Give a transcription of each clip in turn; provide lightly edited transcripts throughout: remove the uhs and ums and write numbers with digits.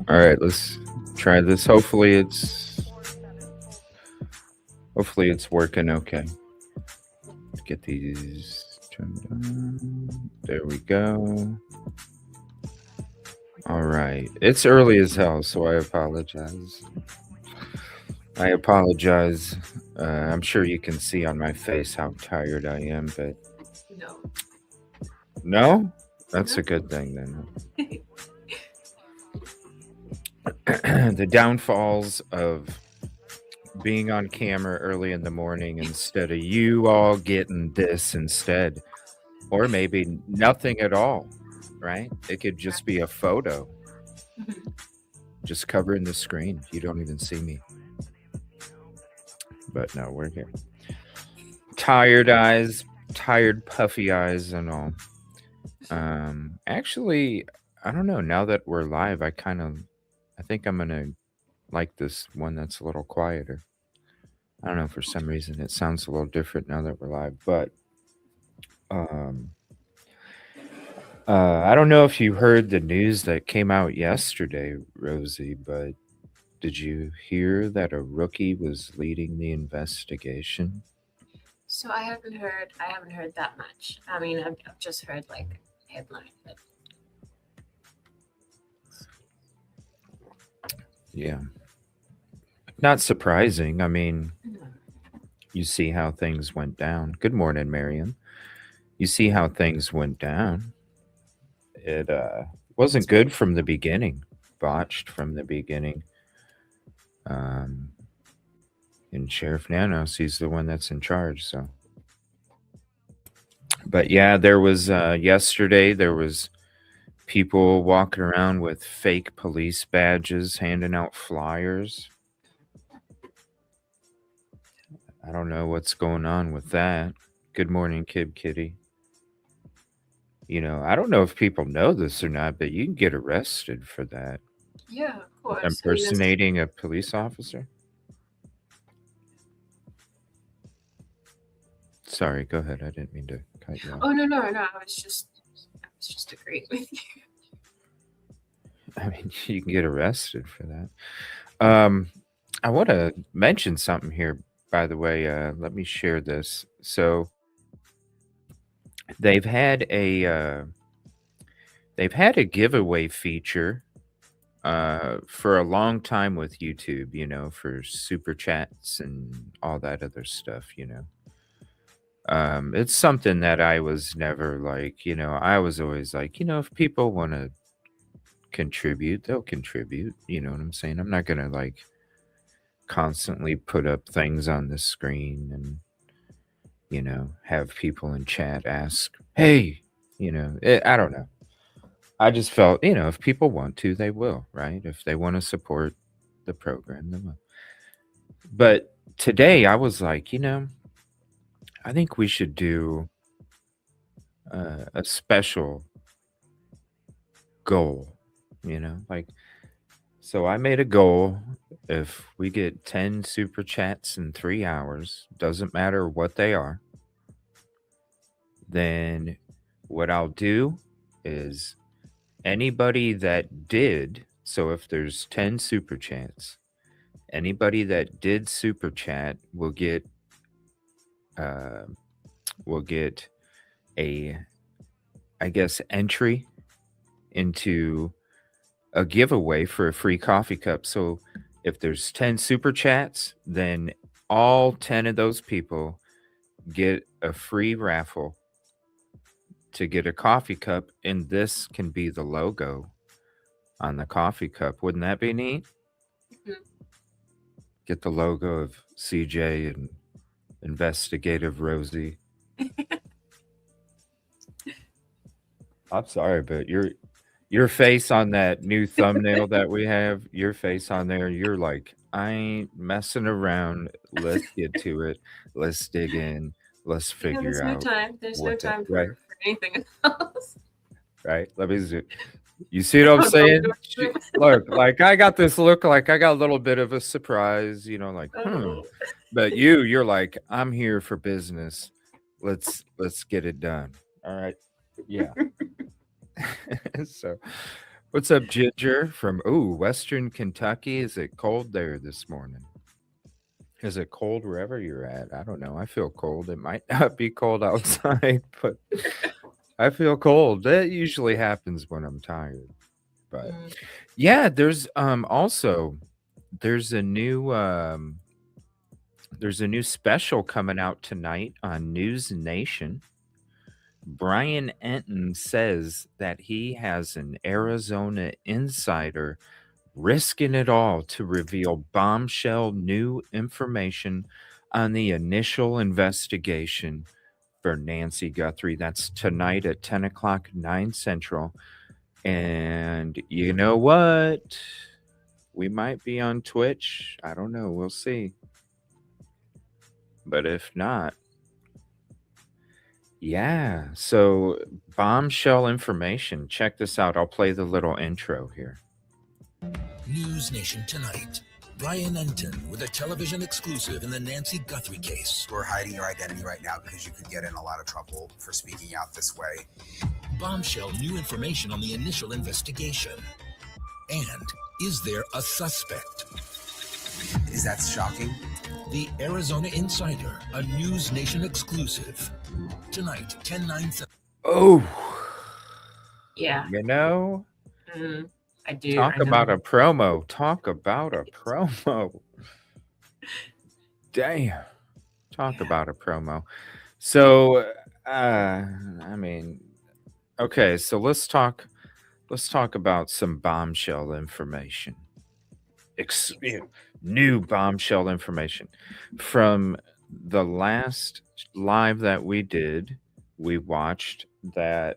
All right, let's try this. Hopefully it's working okay. Get these turned on. There we go. All right. It's early as hell, so I apologize. I'm sure you can see on my face how tired I am, but No. no? That's No. a good thing then. The downfalls of being on camera early in the morning instead of you all getting this instead, or maybe nothing at all, right? It could just be a photo Mhm. just covering the screen. You don't even see me. But no, we're here. Tired eyes, tired puffy eyes and all. Actually, I don't know. Now that we're live, I think I'm gonna like this one that's a little quieter. I don't know, for some reason it sounds a little different now that we're live, but um I don't know if you heard the news that came out yesterday, Rosie, but did you hear that a rookie was leading the investigation? So I haven't heard that much. I mean, I've just heard like headline, but Yeah. Not surprising. I mean, Mhm. you see how things went down. Good morning, Marion. You see how things went down. It wasn't good from the beginning. Botched from the beginning. Um and Sheriff Nanos, he's the one that's in charge, so. But yeah, there was yesterday there was people walking around with fake police badges handing out flyers. I don't know what's going on with that. Good morning, Kid Kitty. I don't know if people know this or not, but you can get arrested for that. Yeah, of course. I mean, that's. Impersonating a police officer? Sorry, go ahead. I didn't mean to cut you off. Oh, no, no, no. I was just agreeing with you. I mean, you can get arrested for that. I want to mention something here, by the way. Let me share this. So they've had a uh, they've had a giveaway feature for a long time with YouTube. For super chats and all that other stuff. It's something that I was never like. I was always like, if people want to contribute, they'll contribute. You know what I'm saying? I'm not gonna like constantly put up things on the screen and have people in chat ask, hey, I don't know. I just felt, if people want to, they will, right? If they want to support the program, they will. But today I was like, I think we should do a special goal, like, so I made a goal. If we get 10 super chats in 3 hours, doesn't matter what they are, then what I'll do is anybody that did, so if there's 10 super chats, anybody that did super chat uh, will get a, I guess, entry into a giveaway for a free coffee cup. So if there's 10 super chats, then all 10 of those people get a free raffle to get a coffee cup, and this can be the logo on the coffee cup. Wouldn't that be neat? Mhm. Get the logo of CJ and Investigative Rosee. I'm sorry, but your face on that new thumbnail that we have, your face on there, you're like, I ain't messing around. Let's get to it. Let's dig in. Let's Yeah, figure there's no out time. There's no what that time right, for anything else. right. Let me zoom. You see I what I'm don't know saying? what Look, like I got this look like I got a little bit of a surprise, like, Oh. But you're like, I'm here for business. Let's get it done. All right. Yeah. So What's up, Ginger from Western Kentucky? Is it cold there this morning? Is it cold wherever you're at? I don't know. I feel cold. It might not be cold outside, but I feel cold. That usually happens when I'm tired. But Mm. yeah, there's there's a new there's a new special coming out tonight on News Nation. Brian Enton says that he has an Arizona insider risking it all to reveal bombshell new information on the initial investigation for Nancy Guthrie. That's tonight at 10 o'clock, 9 Central. And you know what? We might be on Twitch. I don't know. We'll see. But if not, yeah. So, bombshell information. Check this out. I'll play the little intro here. News Nation tonight. Brian Enton with a television exclusive in the Nancy Guthrie case. We're hiding your identity right now because you could get in a lot of trouble for speaking out this way. Bombshell new information on the initial investigation. And is there a suspect? Is that shocking? The Arizona Insider, a News Nation exclusive. Tonight, 10/9. Oh, Yeah. you know, I do. talk I know. about a promo. Talk about a promo. Damn. Talk Yeah. about a promo. So, I mean, okay, so let's talk about some bombshell information. New bombshell information from the last live that we did. We watched that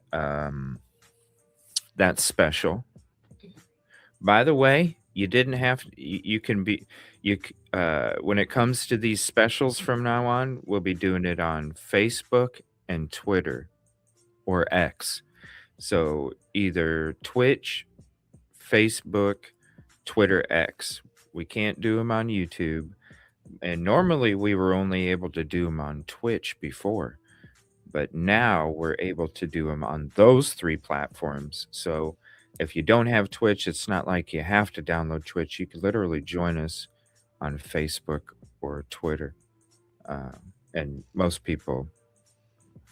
special. By the way, you didn't have you can be when it comes to these specials from now on, we'll be doing it on Facebook and Twitter or X. So either Twitch, Facebook, Twitter, X. We can't do them on YouTube. And normally we were only able to do them on Twitch before. But now we're able to do them on those three platforms. So if you don't have Twitch, it's not like you have to download Twitch. You can literally join us on Facebook or Twitter. And most people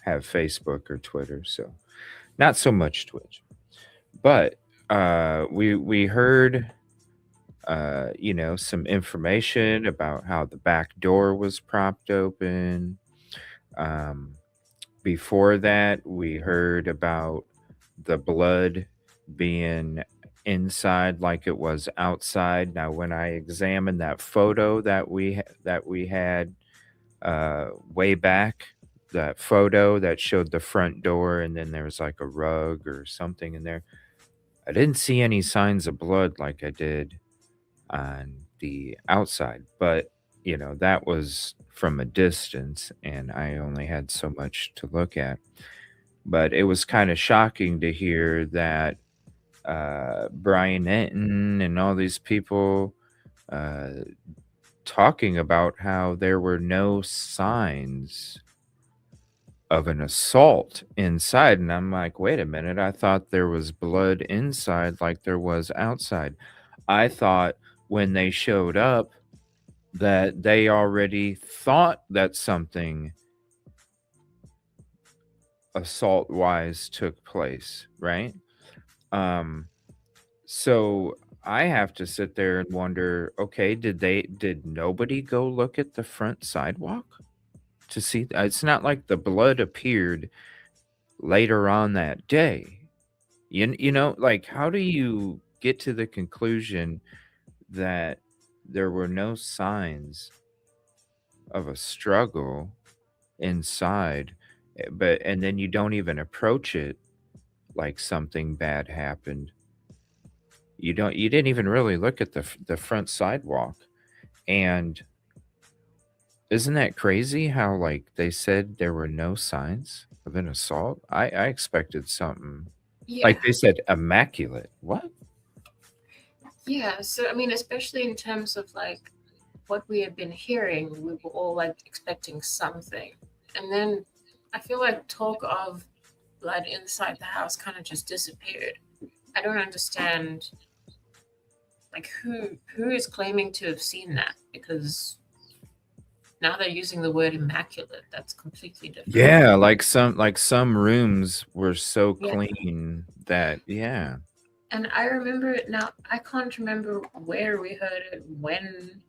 have Facebook or Twitter, so not so much Twitch. But we heard some information about how the back door was propped open. Before that, we heard about the blood being inside like it was outside. Now, when I examined that photo that we had way back, that photo that showed the front door and then there was like a rug or something in there, I didn't see any signs of blood like I did on the outside. But that was from a distance and I only had so much to look at. But it was kind of shocking to hear that Brian Enton and all these people uh, talking about how there were no signs of an assault inside. And I'm like, wait a minute, I thought there was blood inside like there was outside. I thought when they showed up that they already thought that something assault wise took place, right? Um, so I have to sit there and wonder, okay, did nobody go look at the front sidewalk to see? It's not like the blood appeared later on that day. Like how do you get to the conclusion that there were no signs of a struggle inside, and then you don't even approach it like something bad happened? You didn't even really look at the front sidewalk. And isn't that crazy how like they said there were no signs of an assault? I expected something Yeah. like they said immaculate. What? Yeah. So I mean, especially in terms of like what we have been hearing, we were all like expecting something. And then I feel like talk of blood inside the house kind of just disappeared. I don't understand, like, who is claiming to have seen that, because now they're using the word immaculate. That's completely different. Yeah, like some rooms were so Yeah. clean that yeah. And I remember it now. I can't remember where we heard it, when,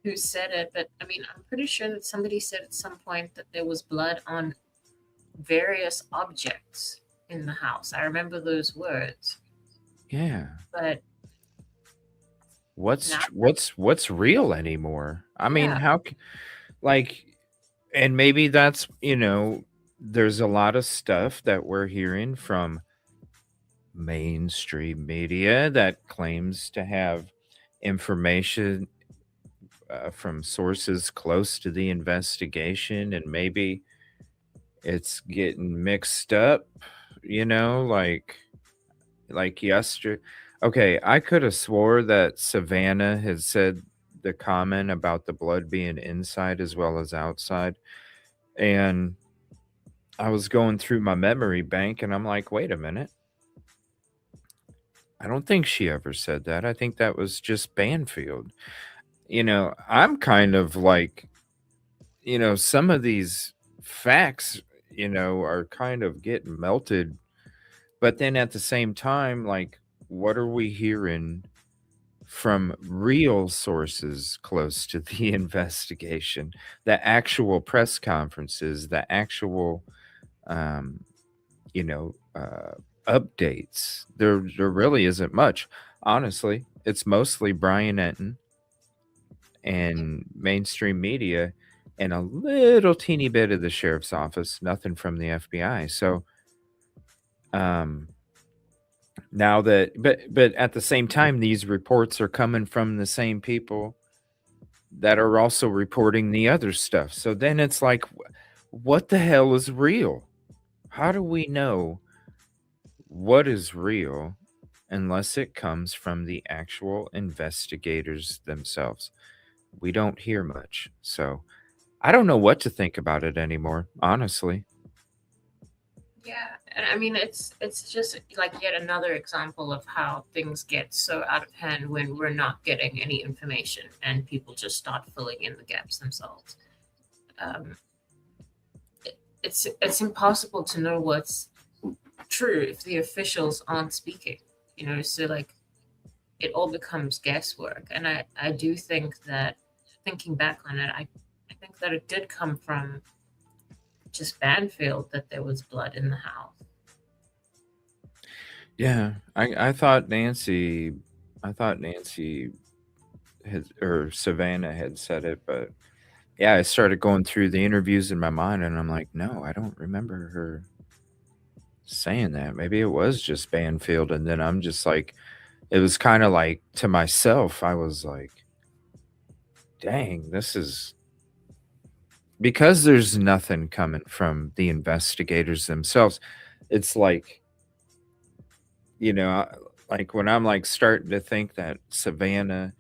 who said it, but I mean, I'm pretty sure that somebody said at some point that there was blood on various objects in the house. I remember those words, Yeah. but What's now, tr- what's real anymore? I mean, yeah, like, and maybe that's, there's a lot of stuff that we're hearing from mainstream media that claims to have information from sources close to the investigation, and maybe it's getting mixed up, like yesterday. Okay, I could have swore that Savannah had said the comment about the blood being inside as well as outside, and I was going through my memory bank and I'm like, wait a minute. I don't think she ever said that. I think that was just Banfield. I'm kind of like, some of these facts, are kind of getting melted. But then at the same time, like, what are we hearing from real sources close to the investigation? The actual press conferences, the actual, um, you know, uh, updates. There really isn't much. Honestly, it's mostly Brian Enton and mainstream media and a little teeny bit of the sheriff's office, nothing from the FBI. So, um, now that, but at the same time, these reports are coming from the same people that are also reporting the other stuff. So then it's like, what the hell is real? How do we know what is real unless it comes from the actual investigators themselves? We don't hear much. So I don't know what to think about it anymore, honestly. yeah. And I mean, it's just like yet another example of how things get so out of hand when we're not getting any information and people just start filling in the gaps themselves. Um, it's impossible to know what's true if the officials aren't speaking. So like it all becomes guesswork. And I do think that, thinking back on it, I think that it did come from just Banfield that there was blood in the house. Yeah, I thought Nancy had, or Savannah had said it, but yeah, I started going through the interviews in my mind and I'm like, no, I don't remember her saying that. Maybe it was just Banfield. And then I'm just like, it was kind of like to myself, I was like, dang, this is because there's nothing coming from the investigators themselves. It's like, you know, I- like when I'm like starting to think that Savannah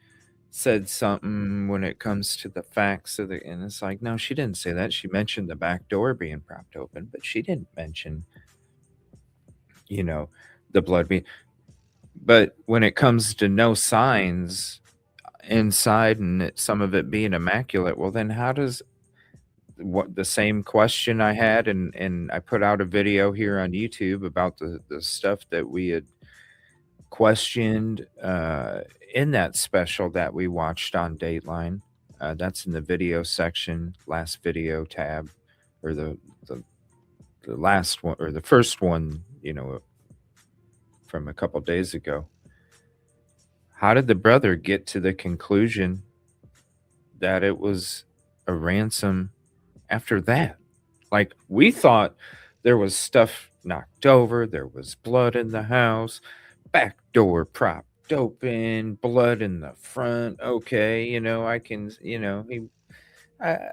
said something when it comes to the facts of the, and it's like, no, she didn't say that. She mentioned the back door being propped open, but she didn't mention, you know, the blood being. But when it comes to no signs inside and some of it being immaculate, well, then how does what the same question I had, and I put out a video here on YouTube about the stuff that we had questioned in that special that we watched on Dateline. That's in the video section, last video tab, or the the last one or the first one, from a couple days ago. How did the brother get to the conclusion that it was a ransom after that? Like, we thought there was stuff knocked over, there was blood in the house, back door propped open, blood in the front. Okay, I can,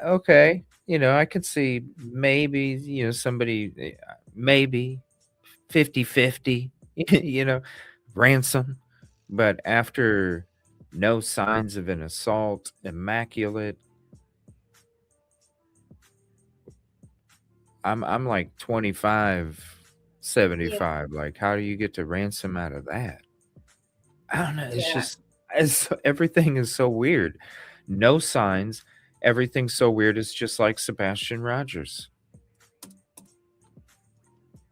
okay, I could see maybe, somebody, maybe 50-50, ransom. But after no signs of an assault, immaculate, I'm like 25. Yeah. 75. Like, how do you get to ransom out of that? I don't know. It's Yeah. just everything is so weird. No signs. Everything's so weird. It's just like Sebastian Rogers.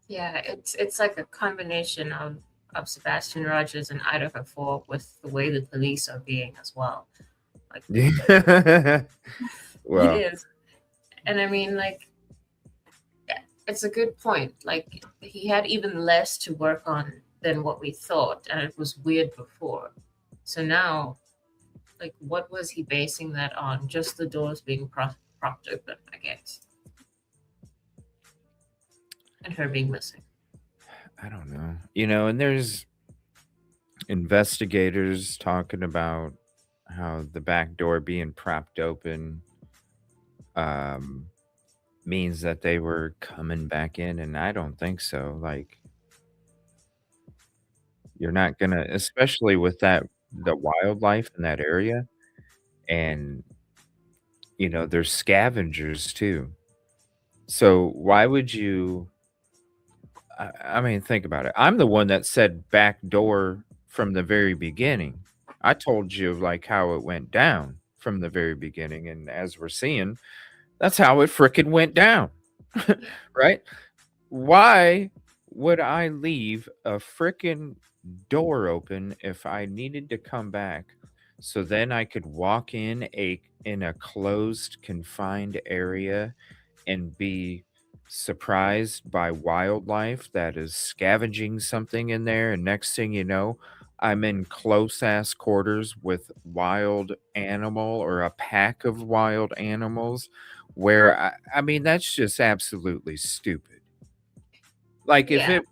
Yeah. It's like a combination of Sebastian Rogers and Idaho 4 with the way the police are being as well. Like Yeah. it Well, is. And I mean, like, it's a good point. Like, he had even less to work on than what we thought, and it was weird before. So now, like, what was he basing that on? Just the doors being propped open, I guess, and her being missing. I don't know. And there's investigators talking about how the back door being propped open um means that they were coming back in, and I don't think so. Like, you're not gonna, especially with the wildlife in that area, and there's scavengers too. So why would you I mean, think about it. I'm the one that said back door from the very beginning. I told you like how it went down from the very beginning, and as we're seeing, that's how it frickin' went down. Yeah. Right? Why would I leave a frickin' door open if I needed to come back so then I could walk in a closed, confined area and be surprised by wildlife that is scavenging something in there, and next thing you know, I'm in close ass quarters with wild animal or a pack of wild animals where I mean that's just absolutely stupid. Like if Yeah. it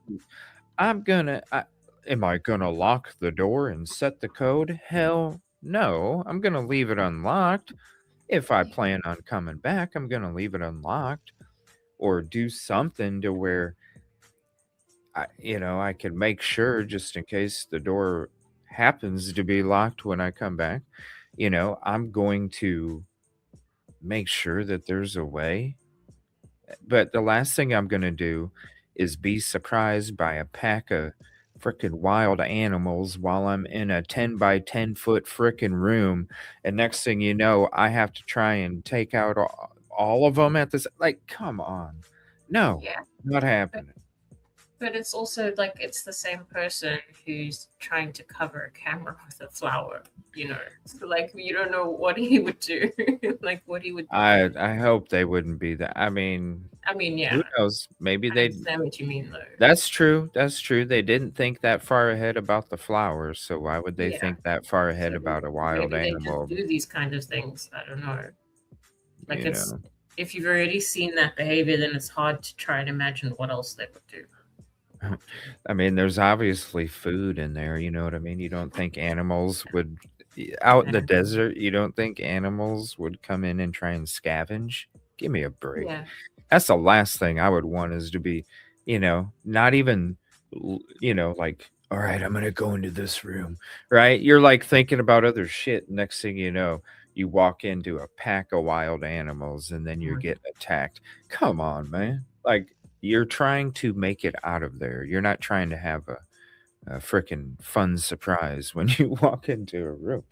am I gonna lock the door and set the code? Hell no. I'm gonna leave it unlocked. If I plan on coming back, I'm gonna leave it unlocked or do something to where I can make sure just in case the door happens to be locked when I come back. I'm going to make sure that there's a way. But the last thing I'm gonna do is be surprised by a pack of frickin' wild animals while I'm in a 10 by 10-foot frickin' room, and next thing you know, I have to try and take out all of them at this like, come on. No, Yeah. not happening. But it's also like it's the same person who's trying to cover a camera with a flower, So like you don't know what he would do, like what he would. I hope they wouldn't be that. I mean, Yeah, who knows? Maybe I they understand what you mean though. That's true, that's true. They didn't think that far ahead about the flowers, so why would they Yeah. think that far ahead So about a wild maybe they just animal, do these kind of things. I don't know. Like you know? if you've already seen that behavior, then it's hard to try and imagine what else they would do. I mean, there's obviously food in there, you know what I mean? You don't think animals would out in the desert, you don't think animals would come in and try and scavenge? Give me a break. Yeah. That's the last thing I would want is to be, not even, like, all right, I'm going to go into this room, right? You're like thinking about other shit. Next thing you know, you walk into a pack of wild animals and then you get attacked. Come on, man. Like, you're trying to make it out of there. You're not trying to have a freaking fun surprise when you walk into a room.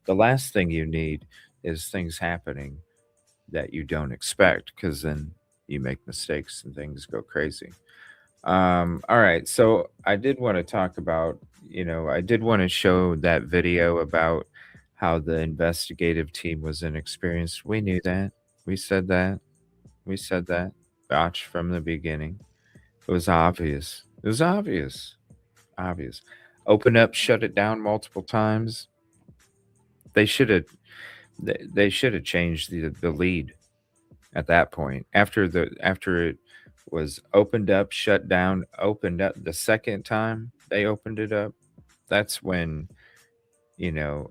The last thing you need is things happening that you don't expect because then you make mistakes and things go crazy. All right. So I did want to talk about, I did want to show that video about how the investigative team was inexperienced. We knew that. We said that. We said that. Gotch from the beginning. It was obvious. It was obvious. Obvious. Open up, shut it down multiple times. They should have they should have changed the lead at that point. After it was opened up, shut down, opened up the second time they opened it up, that's when, you know,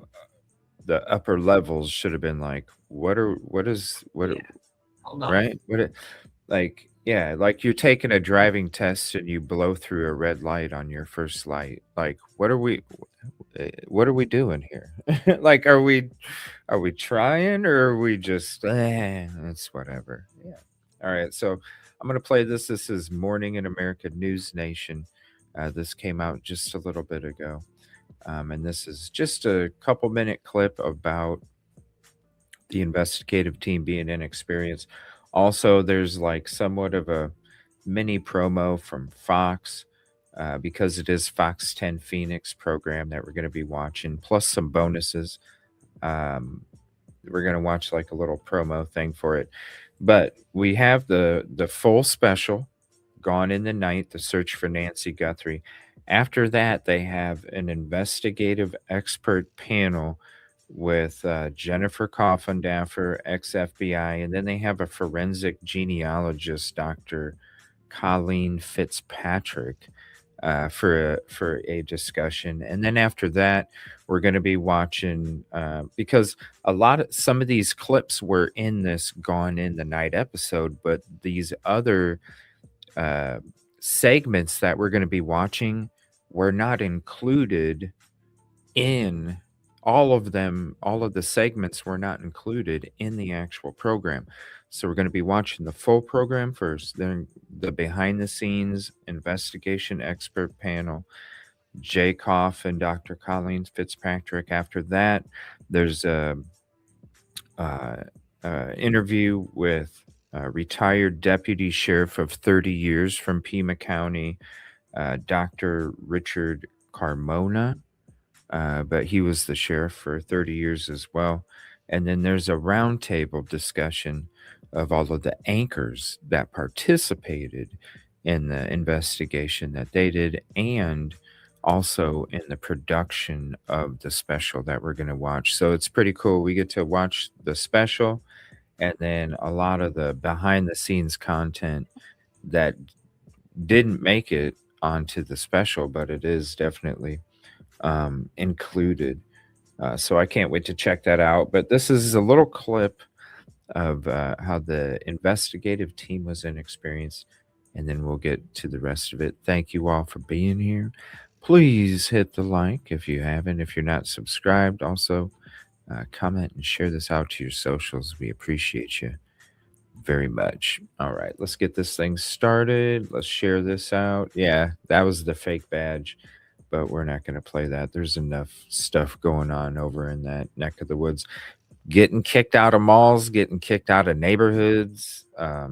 the upper levels should have been like, what is what Yeah. Hold on. right? Like, yeah, like you're taking a driving test and you blow through a red light on your first light. Like, what are we doing here? Like, are we trying or are we just it's whatever. Yeah. All right. So I'm I'm going to play this. This is Morning in America News Nation. This came out just a little bit ago. And this is just a couple minute clip about the investigative team being inexperienced. Also, there's like somewhat of a mini promo from Fox because it is Fox 10 Phoenix program that we're going to be watching, plus some bonuses. Um, we're going to watch like a little promo thing for it. But we have the full special, Gone in the Night, The Search for Nancy Guthrie. After that, they have an investigative expert panel with Jennifer Coffindaffer, ex-FBI, and then they have a forensic genealogist, Dr. Colleen Fitzpatrick, for a discussion. And then after that, we're going to be watching because some of these clips were in this Gone in the Night episode, but these other uh, segments that we're going to be watching were not included in all of them. All of the segments were not included in the actual program. So we're going to be watching the full program first, then the behind the scenes investigation expert panel, Jay Koff and Dr. Colleen Fitzpatrick. After that, there's a interview with a retired deputy sheriff of 30 years from Pima County, Dr. Richard Carmona, but he was the sheriff for 30 years as well. And then there's a roundtable discussion of all of the anchors that participated in the investigation that they did, and also in the production of the special that we're going to watch. So it's pretty cool. We get to watch the special and then a lot of the behind the scenes content that didn't make it onto the special, but it is definitely included. So I can't wait to check that out. But this is a little clip of how the investigative team was inexperienced, and then we'll get to the rest of it. Thank you all for being here. Please hit the like if you haven't. If you're not subscribed, also comment and share this out to your socials. We appreciate you very much. All right, let's get this thing started. Let's share this out. Yeah, that was the fake badge, but we're not going to play that. There's enough stuff going on over in that neck of the woods. Getting kicked out of malls, getting kicked out of neighborhoods. I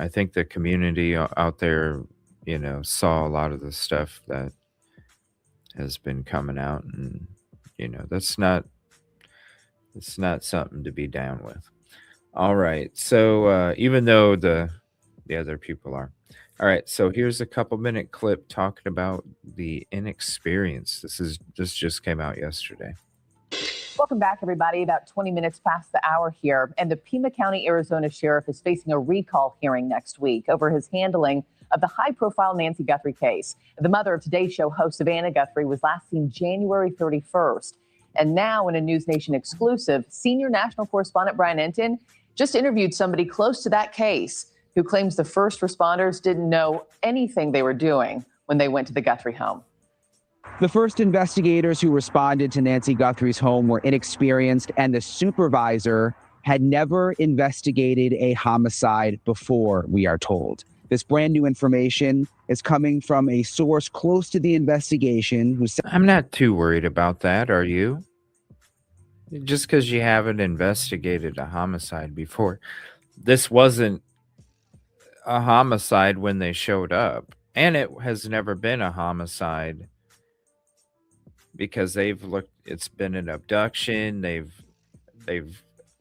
think the community out there, saw a lot of the stuff that has been coming out, and that's not something to be down with. All right, so even though the other people are. All right, so here's a couple minute clip talking about the inexperience. This just came out yesterday. Welcome back, everybody. About 20 minutes past the hour here, and the Pima County, Arizona sheriff is facing a recall hearing next week over his handling of the high-profile Nancy Guthrie case. The mother of Today's Show host Savannah Guthrie was last seen January 31st. And now in a News Nation exclusive, senior national correspondent Brian Enton just interviewed somebody close to that case who claims the first responders didn't know anything they were doing when they went to the Guthrie home. The first investigators who responded to Nancy Guthrie's home were inexperienced, and the supervisor had never investigated a homicide before, we are told. This brand new information is coming from a source close to the investigation who said, I'm not too worried about that, are you? Just because you haven't investigated a homicide before. This wasn't a homicide when they showed up, and it has never been a homicide because it's been an abduction. They've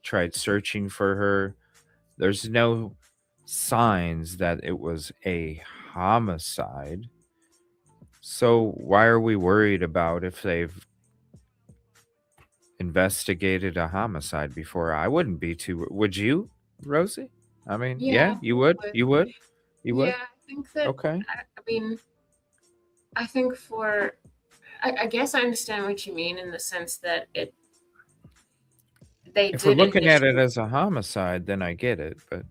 tried searching for her. There's no signs that it was a homicide. So why are we worried about if they've investigated a homicide before? I wouldn't be too. Would you, Rosie? I mean, yeah, you would. You would. You would. Yeah, I think that. Okay. I think I guess I understand what you mean in the sense that If we're looking at it as a homicide, then I get it. But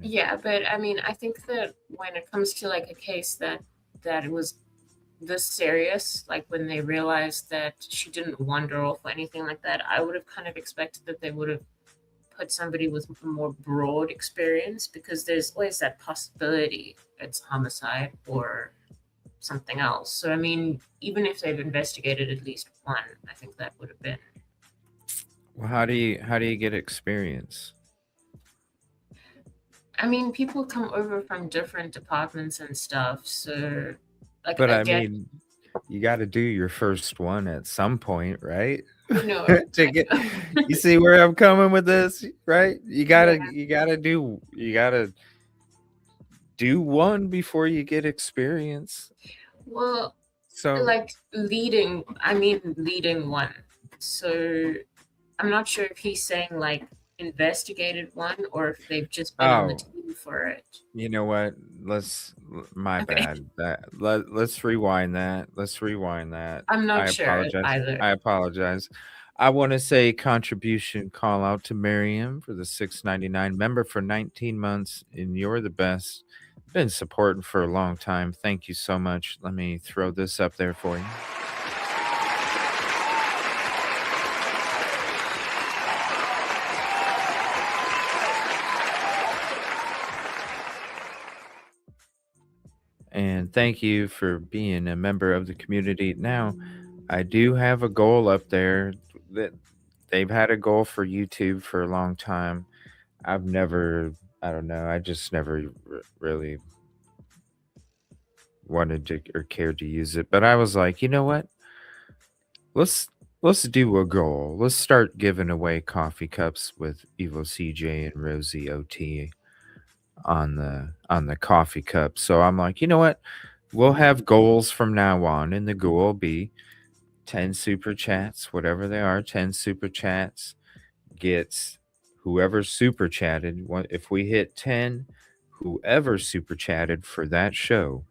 yeah, but I think that when it comes to like a case that it was this serious, like when they realized that she didn't wander off or anything like that, I would have kind of expected that they would have put somebody with a more broad experience, because there's always that possibility it's homicide or something else. So, I mean, even if they've investigated at least one, I think that would have been. Well, how do you get experience? I mean, people come over from different departments and stuff. So, like, But I I get, mean, you got to do your first one at some point, right? I know, To get, you see where I'm coming with this, right? You gotta Yeah. you gotta do one before you get experience. Well, So like leading one. So I'm not sure if he's saying like investigated one or if they've just been on the oh, team for it. you know what? My Okay. bad. Let's rewind that. Let's rewind that. I'm I not sure apologize. either. I apologize. I want to say contribution call out to Miriam for the 6.99 member for 19 months, and you're the best. Been supporting for a long time. Thank you so much. Let me throw this up there for you. And thank you for being a member of the community. Now, I do have a goal up there that they've had a goal for YouTube for a long time. I've never, I don't know, I just never really wanted to or cared to use it. But I was like, you know what? Let's let's do a goal. Let's start giving away coffee cups with EvilleCJ and Rosee OT on the coffee cup. So I'm like, you know what? We'll have goals from now on, and the goal will be 10 super chats, whatever they are, 10 super chats gets whoever super chatted. If we hit 10, whoever super chatted for that show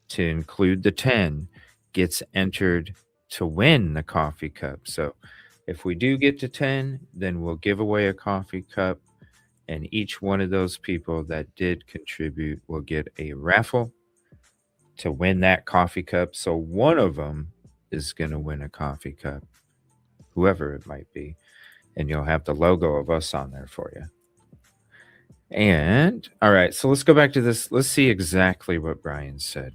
to include the 10 gets entered to win the coffee cup. So if we do get to 10, then we'll give away a coffee cup, and each one of those people that did contribute will get a raffle to win that coffee cup. So one of them is going to win a coffee cup, whoever it might be. And you'll have the logo of us on there for you. And all right, so let's go back to this. Let's see exactly what Brian said.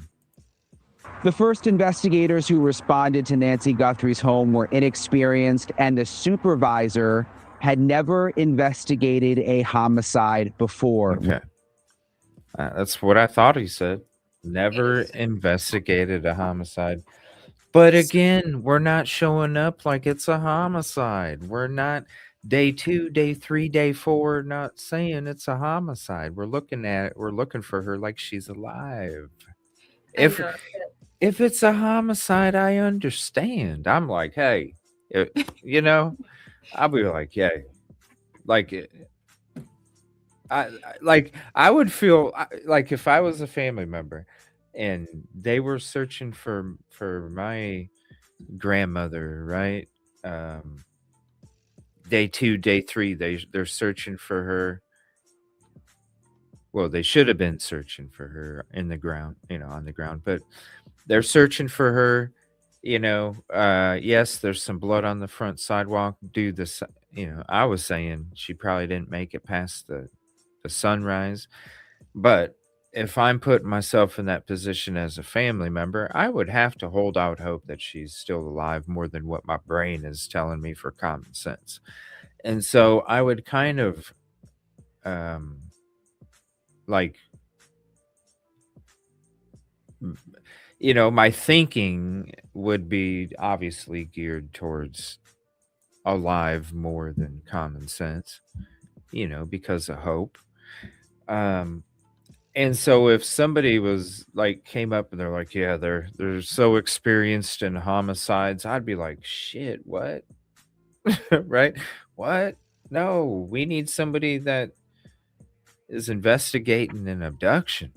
The first investigators who responded to Nancy Guthrie's home were inexperienced, and the supervisor had never investigated a homicide before. Okay. That's what I thought he said. Never investigated a homicide. But again, we're not showing up like it's a homicide. We're not day 2, day 3, day 4, not saying it's a homicide. We're looking at it. We're looking for her like she's alive. I If know. if it's a homicide, I understand. I'm like, hey, you know, I'll be like, yeah, like I would feel like if I was a family member and they were searching for my grandmother, right? Um, day 2, day 3, they're searching for her. Well, they should have been searching for her in the ground, on the ground, but they're searching for her. Yes, there's some blood on the front sidewalk. Do this, I was saying she probably didn't make it past the sunrise. But if I'm putting myself in that position as a family member, I would have to hold out hope that she's still alive more than what my brain is telling me for common sense. And so I would kind of like my thinking would be obviously geared towards alive more than common sense, because of hope. And so if somebody was like came up and they're like, yeah, they're so experienced in homicides, I'd be like, shit, what? Right? What? No, we need somebody that is investigating an abduction.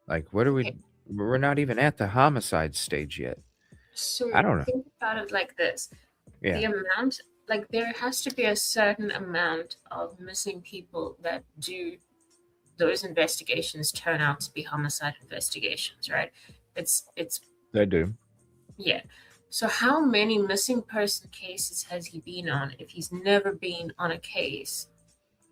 Like, what are we? We're not even at the homicide stage yet. So I don't know. think about it like this. Yeah. The amount, like there has to be a certain amount of missing people that do those investigations turn out to be homicide investigations, right? It's They do. Yeah. So how many missing person cases has he been on if he's never been on a case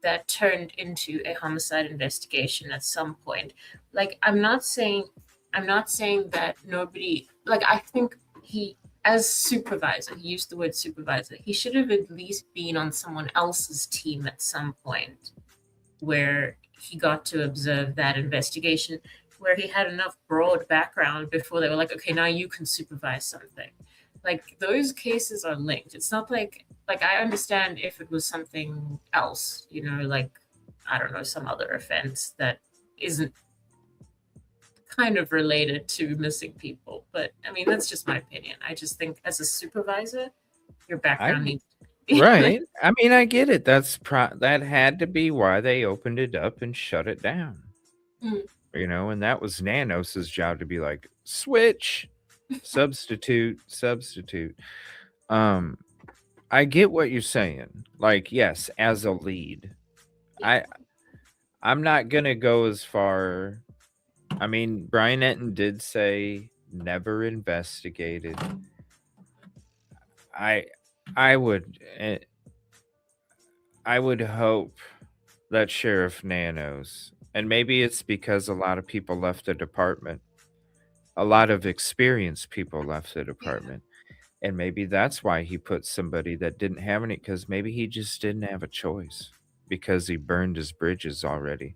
that turned into a homicide investigation at some point. Like, I'm not saying that nobody, like, I think he, as supervisor, he used the word supervisor, he should have at least been on someone else's team at some point where he got to observe that investigation, where he had enough broad background before they were like, okay, now you can supervise something. Like, those cases are linked. It's not like I understand if it was something else, like, I don't know, some other offense that isn't kind of related to missing people. But I mean, that's just my opinion. I just think as a supervisor, your background needs to be Right. I mean, I get it. That had to be why they opened it up and shut it down. Mm. And that was Nanos's job to be like, switch, substitute. I get what you're saying. Like, yes, as a lead, I'm not gonna go as far. I mean, Brian Etten did say never investigated. I would hope that Sheriff Nanos, and maybe it's because a lot of people left the department, a lot of experienced people left the department, and maybe that's why he put somebody that didn't have any, because maybe he just didn't have a choice because he burned his bridges already.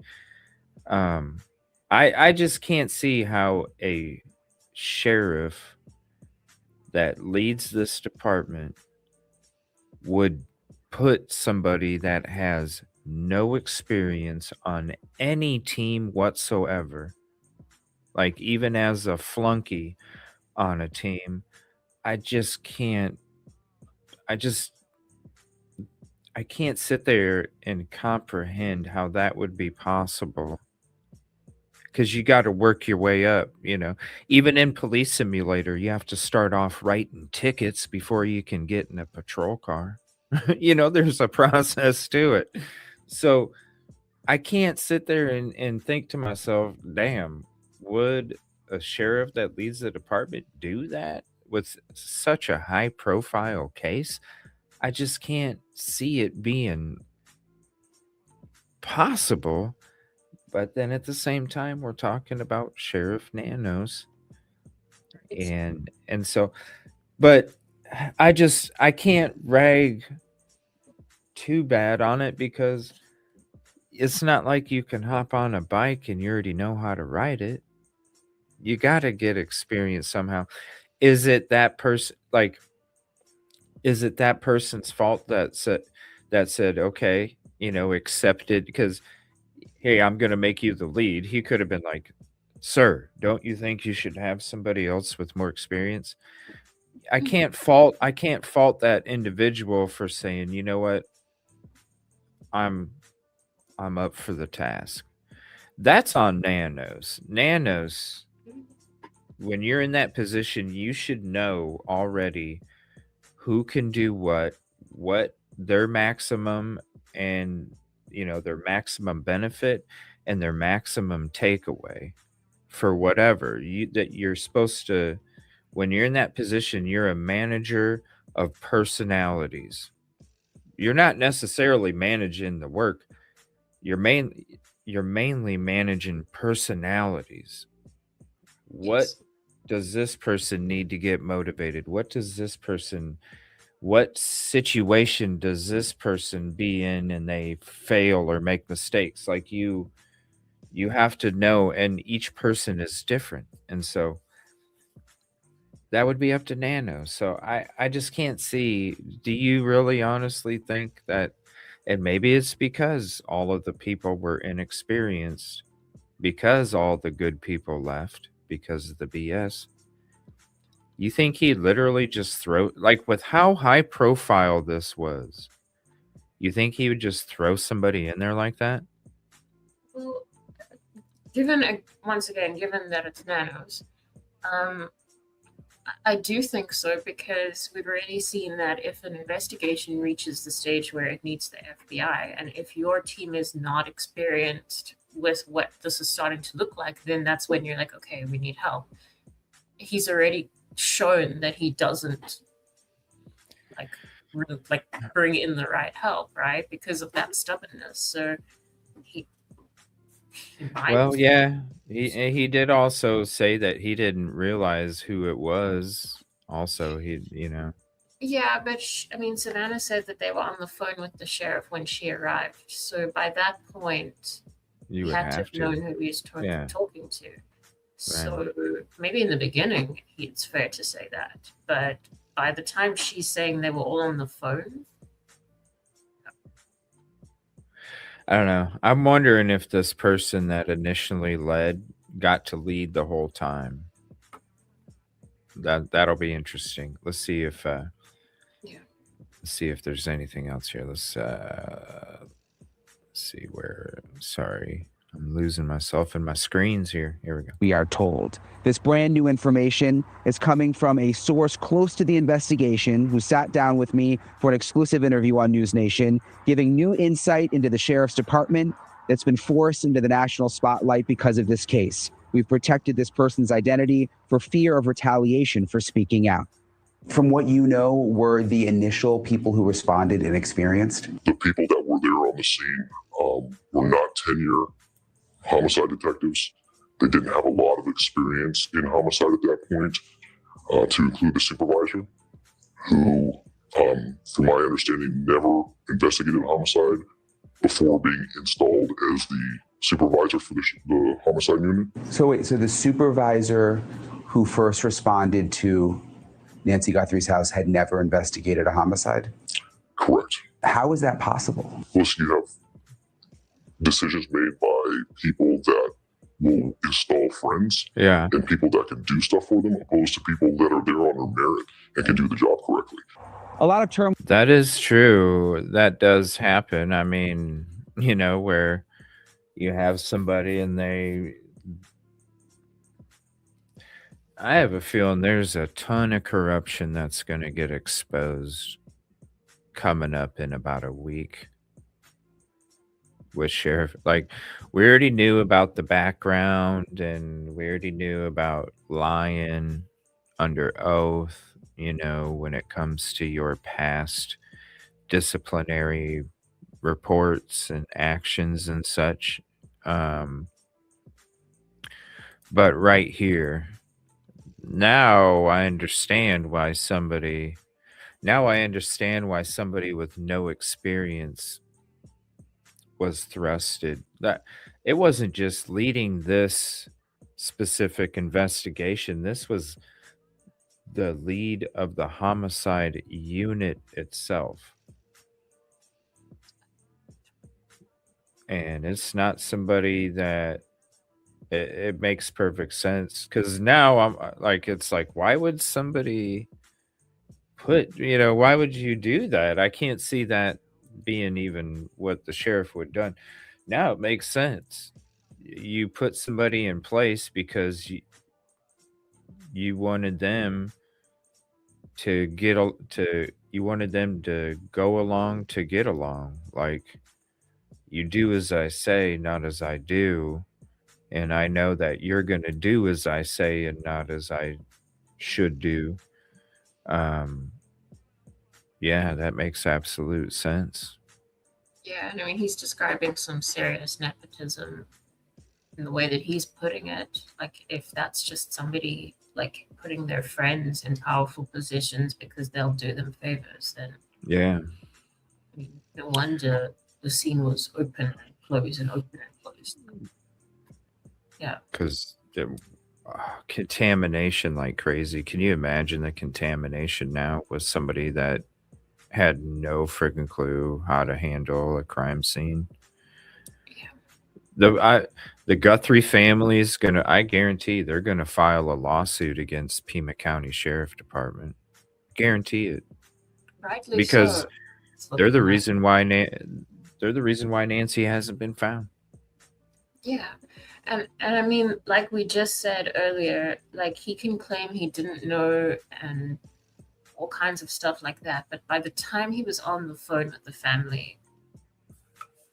I just can't see how a sheriff that leads this department would put somebody that has no experience on any team whatsoever, like even as a flunky on a team. I just can't. I can't sit there and comprehend how that would be possible. Because you got to work your way up, Even in Police Simulator, you have to start off writing tickets before you can get in a patrol car. There's a process to it. So I can't sit there and think to myself, damn, would a sheriff that leads the department do that with such a high profile case? I just can't see it being possible. But then at the same time, we're talking about Sheriff Nanos. And so, but I can't rag too bad on it, because it's not like you can hop on a bike and you already know how to ride it. You got to get experience somehow. Is it that person, like, is it that person's fault that said, okay, accepted? Because, hey, I'm going to make you the lead. He could have been like, sir, don't you think you should have somebody else with more experience? I can't fault that individual for saying, you know what, I'm up for the task. That's on Nanos. Nanos, when you're in that position, you should know already who can do what their maximum, and their maximum benefit and their maximum takeaway for whatever that you're supposed to. When you're in that position, you're a manager of personalities. You're not necessarily managing the work. You're mainly managing personalities. What Yes. does this person need to get motivated? What situation does this person be in and they fail or make mistakes? Like, you have to know, and each person is different. And so that would be up to Nano. So I just can't see. Do you really honestly think that, and maybe it's because all of the people were inexperienced, because all the good people left because of the BS? You think he literally just throw, like, with how high profile this was, you think he would just throw somebody in there like that? Well, once again, given that it's Nanos, I do think so, because we've already seen that if an investigation reaches the stage where it needs the FBI, and if your team is not experienced with what this is starting to look like, then that's when you're like, okay, we need help. He's already shown that he doesn't like bring in the right help, right? Because of that stubbornness. So he might. Well, yeah, he did also say that he didn't realize who it was. Also, Yeah, but I mean, Savannah said that they were on the phone with the sheriff when she arrived. So by that point, you he would had to have have known to. who he was Yeah, talking to. right. So maybe in the beginning, it's fair to say that. But by the time she's saying they were all on the phone, I don't know. I'm wondering if this person that initially led got to lead the whole time. That'll be interesting. Let's see if yeah. let's see if there's anything else here. Let's see where. Sorry, I'm losing myself in my screens here. Here we go. We are told. This brand new information is coming from a source close to the investigation who sat down with me for an exclusive interview on News Nation, giving new insight into the sheriff's department that's been forced into the national spotlight because of this case. We've protected this person's identity for fear of retaliation for speaking out. From what you know, were the initial people who responded inexperienced? The people that were there on the scene were not 10-year homicide detectives. They didn't have a lot of experience in homicide at that point, to include the supervisor, who, from my understanding, never investigated homicide before being installed as the supervisor for the homicide unit. So wait, so the supervisor who first responded to Nancy Guthrie's house had never investigated a homicide? Correct. How is that possible? Plus, you have decisions made by people that will install friends Yeah, and people that can do stuff for them, opposed to people that are there on their merit and can do the job correctly. A lot of term that is true. That does happen. I mean, where you have somebody and I have a feeling there's a ton of corruption that's going to get exposed coming up in about a week with sheriff. Like, we already knew about the background and we already knew about lying under oath, when it comes to your past disciplinary reports and actions and such. But right here, now I understand why somebody with no experience was thrusted. That it wasn't just leading this specific investigation. This was the lead of the homicide unit itself. And it's not somebody that it makes perfect sense, because now I'm like, it's like, why would somebody why would you do that? I can't see that being even what the sheriff would have done. Now it makes sense. You put somebody in place because you wanted them to you wanted them to go along to get along. Like, you do as I say, not as I do. And I know that you're going to do as I say and not as I should do. Yeah, that makes absolute sense. Yeah, and I mean, he's describing some serious nepotism in the way that he's putting it. Like, if that's just somebody like putting their friends in powerful positions because they'll do them favors, then Yeah. I mean, no wonder the scene was open and closed and open and closed. Yeah. Because contamination like crazy. Can you imagine the contamination now with somebody that had no freaking clue how to handle a crime scene? Yeah. The Guthrie family is I guarantee they're gonna file a lawsuit against Pima County Sheriff Department. Guarantee it. Rightly Because so. It's they're the looking like- reason why they're the reason why Nancy hasn't been found. Yeah. And I mean, like we just said earlier, like he can claim he didn't know and all kinds of stuff like that. But by the time he was on the phone with the family,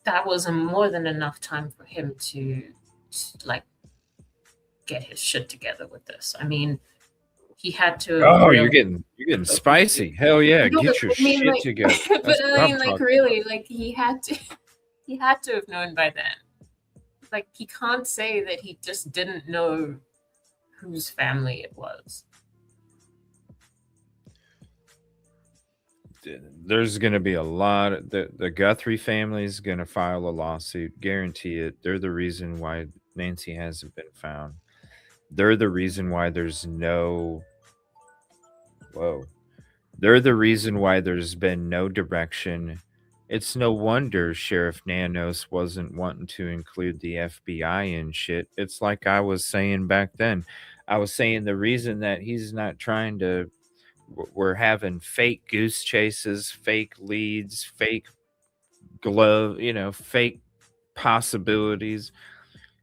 that was more than enough time for him to like get his shit together with this. I mean, he had to Oh, realize. you're getting spicy. Hell yeah, No, get your I mean, shit like, together. but That's what I I'm mean, like, talking. really, like, he had to have known by then. Like, he can't say that he just didn't know whose family it was. There's going to be a lot of the Guthrie family is going to file a lawsuit, guarantee it. They're the reason why Nancy hasn't been found. They're the reason why there's no whoa. They're the reason why there's been no direction. It's no wonder Sheriff Nanos wasn't wanting to include the FBI in shit. It's like I was saying back then. I was saying the reason that he's not trying to we're having fake goose chases, fake leads, fake glove, fake possibilities.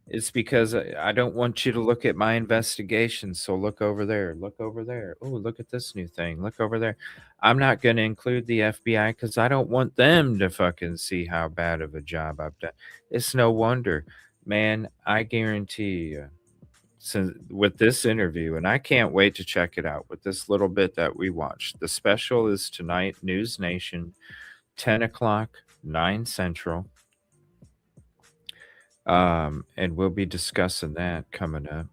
It's because I don't want you to look at my investigation. So look over there. Look over there. Oh, look at this new thing. Look over there. I'm not going to include the FBI because I don't want them to fucking see how bad of a job I've done. It's no wonder, man. I guarantee you, since with this interview, and I can't wait to check it out with this little bit that we watched. The special is tonight, News Nation, 10 o'clock, 9 Central. And we'll be discussing that coming up.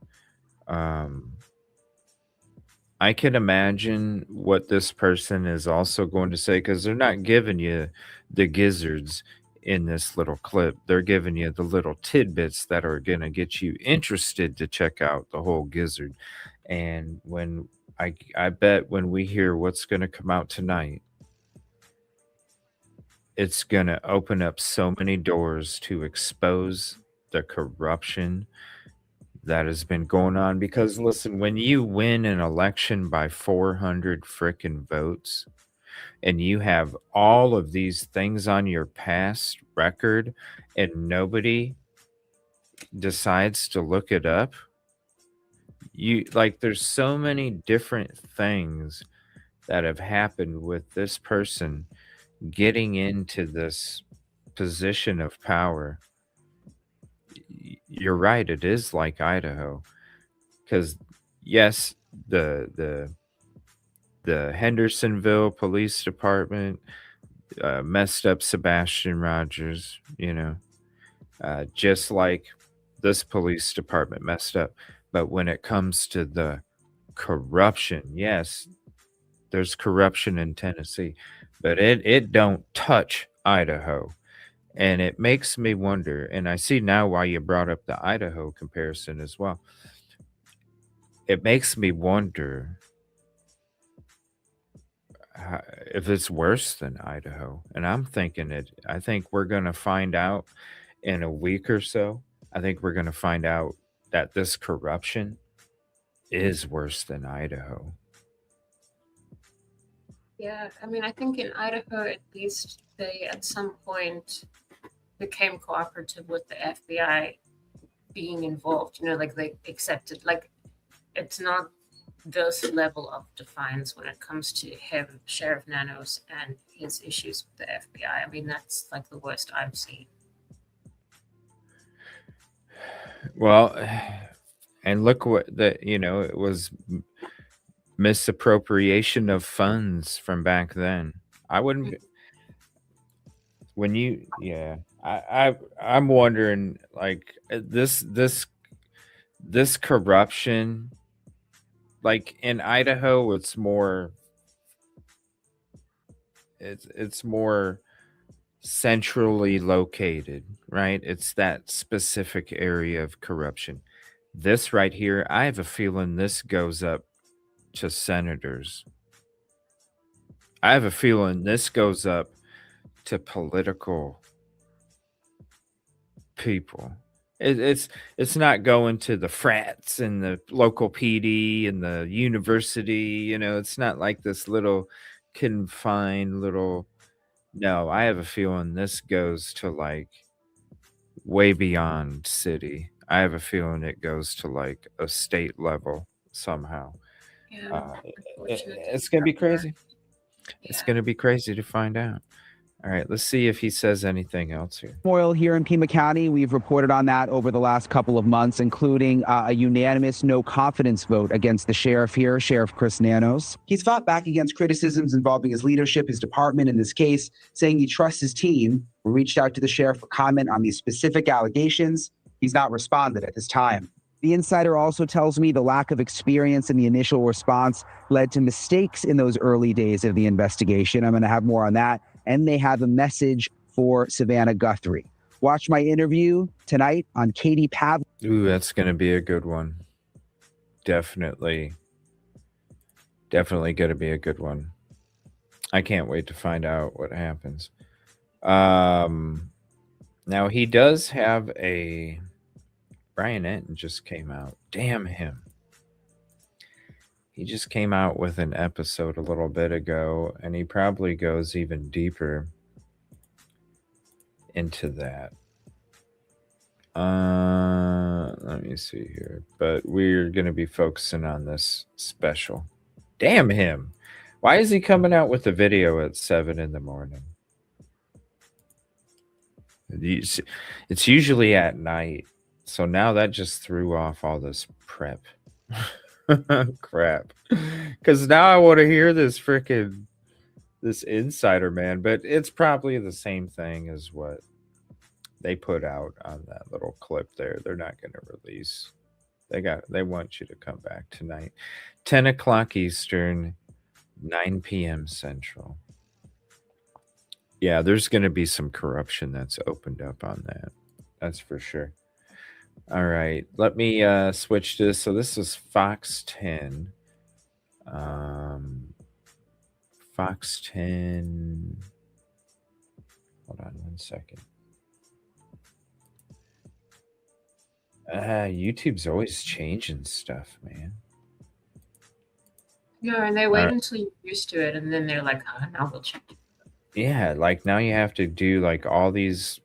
I can imagine what this person is also going to say because they're not giving you the gizzards in this little clip. They're giving you the little tidbits that are going to get you interested to check out the whole gizzard. And when I bet when we hear what's going to come out tonight, it's going to open up so many doors to expose the corruption that has been going on. Because listen, when you win an election by 400 frickin' votes and you have all of these things on your past record and nobody decides to look it up, there's so many different things that have happened with this person getting into this position of power. You're right, it is like Idaho, because yes, the Hendersonville Police Department messed up Sebastian Rogers, just like this police department messed up. But when it comes to the corruption, yes, there's corruption in Tennessee, but it don't touch Idaho. And it makes me wonder, and I see now why you brought up the Idaho comparison as well. It makes me wonder if it's worse than Idaho. And I'm thinking I think we're going to find out in a week or so. I think we're going to find out that this corruption is worse than Idaho. Yeah, I mean, I think in Idaho, at least, they at some point became cooperative with the FBI being involved. Like they accepted, like it's not this level of defiance when it comes to him, Sheriff Nanos, and his issues with the FBI. I mean, that's like the worst I've seen. Well, and look what it was misappropriation of funds from back then. I wouldn't when you I'm wondering like this corruption, like in Idaho it's more centrally located, right? It's that specific area of corruption. This right here, I have a feeling this goes up to senators. I have a feeling this goes up to political people. It's not going to the frats and the local PD and the university. It's not like this little confined little. No, I have a feeling this goes to like way beyond city. I have a feeling it goes to like a state level somehow. Yeah, It's gonna be crazy. It's gonna be crazy to find out. All right, let's see if he says anything else here. Turmoil here in Pima County. We've reported on that over the last couple of months, including a unanimous no confidence vote against the sheriff here, Sheriff Chris Nanos. He's fought back against criticisms involving his leadership, his department in this case, saying he trusts his team. We reached out to the sheriff for comment on these specific allegations. He's not responded at this time. The insider also tells me the lack of experience in the initial response led to mistakes in those early days of the investigation. I'm going to have more on that. And they have a message for Savannah Guthrie. Watch my interview tonight on Katie Pavlik. Ooh, that's going to be a good one. Definitely going to be a good one. I can't wait to find out what happens. Now he does have a... Brian Enton just came out. Damn him. He just came out with an episode a little bit ago, and he probably goes even deeper into that. Let me see here. But we're going to be focusing on this special. Damn him. Why is he coming out with a video at 7 in the morning? It's usually at night. So now that just threw off all this prep. Crap. Because now I want to hear this insider, man. But it's probably the same thing as what they put out on that little clip there. They're not going to release. They want you to come back tonight. 10 o'clock Eastern, 9 p.m. Central. Yeah, there's going to be some corruption that's opened up on that. That's for sure. All right, let me switch this. So this is Fox 10. Fox 10. Hold on one second. YouTube's always changing stuff, man. Yeah, and they wait until you're used to it, and then they're like, "Oh, now we'll change it." Yeah, like now you have to do like all these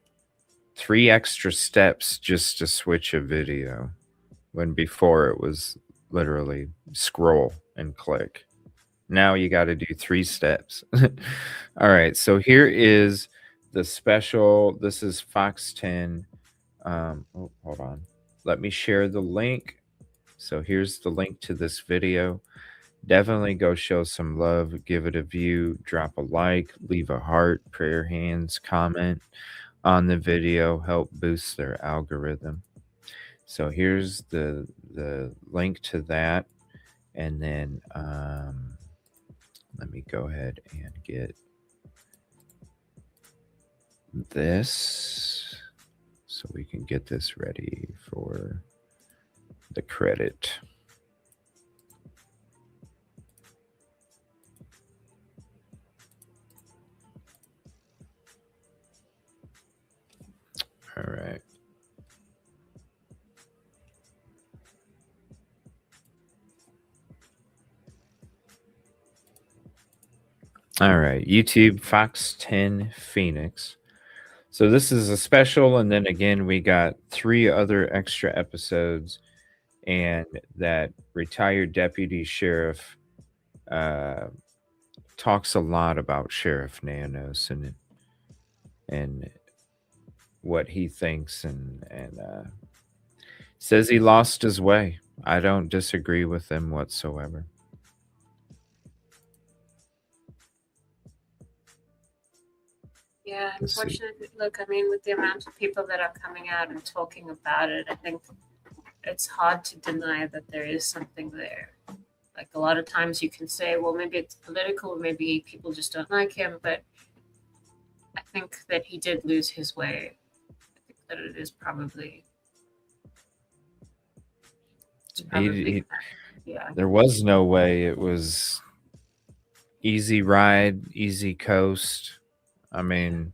3 extra steps just to switch a video, when before it was literally scroll and click. Now you got to do 3 steps. All right, so here is the special. This is Fox 10. Oh, hold on. Let me share the link. So here's the link to this video. Definitely go show some love, give it a view, drop a like, leave a heart, prayer hands, comment on the video, help boost their algorithm. So here's the link to that. And then let me go ahead and get this so we can get this ready for the credit. All right. All right, YouTube Fox 10 Phoenix. So this is a special, and then again we got 3 other extra episodes, and that retired deputy sheriff talks a lot about Sheriff Nanos and what he thinks, and says he lost his way. I don't disagree with him whatsoever. Yeah, unfortunately, look, I mean, with the amount of people that are coming out and talking about it, I think it's hard to deny that there is something there. Like a lot of times you can say, well, maybe it's political, maybe people just don't like him, but I think that he did lose his way. I think that it is probably... yeah. There was no way. It was easy ride, easy coast. I mean,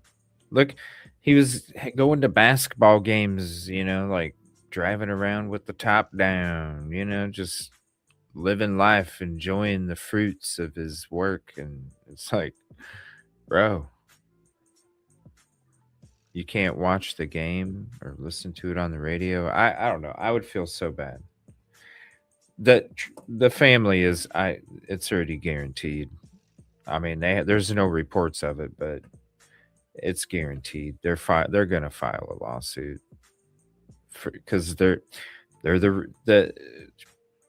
look, he was going to basketball games, you know, like driving around with the top down, you know, just living life, enjoying the fruits of his work. And it's like, bro, you can't watch the game or listen to it on the radio. I don't know. I would feel so bad. The family is, it's already guaranteed. I mean, there's no reports of it, but it's guaranteed. They're gonna file a lawsuit because the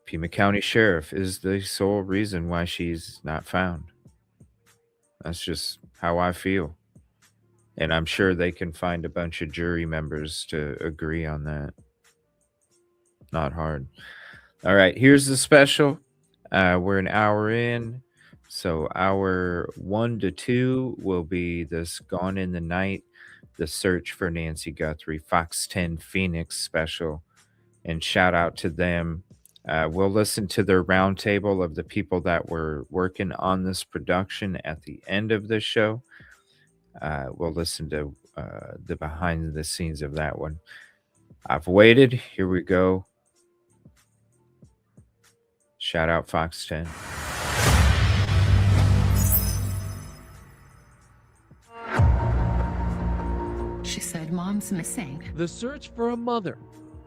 Pima County Sheriff is the sole reason why she's not found. That's just how I feel. And I'm sure they can find a bunch of jury members to agree on that. Not hard. All right, here's the special. We're an hour in. So hour 1 to 2 will be this Gone in the Night, the search for Nancy Guthrie, Fox 10 Phoenix special. And shout out to them. We'll listen to their roundtable of the people that were working on this production at the end of the show. We'll listen to the behind the scenes of that one. I've waited. Here we go. Shout out Fox 10. She said, Mom's missing. The search for a mother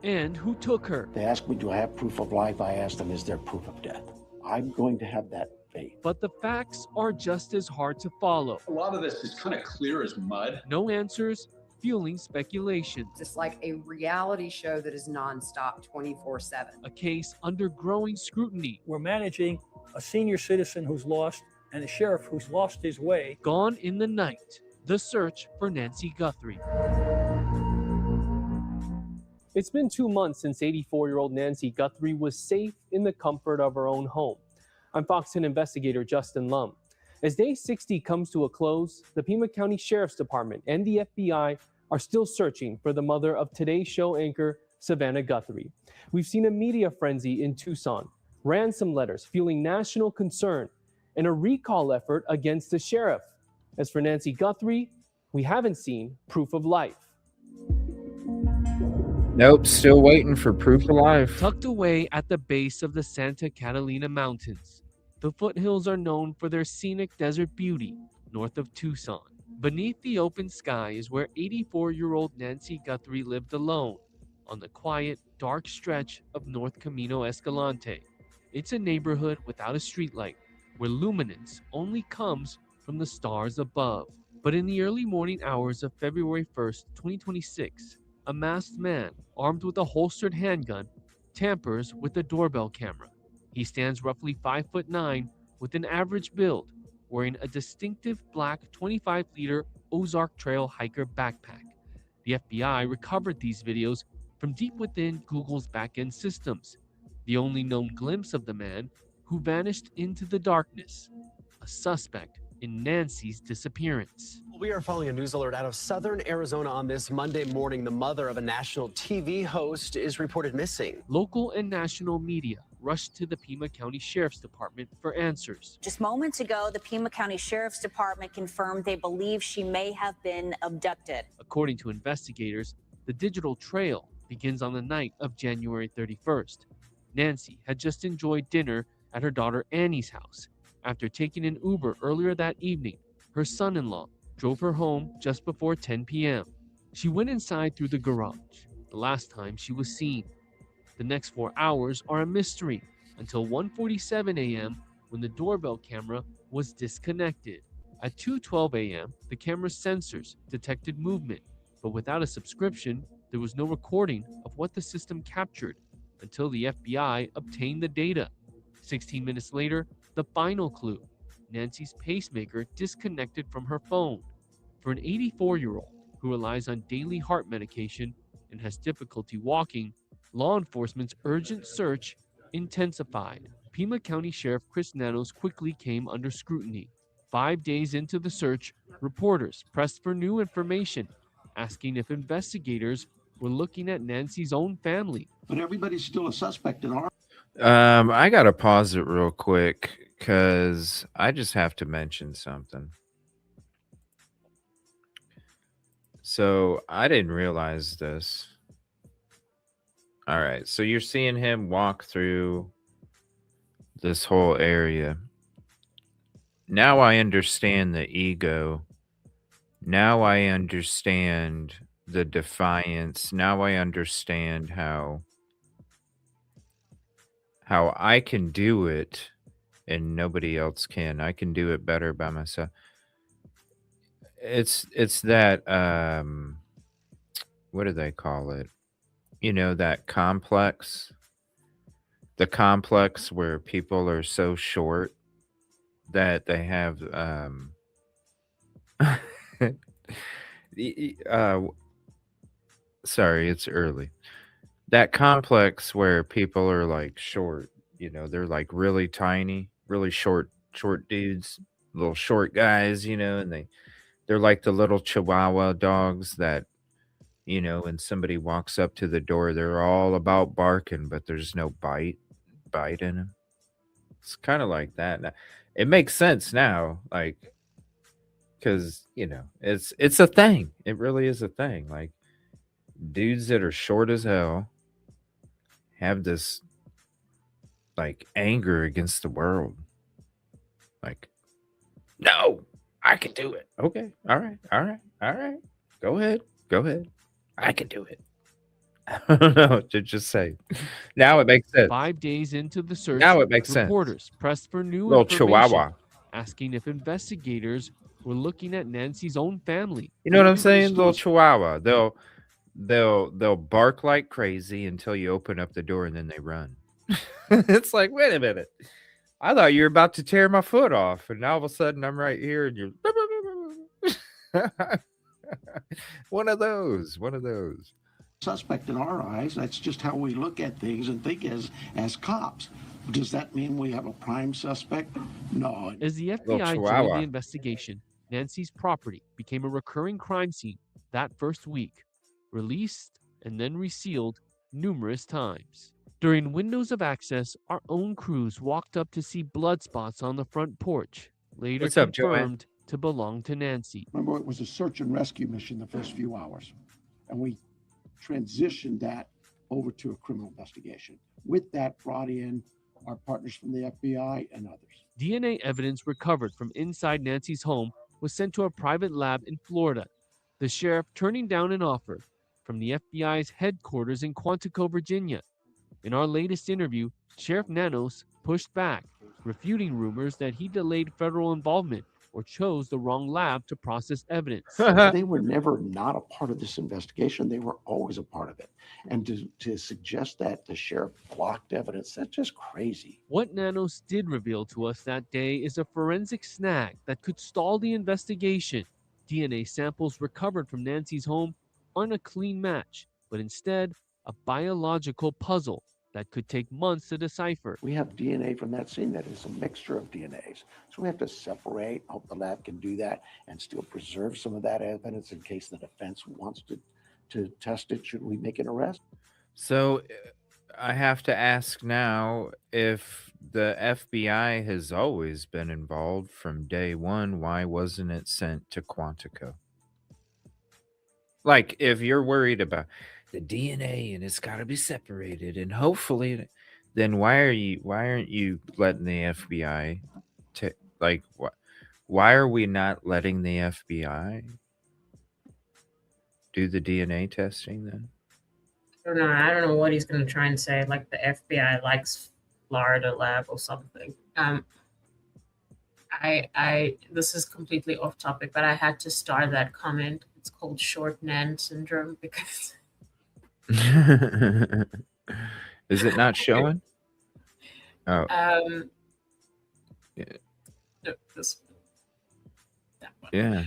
and who took her. They asked me, do I have proof of life? I asked them, is there proof of death? I'm going to have that faith. But the facts are just as hard to follow. A lot of this is kind of clear as mud. No answers, fueling speculation. It's like a reality show that is nonstop 24/7. A case under growing scrutiny. We're managing a senior citizen who's lost and a sheriff who's lost his way. Gone in the Night, the search for Nancy Guthrie. It's been 2 months since 84-year-old Nancy Guthrie was safe in the comfort of her own home. I'm Fox 10 investigator Justin Lum. As day 60 comes to a close, the Pima County Sheriff's Department and the FBI are still searching for the mother of today's show anchor, Savannah Guthrie. We've seen a media frenzy in Tucson, ransom letters fueling national concern, and a recall effort against the sheriff. As for Nancy Guthrie, we haven't seen proof of life. Nope, still waiting for proof of life. Tucked away at the base of the Santa Catalina Mountains, the foothills are known for their scenic desert beauty north of Tucson. Beneath the open sky is where 84-year-old Nancy Guthrie lived alone on the quiet, dark stretch of North Camino Escalante. It's a neighborhood without a streetlight, where luminance only comes from the stars above. But in the early morning hours of February 1st, 2026, a masked man, armed with a holstered handgun, tampers with the doorbell camera. He stands roughly 5'9" with an average build, wearing a distinctive black 25-liter Ozark Trail hiker backpack. The FBI recovered these videos from deep within Google's back-end systems. The only known glimpse of the man who vanished into the darkness, a suspect in Nancy's disappearance. We are following a news alert out of southern Arizona on this Monday morning. The mother of a national TV host is reported missing. Local and national media rushed to the Pima County Sheriff's Department for answers. Just moments ago, the Pima County Sheriff's Department confirmed they believe she may have been abducted. According to investigators, the digital trail begins on the night of January 31st. Nancy had just enjoyed dinner at her daughter Annie's house. After taking an Uber earlier that evening, her son-in-law drove her home just before 10 p.m. She went inside through the garage, the last time she was seen. The next 4 hours are a mystery until 1:47 a.m. when the doorbell camera was disconnected. At 2:12 a.m., the camera's sensors detected movement, but without a subscription, there was no recording of what the system captured until the FBI obtained the data. 16 minutes later, the final clue: Nancy's pacemaker disconnected from her phone. For an 84-year-old who relies on daily heart medication and has difficulty walking, law enforcement's urgent search intensified. Pima County Sheriff Chris Nanos quickly came under scrutiny. 5 days into the search, reporters pressed for new information, asking if investigators were looking at Nancy's own family. But everybody's still a suspect in our... I gotta pause it real quick because I just have to mention something. So I didn't realize this. All right, so you're seeing him walk through this whole area. Now I understand the ego. Now I understand the defiance. Now I understand how I can do it and nobody else can. I can do it better by myself. it's that what do they call it? You know, that complex, the complex where people are so short that they have y- uh sorry, it's early. That complex where people are like short, you know, they're like really tiny, really short dudes, little short guys, you know, and they're like the little chihuahua dogs that, you know, when somebody walks up to the door, they're all about barking, but there's no bite in them. It's kind of like that. Now, it makes sense now, like because you know it's a thing. It really is a thing. Like dudes that are short as hell have this like anger against the world. Like, no, I can do it. Okay, all right, all right, all right. Go ahead, go ahead. I can do it. I don't know to just say. Now it makes sense. 5 days into the search, Now it makes sense. reporters pressed for new Little information, chihuahua. asking if investigators were looking at Nancy's own family. You know what I'm saying? Little chihuahua. They'll bark like crazy until you open up the door and then they run. It's like, wait a minute. I thought you were about to tear my foot off, and now all of a sudden I'm right here and you're one of those. One of those. Suspect in our eyes. That's just how we look at things and think as cops. Does that mean we have a prime suspect? No. As the FBI joined the investigation, Nancy's property became a recurring crime scene that first week, released and then resealed numerous times. During windows of access, our own crews walked up to see blood spots on the front porch, later What's up, Joanne? confirmed to belong to Nancy. Remember, it was a search and rescue mission the first few hours, and we transitioned that over to a criminal investigation. With that, brought in our partners from the FBI and others. DNA evidence recovered from inside Nancy's home was sent to a private lab in Florida, the sheriff turning down an offer from the FBI's headquarters in Quantico, Virginia. In our latest interview, Sheriff Nanos pushed back, refuting rumors that he delayed federal involvement or chose the wrong lab to process evidence. They were never not a part of this investigation. They were always a part of it. And to suggest that the sheriff blocked evidence, that's just crazy. What Nanos did reveal to us that day is a forensic snag that could stall the investigation. DNA samples recovered from Nancy's home aren't a clean match, but instead a biological puzzle that could take months to decipher. We have DNA from that scene that is a mixture of DNAs. So we have to separate, hope the lab can do that, and still preserve some of that evidence in case the defense wants to test it. Should we make an arrest? So I have to ask now if the FBI has always been involved from day one, why wasn't it sent to Quantico? Like, if you're worried about the DNA and it's got to be separated and hopefully, then why aren't you letting the FBI like why are we not letting the FBI do the DNA testing then? I don't know what he's going to try and say, like the FBI likes Florida lab or something. This is completely off topic, but I had to star that comment. It's called short Nan syndrome because Is it not showing? Oh. Yeah. No, this that one. Yeah.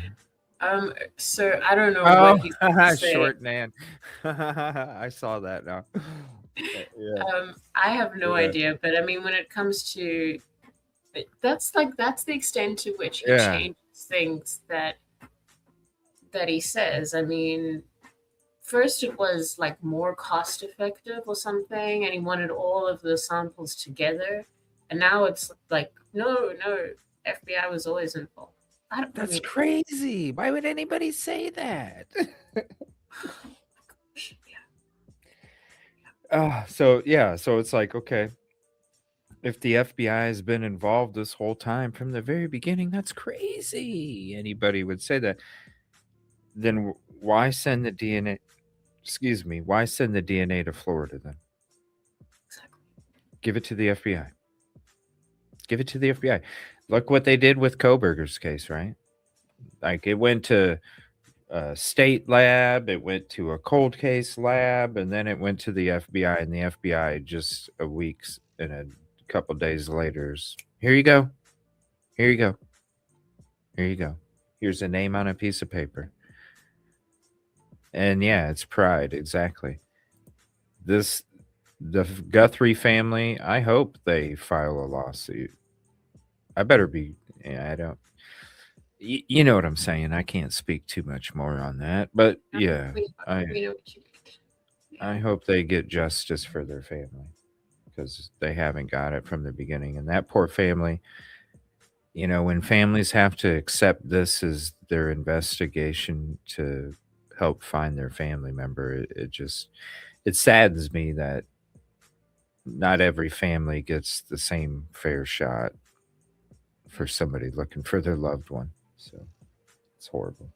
So I don't know what he's gonna say. Short Nan. I saw that now. Yeah. I have no idea, but I mean, when it comes to that's the extent to which he changes things that he says. I mean, first it was like more cost effective or something, and he wanted all of the samples together, and now it's like no, FBI was always involved. That's crazy. Why would anybody say that? So it's like, okay, if the FBI has been involved this whole time from the very beginning, that's crazy. Anybody would say that. Then why send the DNA? Excuse me. Why send the DNA to Florida then? Exactly. Give it to the FBI. Give it to the FBI. Look what they did with Koberger's case, right? Like it went to a state lab, it went to a cold case lab, and then it went to the FBI. And the FBI just a weeks and a couple days later, here you go, here you go, here you go. Here's a name on a piece of paper. And yeah, it's pride, exactly. The Guthrie family, I hope they file a lawsuit. I better be. Yeah, I don't. You know what I'm saying. I can't speak too much more on that, but yeah, We know what you mean. I hope they get justice for their family because they haven't got it from the beginning. And that poor family, when families have to accept this as their investigation to help find their family member, it saddens me that not every family gets the same fair shot for somebody looking for their loved one. So it's horrible.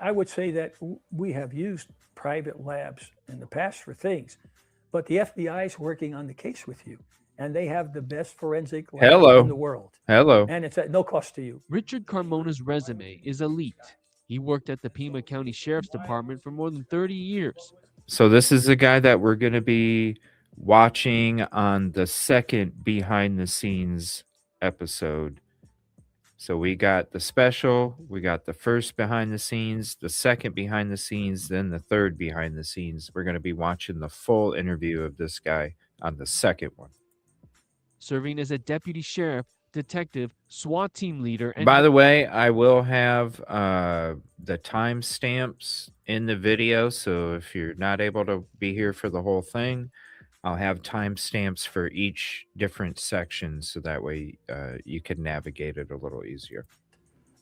I would say that we have used private labs in the past for things, but the FBI is working on the case with you, and they have the best forensic lab in the world. Hello. And it's at no cost to you. Richard Carmona's resume is elite. He worked at the Pima County Sheriff's Department for more than 30 years. So this is the guy that we're going to be watching on the second behind the scenes episode. So we got the special, we got the first behind the scenes, the second behind the scenes, then the third behind the scenes. We're going to be watching the full interview of this guy on the second one. Serving as a deputy sheriff, detective, SWAT team leader, and by the way, I will have the timestamps in the video. So if you're not able to be here for the whole thing, I'll have timestamps for each different section. So that way you can navigate it a little easier.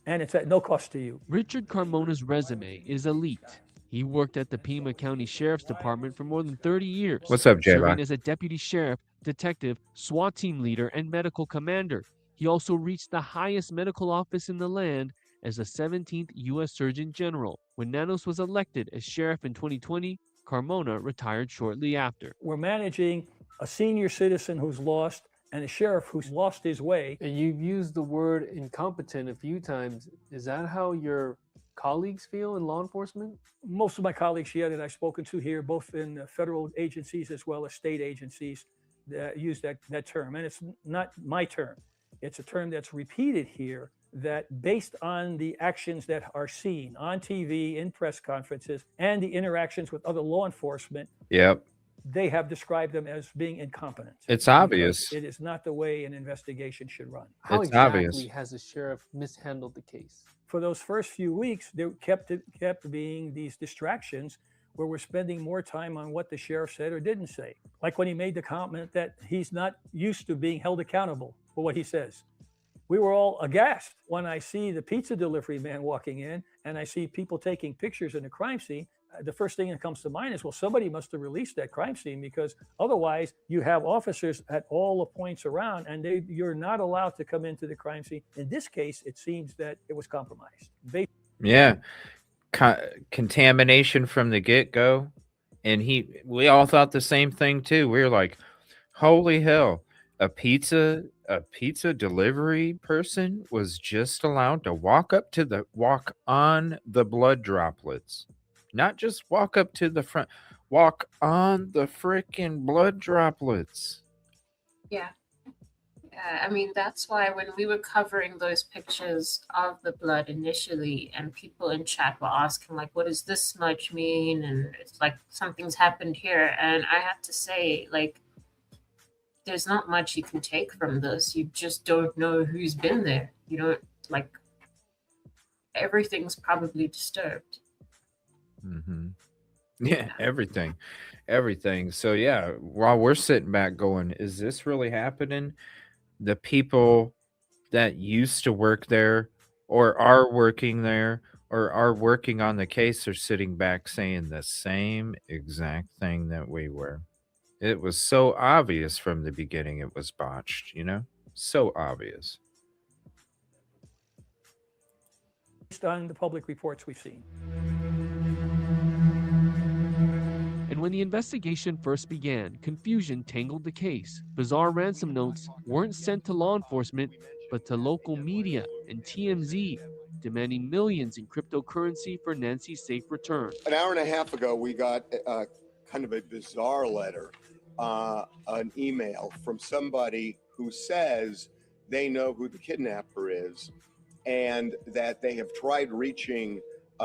And it's at no cost to you. Richard Carmona's resume is elite. He worked at the Pima County Sheriff's Department for more than 30 years. What's up, J-Lock? Serving as a deputy sheriff, detective, SWAT team leader, and medical commander. He also reached the highest medical office in the land as the 17th U.S. Surgeon General. When Nanos was elected as sheriff in 2020, Carmona retired shortly after. We're managing a senior citizen who's lost and a sheriff who's lost his way. And you've used the word incompetent a few times. Is that how your colleagues feel in law enforcement? Most of my colleagues here that I've spoken to here, both in federal agencies as well as state agencies, use that term. And it's not my term. It's a term that's repeated here, that based on the actions that are seen on TV, in press conferences, and the interactions with other law enforcement, Yep. they have described them as being incompetent. It's obvious. It is not the way an investigation should run. How It's exactly obvious. has the sheriff mishandled the case? For those first few weeks, there kept being these distractions where we're spending more time on what the sheriff said or didn't say. Like when he made the comment that he's not used to being held accountable for what he says. We were all aghast when I see the pizza delivery man walking in and I see people taking pictures in the crime scene. The first thing that comes to mind is, well, somebody must have released that crime scene, because otherwise you have officers at all the points around and you're not allowed to come into the crime scene. In this case, it seems that it was compromised. Yeah. Contamination from the get-go. And we all thought the same thing too. We were like, holy hell, a pizza delivery person was just allowed to walk on the blood droplets. Not just walk up to the front, walk on the freaking blood droplets. Yeah. I mean, that's why when we were covering those pictures of the blood initially, and people in chat were asking, like, what does this smudge mean? And it's like, something's happened here. And I have to say, like, there's not much you can take from this. You just don't know who's been there. You don't, like, everything's probably disturbed. Mm-hmm. Yeah, everything. So yeah, while we're sitting back going, is this really happening? The people that used to work there or are working there or are working on the case are sitting back saying the same exact thing that we were. It was so obvious from the beginning it was botched, so obvious. Based on the public reports we've seen. And when the investigation first began, confusion tangled the case. Bizarre ransom notes weren't sent to law enforcement, but to local media and TMZ. demanding millions in cryptocurrency for Nancy's safe return. An hour and a half ago, we got kind of a bizarre letter, an email from somebody who says they know who the kidnapper is and that they have tried reaching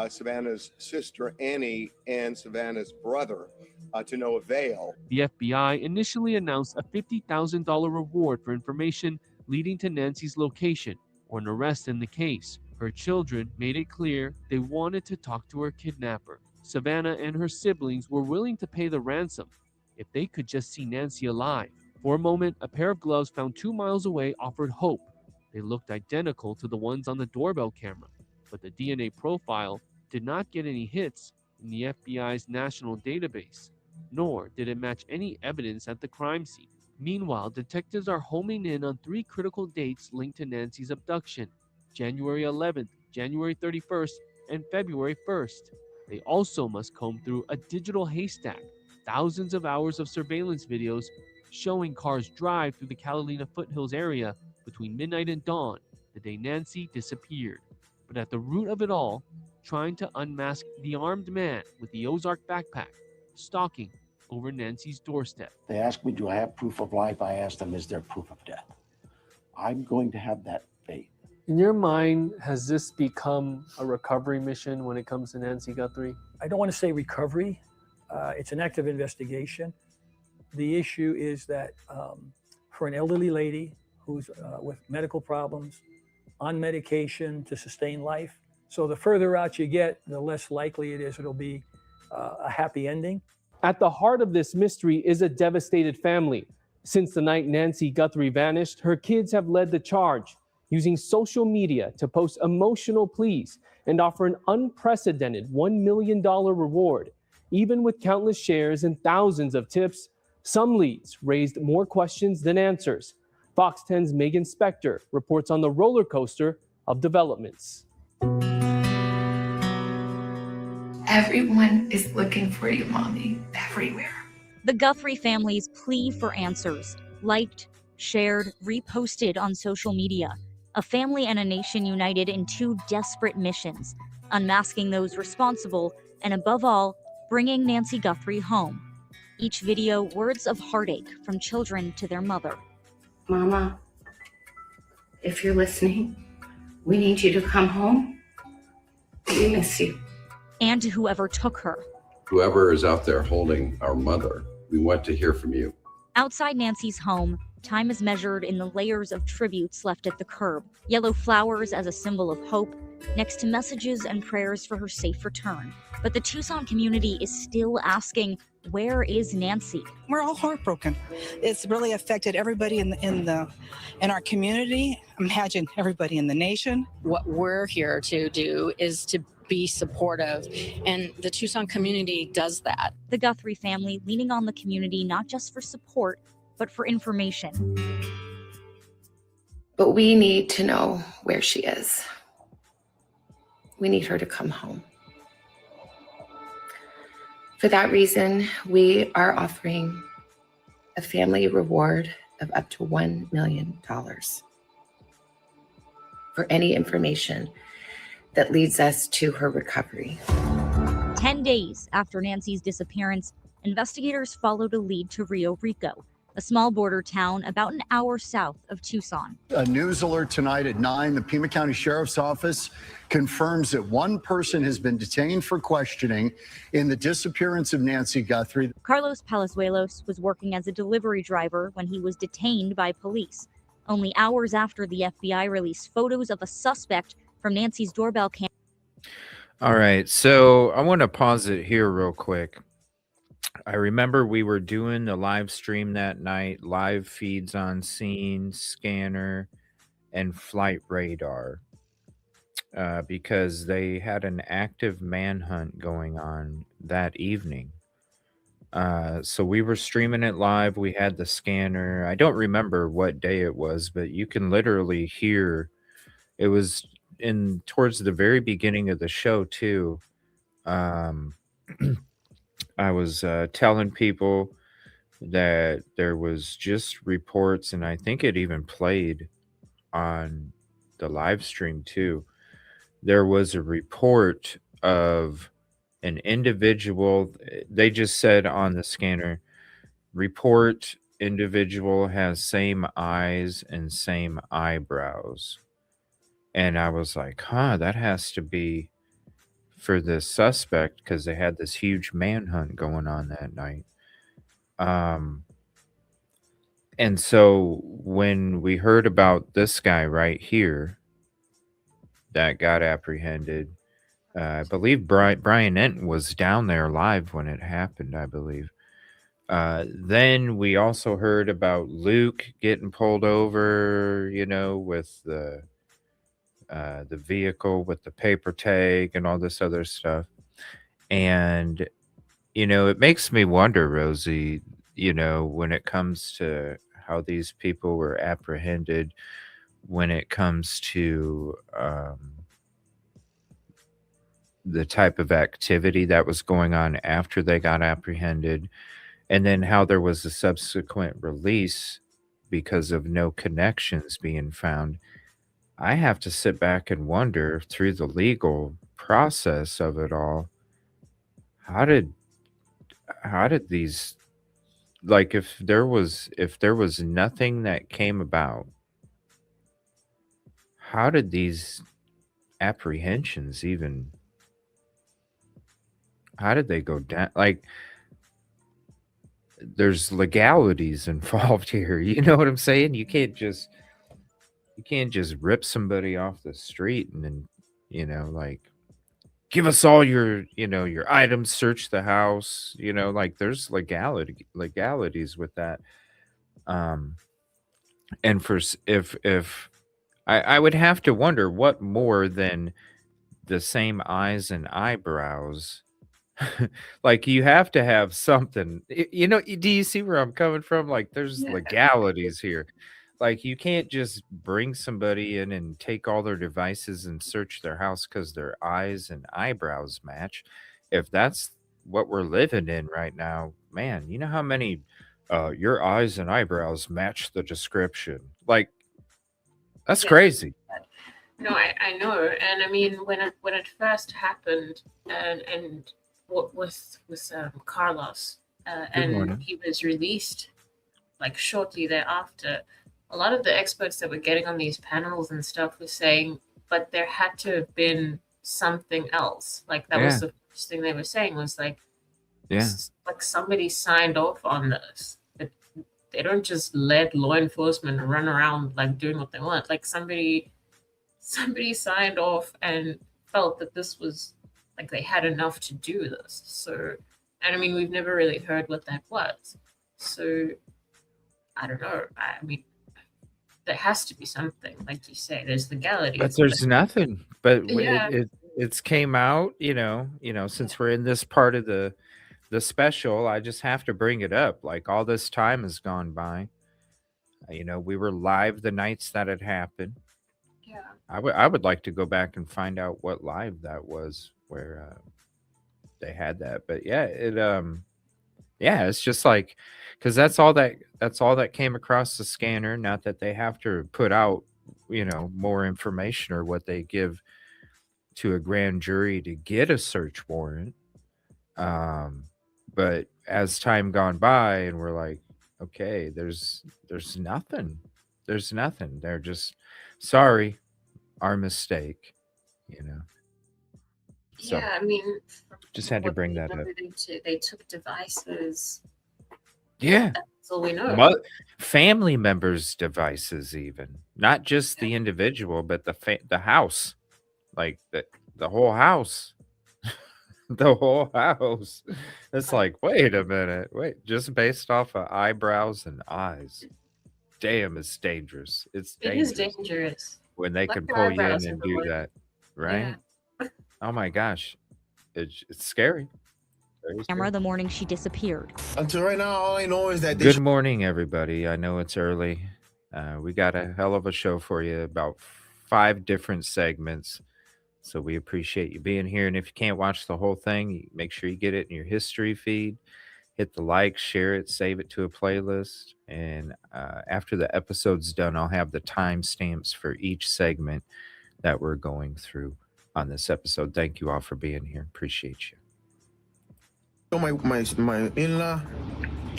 Savannah's sister Annie and Savannah's brother to no avail. The FBI initially announced a $50,000 reward for information leading to Nancy's location or an arrest in the case. Her children made it clear they wanted to talk to her kidnapper. Savannah and her siblings were willing to pay the ransom if they could just see Nancy alive. For a moment, a pair of gloves found 2 miles away offered hope. They looked identical to the ones on the doorbell camera, but the DNA profile did not get any hits in the FBI's national database, nor did it match any evidence at the crime scene. Meanwhile, detectives are homing in on 3 critical dates linked to Nancy's abduction: January 11th, January 31st, and February 1st. They also must comb through a digital haystack, thousands of hours of surveillance videos showing cars drive through the Catalina foothills area between midnight and dawn, the day Nancy disappeared. But at the root of it all, trying to unmask the armed man with the Ozark backpack, stalking over Nancy's doorstep. They asked me, do I have proof of life? I asked them, is there proof of death? I'm going to have that faith. In your mind, has this become a recovery mission when it comes to Nancy Guthrie? I don't want to say recovery. It's an active investigation. The issue is that for an elderly lady who's with medical problems, on medication to sustain life, so the further out you get, the less likely it is it'll be a happy ending. At the heart of this mystery is a devastated family. Since the night Nancy Guthrie vanished, her kids have led the charge, using social media to post emotional pleas and offer an unprecedented $1 million reward. Even with countless shares and thousands of tips, some leads raised more questions than answers. Fox 10's Megan Spector reports on the roller coaster of developments. Everyone is looking for you, Mommy, everywhere. The Guthrie family's plea for answers, liked, shared, reposted on social media. A family and a nation united in 2 desperate missions, unmasking those responsible, and above all, bringing Nancy Guthrie home. Each video, words of heartache from children to their mother. Mama, if you're listening, we need you to come home. We miss you. And to whoever took her. Whoever is out there holding our mother, we want to hear from you. Outside Nancy's home, time is measured in the layers of tributes left at the curb. Yellow flowers as a symbol of hope, next to messages and prayers for her safe return. But the Tucson community is still asking, where is Nancy? We're all heartbroken. It's really affected everybody in our community. Imagine everybody in the nation. What we're here to do is to be supportive, and the Tucson community does that. The Guthrie family leaning on the community not just for support, but for information. But we need to know where she is. We need her to come home. For that reason, we are offering a family reward of up to $1 million for any information that leads us to her recovery. 10 days after Nancy's disappearance, investigators followed a lead to Rio Rico, a small border town about an hour south of Tucson. A news alert tonight at 9, the Pima County Sheriff's Office confirms that one person has been detained for questioning in the disappearance of Nancy Guthrie. Carlos Palazuelos was working as a delivery driver when he was detained by police, only hours after the FBI released photos of a suspect from Nancy's doorbell camera. All right, so I want to pause it here real quick. I remember we were doing the live stream that night, live feeds on scene, scanner, and flight radar, because they had an active manhunt going on that evening. So we were streaming it live. We had the scanner. I don't remember what day it was, but you can literally hear. It was towards the very beginning of the show too. I was telling people that there was just reports, and I think it even played on the live stream too, there was a report of an individual. They just said on the scanner, report individual has same eyes and same eyebrows. And I was like, huh, that has to be for the suspect because they had this huge manhunt going on that night. And so when we heard about this guy right here that got apprehended, I believe Brian Enton was down there live when it happened, I believe. Then we also heard about Luke getting pulled over, with the vehicle with the paper tag and all this other stuff. And, it makes me wonder, Rosee, when it comes to how these people were apprehended, when it comes to the type of activity that was going on after they got apprehended, and then how there was a subsequent release because of no connections being found. I have to sit back and wonder through the legal process of it all, how did these, like, if there was nothing that came about, how did these apprehensions even, how did they go down? Like, there's legalities involved here. You know what I'm saying? You can't just rip somebody off the street and then, like, give us all your, your items, search the house, like there's legalities with that. And if I would have to wonder what more than the same eyes and eyebrows. Like, you have to have something, do you see where I'm coming from? Like, there's legalities here. Like, you can't just bring somebody in and take all their devices and search their house because their eyes and eyebrows match. If that's what we're living in right now, man, you know how many your eyes and eyebrows match the description? Like, that's crazy. No, I know, and I mean when it first happened, and what with Carlos, and morning. he was released like shortly thereafter. A lot of the experts that were getting on these panels and stuff were saying, but there had to have been something else. Like that Yeah. was the first thing they were saying was like, Yeah. like somebody signed off on this. They don't just let law enforcement run around like doing what they want. Like somebody signed off and felt that this was like they had enough to do this. So, and I mean, we've never really heard what that was. So, I don't know. I mean, there has to be something, like you say. There's legalities, But there's nothing. But Yeah. it's came out, since we're in this part of the special, I just have to bring it up. Like, all this time has gone by. We were live the nights that it happened. Yeah. I would like to go back and find out what live that was where they had that. But yeah, it's just like, because that's all that came across the scanner. Not that they have to put out, more information or what they give to a grand jury to get a search warrant. But as time gone by, and we're like, okay, there's nothing. There's nothing. They're just, sorry, our mistake. So Yeah, I mean, just had to bring that up. they took devices. Yeah. That's all we know. Family members' devices, even not just the individual, but the house, like the whole house, the whole house. It's like, wait a minute, just based off of eyebrows and eyes. Damn, it's dangerous. It's It dangerous. is dangerous. When they Let can your pull you in eyebrows and have a do look. that, right? Yeah. Oh my gosh, it's scary. Very Camera scary. the morning she disappeared. Until right now, all I know is that Good morning, everybody. I know it's early. We got a hell of a show for you, about 5 different segments. So we appreciate you being here. And if you can't watch the whole thing, make sure you get it in your history feed. Hit the like, share it, save it to a playlist. And after the episode's done, I'll have the timestamps for each segment that we're going through. on this episode. Thank you all for being here. Appreciate you. Show my in-law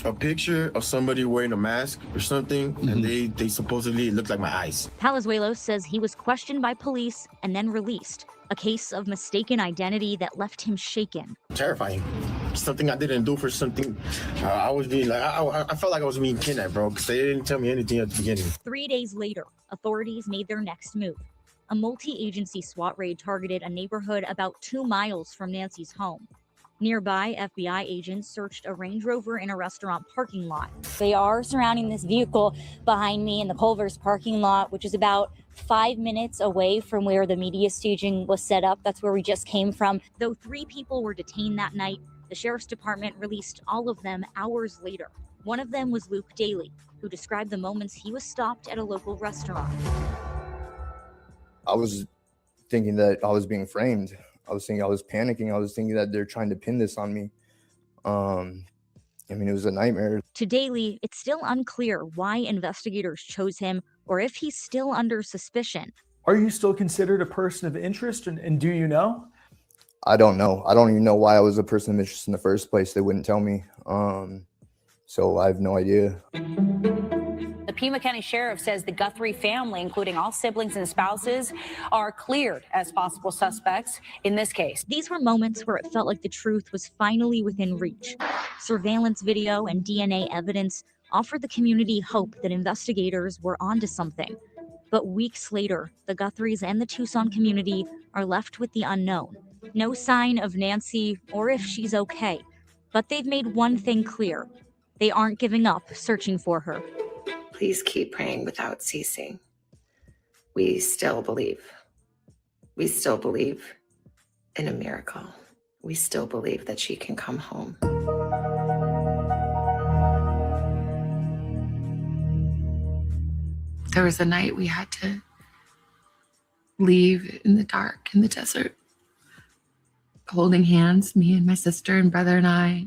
a picture of somebody wearing a mask or something, and they supposedly look like my eyes. Palazuelos says he was questioned by police and then released, a case of mistaken identity that left him shaken. Terrifying. Something I didn't do for something. I was being like, I felt like I was being kidnapped, bro, because they didn't tell me anything at the beginning. 3 days later, authorities made their next move. A multi-agency SWAT raid targeted a neighborhood about 2 miles from Nancy's home. Nearby, FBI agents searched a Range Rover in a restaurant parking lot. They are surrounding this vehicle behind me in the Culver's parking lot, which is about 5 minutes away from where the media staging was set up. That's where we just came from. Though 3 people were detained that night, the sheriff's department released all of them hours later. One of them was Luke Daly, who described the moments he was stopped at a local restaurant. I was thinking that I was being framed. I was panicking. I was thinking that they're trying to pin this on me. I mean, it was a nightmare. To Daly, it's still unclear why investigators chose him or if he's still under suspicion. Are you still considered a person of interest, and do you know? I don't know. I don't even know why I was a person of interest in the first place. They wouldn't tell me. So I have no idea. The Pima County Sheriff says the Guthrie family, including all siblings and spouses, are cleared as possible suspects in this case. These were moments where it felt like the truth was finally within reach. Surveillance video and DNA evidence offered the community hope that investigators were onto something. But weeks later, the Guthries and the Tucson community are left with the unknown. No sign of Nancy or if she's okay. But they've made one thing clear. They aren't giving up searching for her. Please keep praying without ceasing. We still believe. We still believe in a miracle. We still believe that she can come home. There was a night we had to leave in the dark, in the desert, holding hands, me and my sister and brother and I,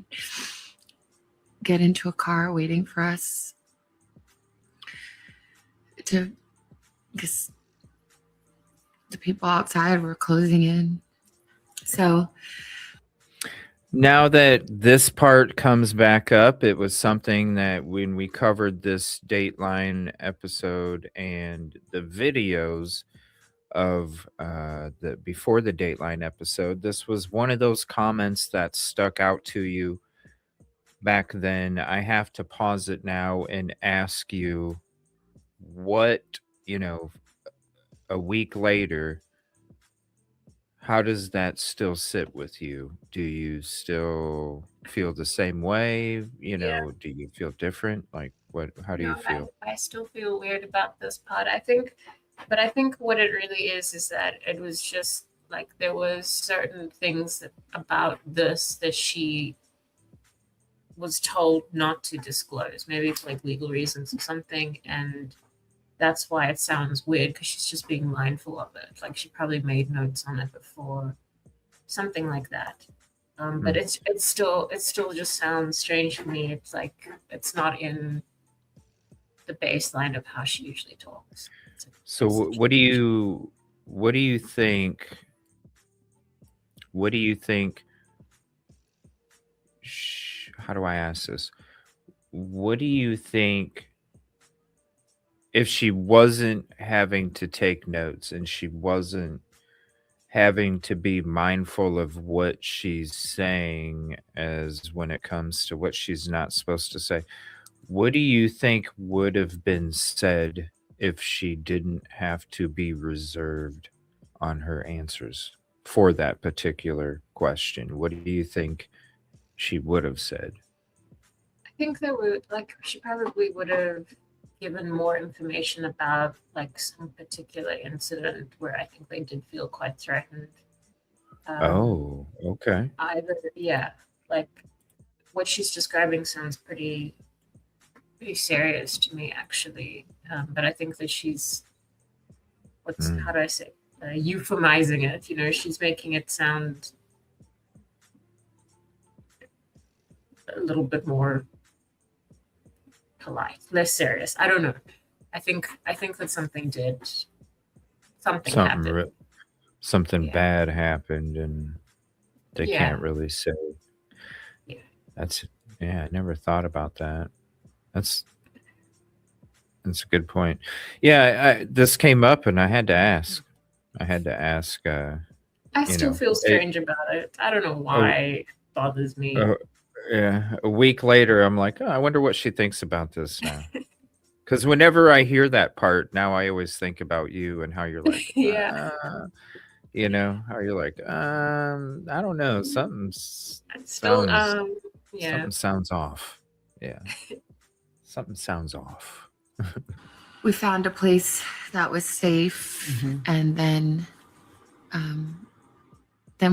get into a car waiting for us because the people outside were closing in. So now that this part comes back up, it was something that when we covered this Dateline episode and the videos of the before the Dateline episode, this was one of those comments that stuck out to you back then. I have to pause it now and ask you, what, a week later, how does that still sit with you? Do you still feel the same way? Yeah. Do you feel different? Like, how do you feel? I still feel weird about this part. I think what it really is that it was just like there was certain things about this that she was told not to disclose, maybe for like legal reasons or something, and that's why it sounds weird, because she's just being mindful of it. Like she probably made notes on it before, something like that. But it still just sounds strange to me. It's like it's not in the baseline of how she usually talks. So what do you think? How do I ask this? What do you think? If she wasn't having to take notes and she wasn't having to be mindful of what she's saying as when it comes to what she's not supposed to say, what do you think would have been said if she didn't have to be reserved on her answers for that particular question? What do you think she would have said? I think she probably would have given more information about like some particular incident where I think they did feel quite threatened. Oh, okay. Like what she's describing sounds pretty serious to me, actually. But I think that she's how do I say, euphemizing it. She's making it sound a little bit more polite, less serious. I don't know. I think that something happened. something Yeah. bad happened and they Yeah. can't really say. Yeah. That's yeah, I never thought about that. That's that's a good point. Yeah, this came up and I had to ask. I had to ask I you still know, feel strange about it. I don't know a, why it bothers me. yeah, a week later I'm like, "Oh, I wonder what she thinks about this now." Cuz whenever I hear that part, now I always think about you and how you're like, Yeah. you know, how you're like, I don't know, It's still yeah. something sounds off. Yeah. Something sounds off. We found a place that was safe, and then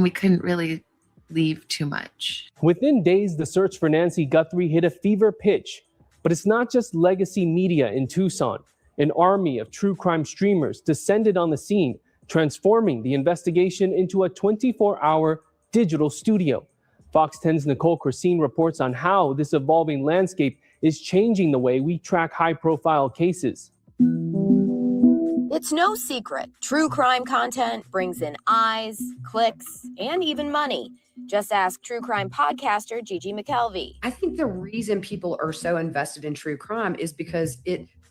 we couldn't really leave too much. Within days, the search for Nancy Guthrie hit a fever pitch. But it's not just legacy media in Tucson. An army of true crime streamers descended on the scene, transforming the investigation into a 24-hour digital studio. Fox 10's Nicole Christine reports on how this evolving landscape is changing the way we track high-profile cases. It's no secret, true crime content brings in eyes, clicks, and even money. Just ask true crime podcaster Gigi McKelvey. I think the reason people are so invested in true crime is because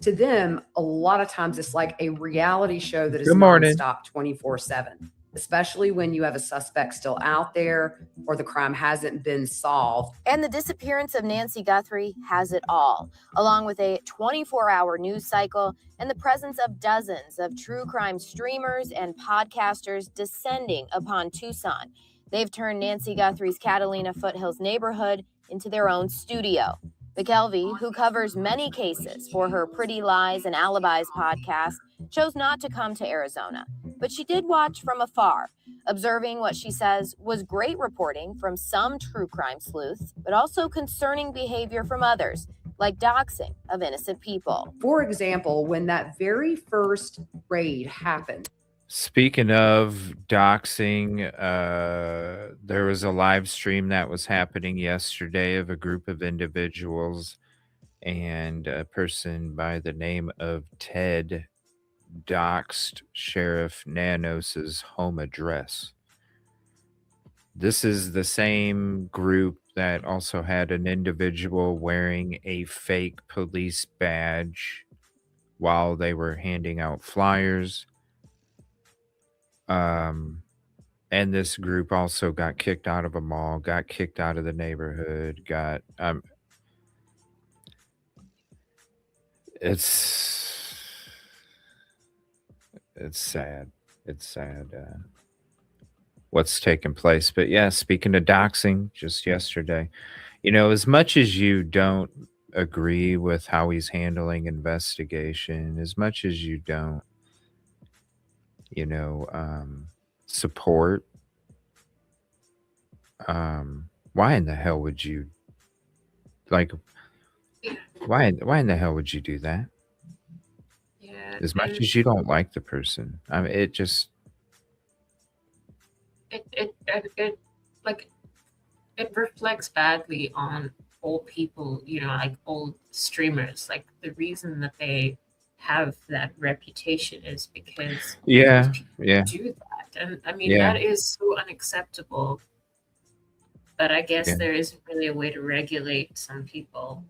to them, a lot of times it's like a reality show that is Good morning. nonstop 24/7, especially when you have a suspect still out there or the crime hasn't been solved. And the disappearance of Nancy Guthrie has it all, along with a 24-hour news cycle and the presence of dozens of true crime streamers and podcasters descending upon Tucson. They've turned Nancy Guthrie's Catalina Foothills neighborhood into their own studio. McKelvey, who covers many cases for her Pretty Lies and Alibis podcast, chose not to come to Arizona, but she did watch from afar, observing what she says was great reporting from some true crime sleuths, but also concerning behavior from others, like doxing of innocent people. For example, when that very first raid happened, Speaking of doxing, there was a live stream that was happening yesterday of a group of individuals, and a person by the name of Ted doxed Sheriff Nanos's home address. This is the same group that also had an individual wearing a fake police badge while they were handing out flyers. And this group also got kicked out of a mall, got kicked out of the neighborhood, got it's sad. It's sad what's taking place. But yeah, speaking of doxing, just yesterday, you know, as much as you don't agree with how he's handling investigation, as much as you don't, you know, support, why in the hell would you like why in the hell would you do that? Yeah. As much as you don't like the person, I mean, it just it like it reflects badly on all people, you know, like all streamers. Like the reason that they have that reputation is because yeah, people yeah, do that. And I mean, yeah, that is so unacceptable. But I guess yeah. there isn't really a way to regulate some people.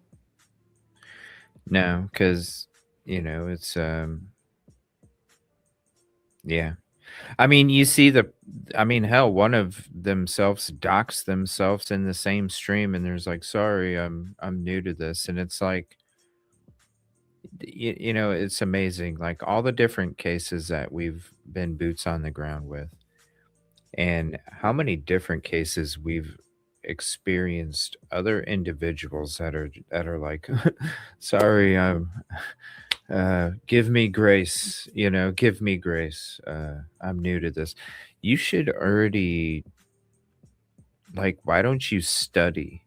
No, because you know it's yeah. I mean, you see I mean, hell, one of themselves docs themselves in the same stream, and there's like, sorry, I'm new to this, and it's like, you know, it's amazing, like all the different cases that we've been boots on the ground with, and how many different cases we've experienced other individuals that are like, sorry, give me grace, you know, give me grace. I'm new to this. You should already, like, why don't you study?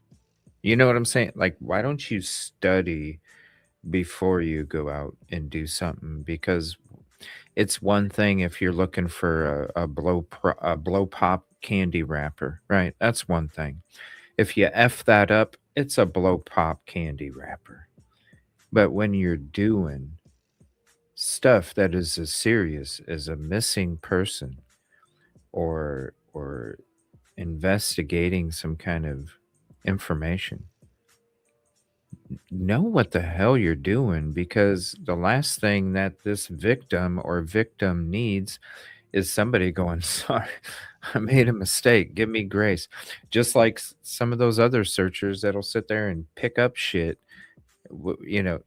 You know what I'm saying? Like, why don't you study before you go out and do something? Because it's one thing if you're looking for a blow pop candy wrapper, right? That's one thing. If you F that up, it's a blow pop candy wrapper. But when you're doing stuff that is as serious as a missing person, or investigating some kind of information, know what the hell you're doing, because the last thing that this victim or victim needs is somebody going, sorry, I made a mistake. Give me grace. Just like some of those other searchers that'll sit there and pick up shit.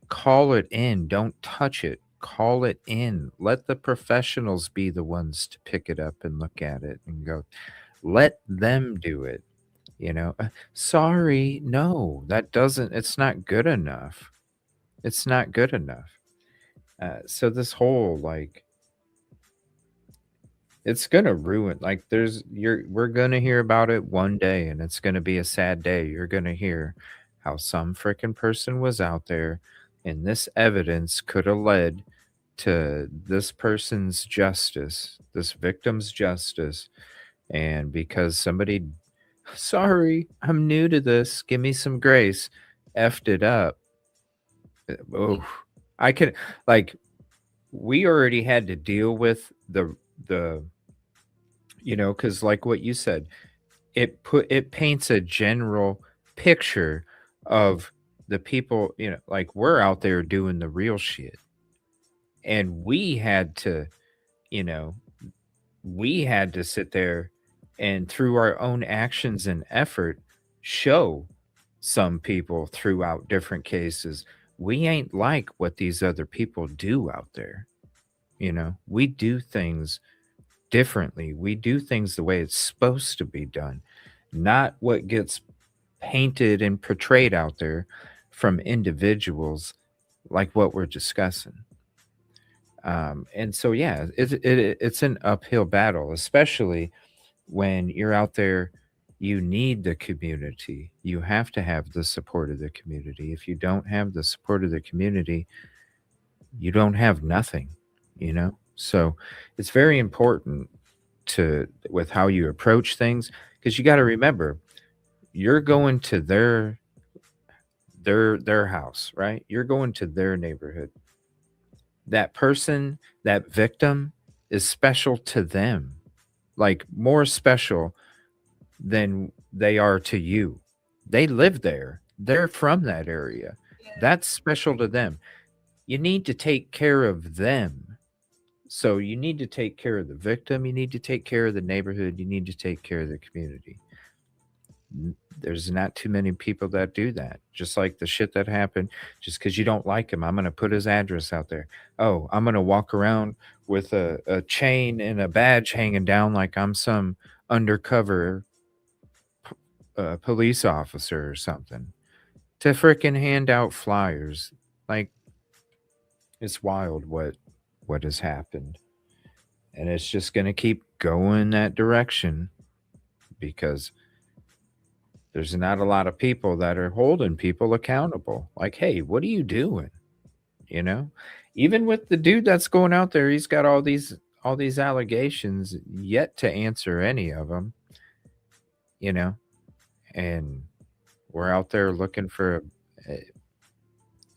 Call it in. Don't touch it. Call it in. Let the professionals be the ones to pick it up and look at it and go, let them do it. Sorry, no, it's not good enough. It's not good enough. So this whole it's gonna ruin, we're gonna hear about it one day, and it's gonna be a sad day. You're gonna hear how some freaking person was out there, and this evidence could have led to this person's justice, this victim's justice, and because somebody, sorry, I'm new to this, give me some grace, effed it up. Oh, I can we already had to deal with the because like what you said, it paints a general picture of the people, we're out there doing the real shit. And we had to sit there and through our own actions and effort show some people throughout different cases we ain't like what these other people do out there. We do things differently. We do things the way it's supposed to be done, not what gets painted and portrayed out there from individuals like what we're discussing. And so, yeah, it's an uphill battle, especially when you're out there. You need the community. You have to have the support of the community. If you don't have the support of the community, you don't have nothing, So it's very important with how you approach things, because you got to remember, you're going to their house, right? You're going to their neighborhood. That person, that victim is special to them, more special than they are to you. They live there. They're from that area. That's special to them. You need to take care of them. So you need to take care of the victim. You need to take care of the neighborhood. You need to take care of the community. There's not too many people that do that. Just like the shit that happened, just because you don't like him, I'm going to put his address out there. Oh, I'm going to walk around with a chain and a badge hanging down like I'm some undercover police officer or something to frickin' hand out flyers. It's wild what has happened. And it's just going to keep going that direction because there's not a lot of people that are holding people accountable. Hey, what are you doing? Even with the dude that's going out there, he's got all these allegations, yet to answer any of them, and we're out there looking for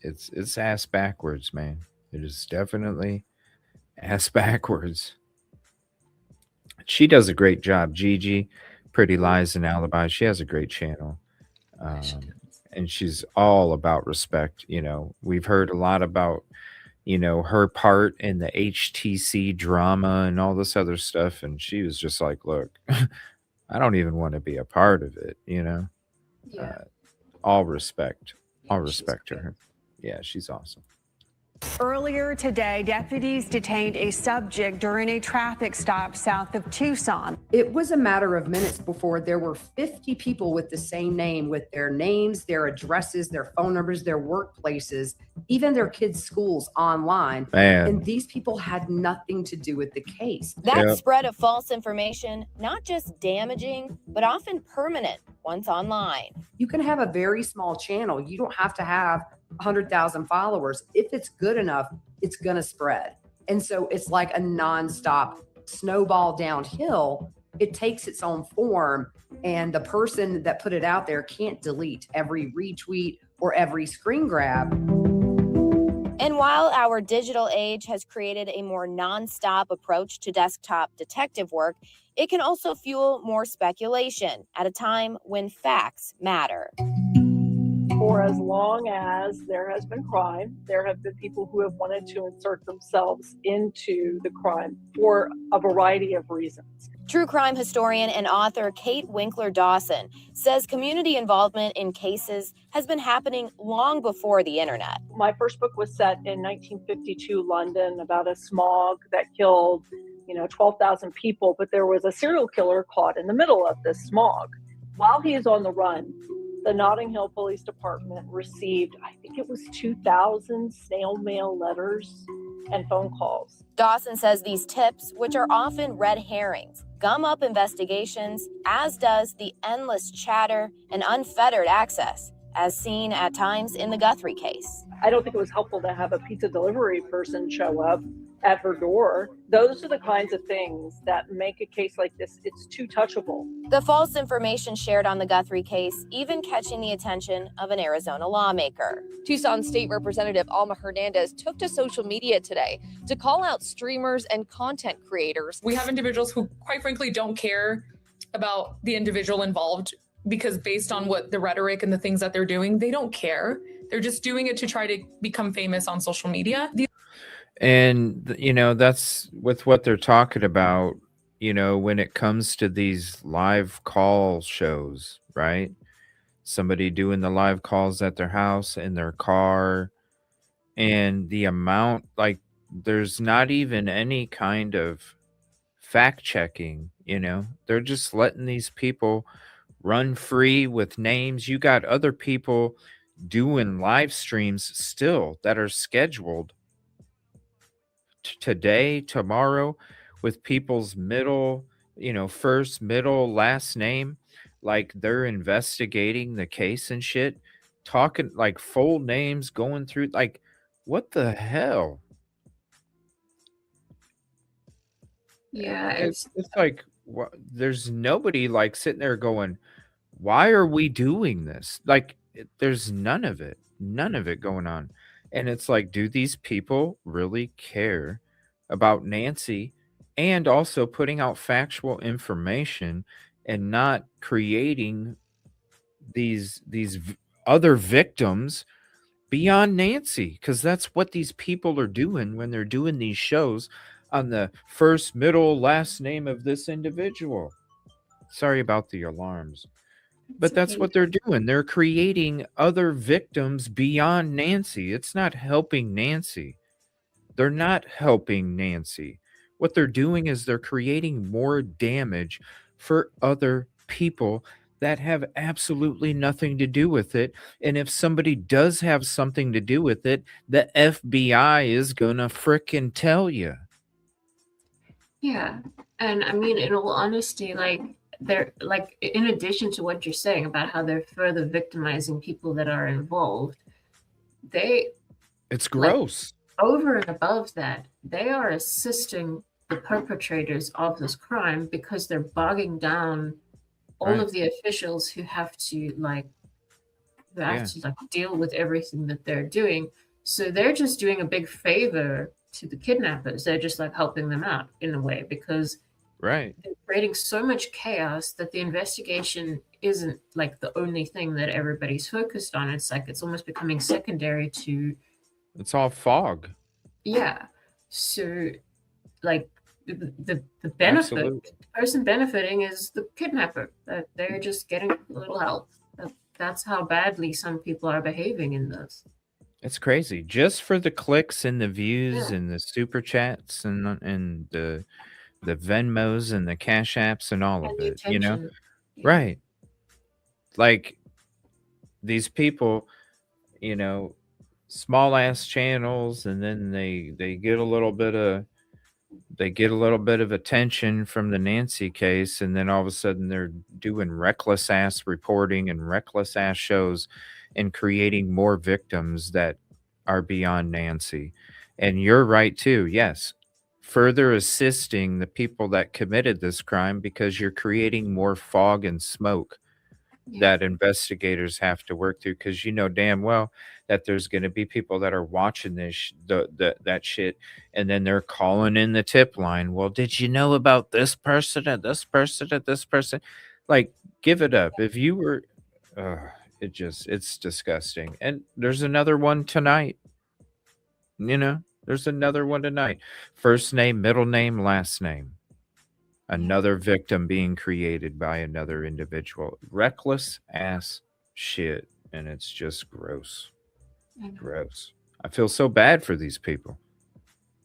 it's ass backwards, man. It is definitely ass backwards. She does a great job, Gigi. Pretty Lies and Alibis. She has a great channel. And she's all about respect. We've heard a lot about, her part in the HTC drama and all this other stuff. And she was just like, look, I don't even want to be a part of it, Yeah. all respect. All respect to her. Yeah, she's awesome. Earlier today, deputies detained a subject during a traffic stop south of Tucson. It was a matter of minutes before there were 50 people with the same name, with their names, their addresses, their phone numbers, their workplaces, even their kids' schools online. Man. And these people had nothing to do with the case. That spread of false information, not just damaging, but often permanent once online. You can have a very small channel. You don't have to have 100,000 followers. If it's good enough, it's going to spread. And so it's like a nonstop snowball downhill. It takes its own form, and the person that put it out there can't delete every retweet or every screen grab. And while our digital age has created a more nonstop approach to desktop detective work, it can also fuel more speculation at a time when facts matter. For as long as there has been crime, there have been people who have wanted to insert themselves into the crime for a variety of reasons. True crime historian and author Kate Winkler Dawson says community involvement in cases has been happening long before the internet. My first book was set in 1952 London about a smog that killed, 12,000 people, but there was a serial killer caught in the middle of this smog. While he is on the run, the Notting Hill Police Department received, I think it was 2,000 snail mail letters and phone calls. Dawson says these tips, which are often red herrings, gum up investigations, as does the endless chatter and unfettered access, as seen at times in the Guthrie case. I don't think it was helpful to have a pizza delivery person show up at her door. Those are the kinds of things that make a case like this, it's too touchable. The false information shared on the Guthrie case even catching the attention of an Arizona lawmaker. Tucson State Representative Alma Hernandez took to social media today to call out streamers and content creators. We have individuals who, quite frankly, don't care about the individual involved because based on what the rhetoric and the things that they're doing, they don't care. They're just doing it to try to become famous on social media. And, that's with what they're talking about, when it comes to these live call shows, right? Somebody doing the live calls at their house, in their car, and the amount, like, there's not even any kind of fact checking, They're just letting these people run free with names. You got other people doing live streams still that are scheduled today, tomorrow, with people's first, middle, last name, like they're investigating the case and shit, talking like full names, going through, like, what the hell? Yeah, It's like, what? There's nobody like sitting there going, why are we doing this? Like, there's none of it going on. And it's like, do these people really care about Nancy and also putting out factual information and not creating these other victims beyond Nancy? Because that's what these people are doing when they're doing these shows on the first, middle, last name of this individual. Sorry about the alarms. But that's what they're doing. They're creating other victims beyond Nancy. It's not helping Nancy. They're not helping Nancy. What they're doing is they're creating more damage for other people that have absolutely nothing to do with it. And if somebody does have something to do with it, the FBI is gonna frickin' tell you. Yeah. And I mean, in all honesty, like, they're like, in addition to what you're saying about how they're further victimizing people that are involved, it's gross. Over and above that, they are assisting the perpetrators of this crime because they're bogging down all of the officials who have to deal with everything that they're doing. So they're just doing a big favor to the kidnappers. They're just like helping them out in a way because they're creating so much chaos that the investigation isn't like the only thing that everybody's focused on. It's like it's almost becoming secondary to. It's all fog. Yeah. So, like, the benefit, the person benefiting is the kidnapper. That they're just getting a little help. That's how badly some people are behaving in this. It's crazy. Just for the clicks and the views and the super chats and the Venmos and the Cash Apps and all of it, attention. Right. Like, these people, small ass channels, and then they get a little bit of attention from the Nancy case, and then all of a sudden they're doing reckless ass reporting and reckless ass shows and creating more victims that are beyond Nancy. And you're right too. Yes. Further assisting the people that committed this crime because you're creating more fog and smoke that investigators have to work through, because you know damn well that there's going to be people that are watching that shit, and then they're calling in the tip line. Well, did you know about this person and this person and this person? Like, give it up. If you were, uh, it's disgusting. And there's another one tonight. There's another one tonight. First name, middle name, last name. Another victim being created by another individual. Reckless ass shit. And it's just gross. Gross. I feel so bad for these people.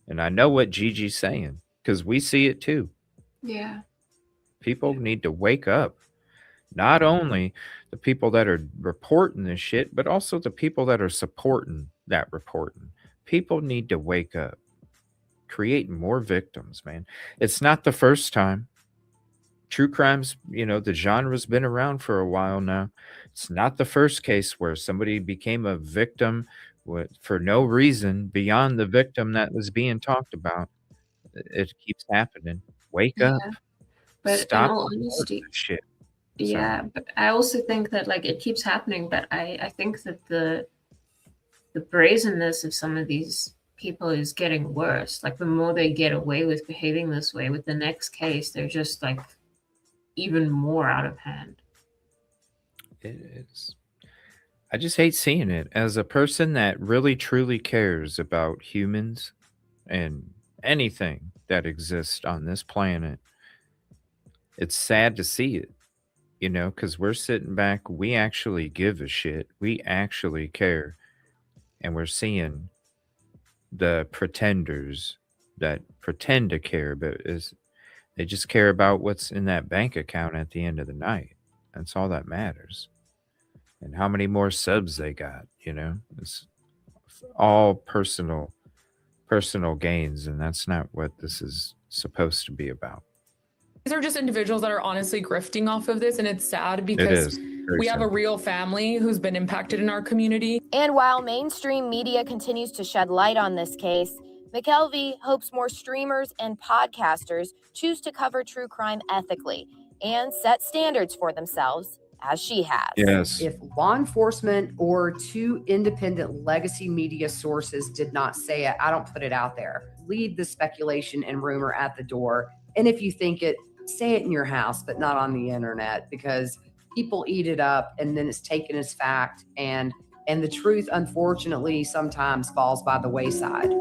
And I know what Gigi's saying, because we see it too. Yeah. People need to wake up. Not only the people that are reporting this shit, but also the people that are supporting that reporting. People need to wake up. Create more victims, man. It's not the first time. True crimes, the genre's been around for a while now. It's not the first case where somebody became a victim for no reason beyond the victim that was being talked about. It keeps happening. Wake up. Yeah. But Stop in all reporting honesty, this shit. yeah, but I also think that like it keeps happening, but I think that the brazenness of some of these people is getting worse. Like the more they get away with behaving this way, with the next case, they're just like even more out of hand. It is. I just hate seeing it. As a person that really truly cares about humans and anything that exists on this planet, it's sad to see it, because we're sitting back. We actually give a shit. We actually care. And we're seeing the pretenders that pretend to care, but they just care about what's in that bank account at the end of the night. That's all that matters. And how many more subs they got, It's all personal gains, and that's not what this is supposed to be about. These are just individuals that are honestly grifting off of this, and it's sad because we have a real family who's been impacted in our community. And while mainstream media continues to shed light on this case, McKelvey hopes more streamers and podcasters choose to cover true crime ethically and set standards for themselves, as she has. Yes. If law enforcement or two independent legacy media sources did not say it, I don't put it out there. Leave the speculation and rumor at the door. And if you think it, say it in your house, but not on the internet, because people eat it up and then it's taken as fact. And the truth, unfortunately, sometimes falls by the wayside.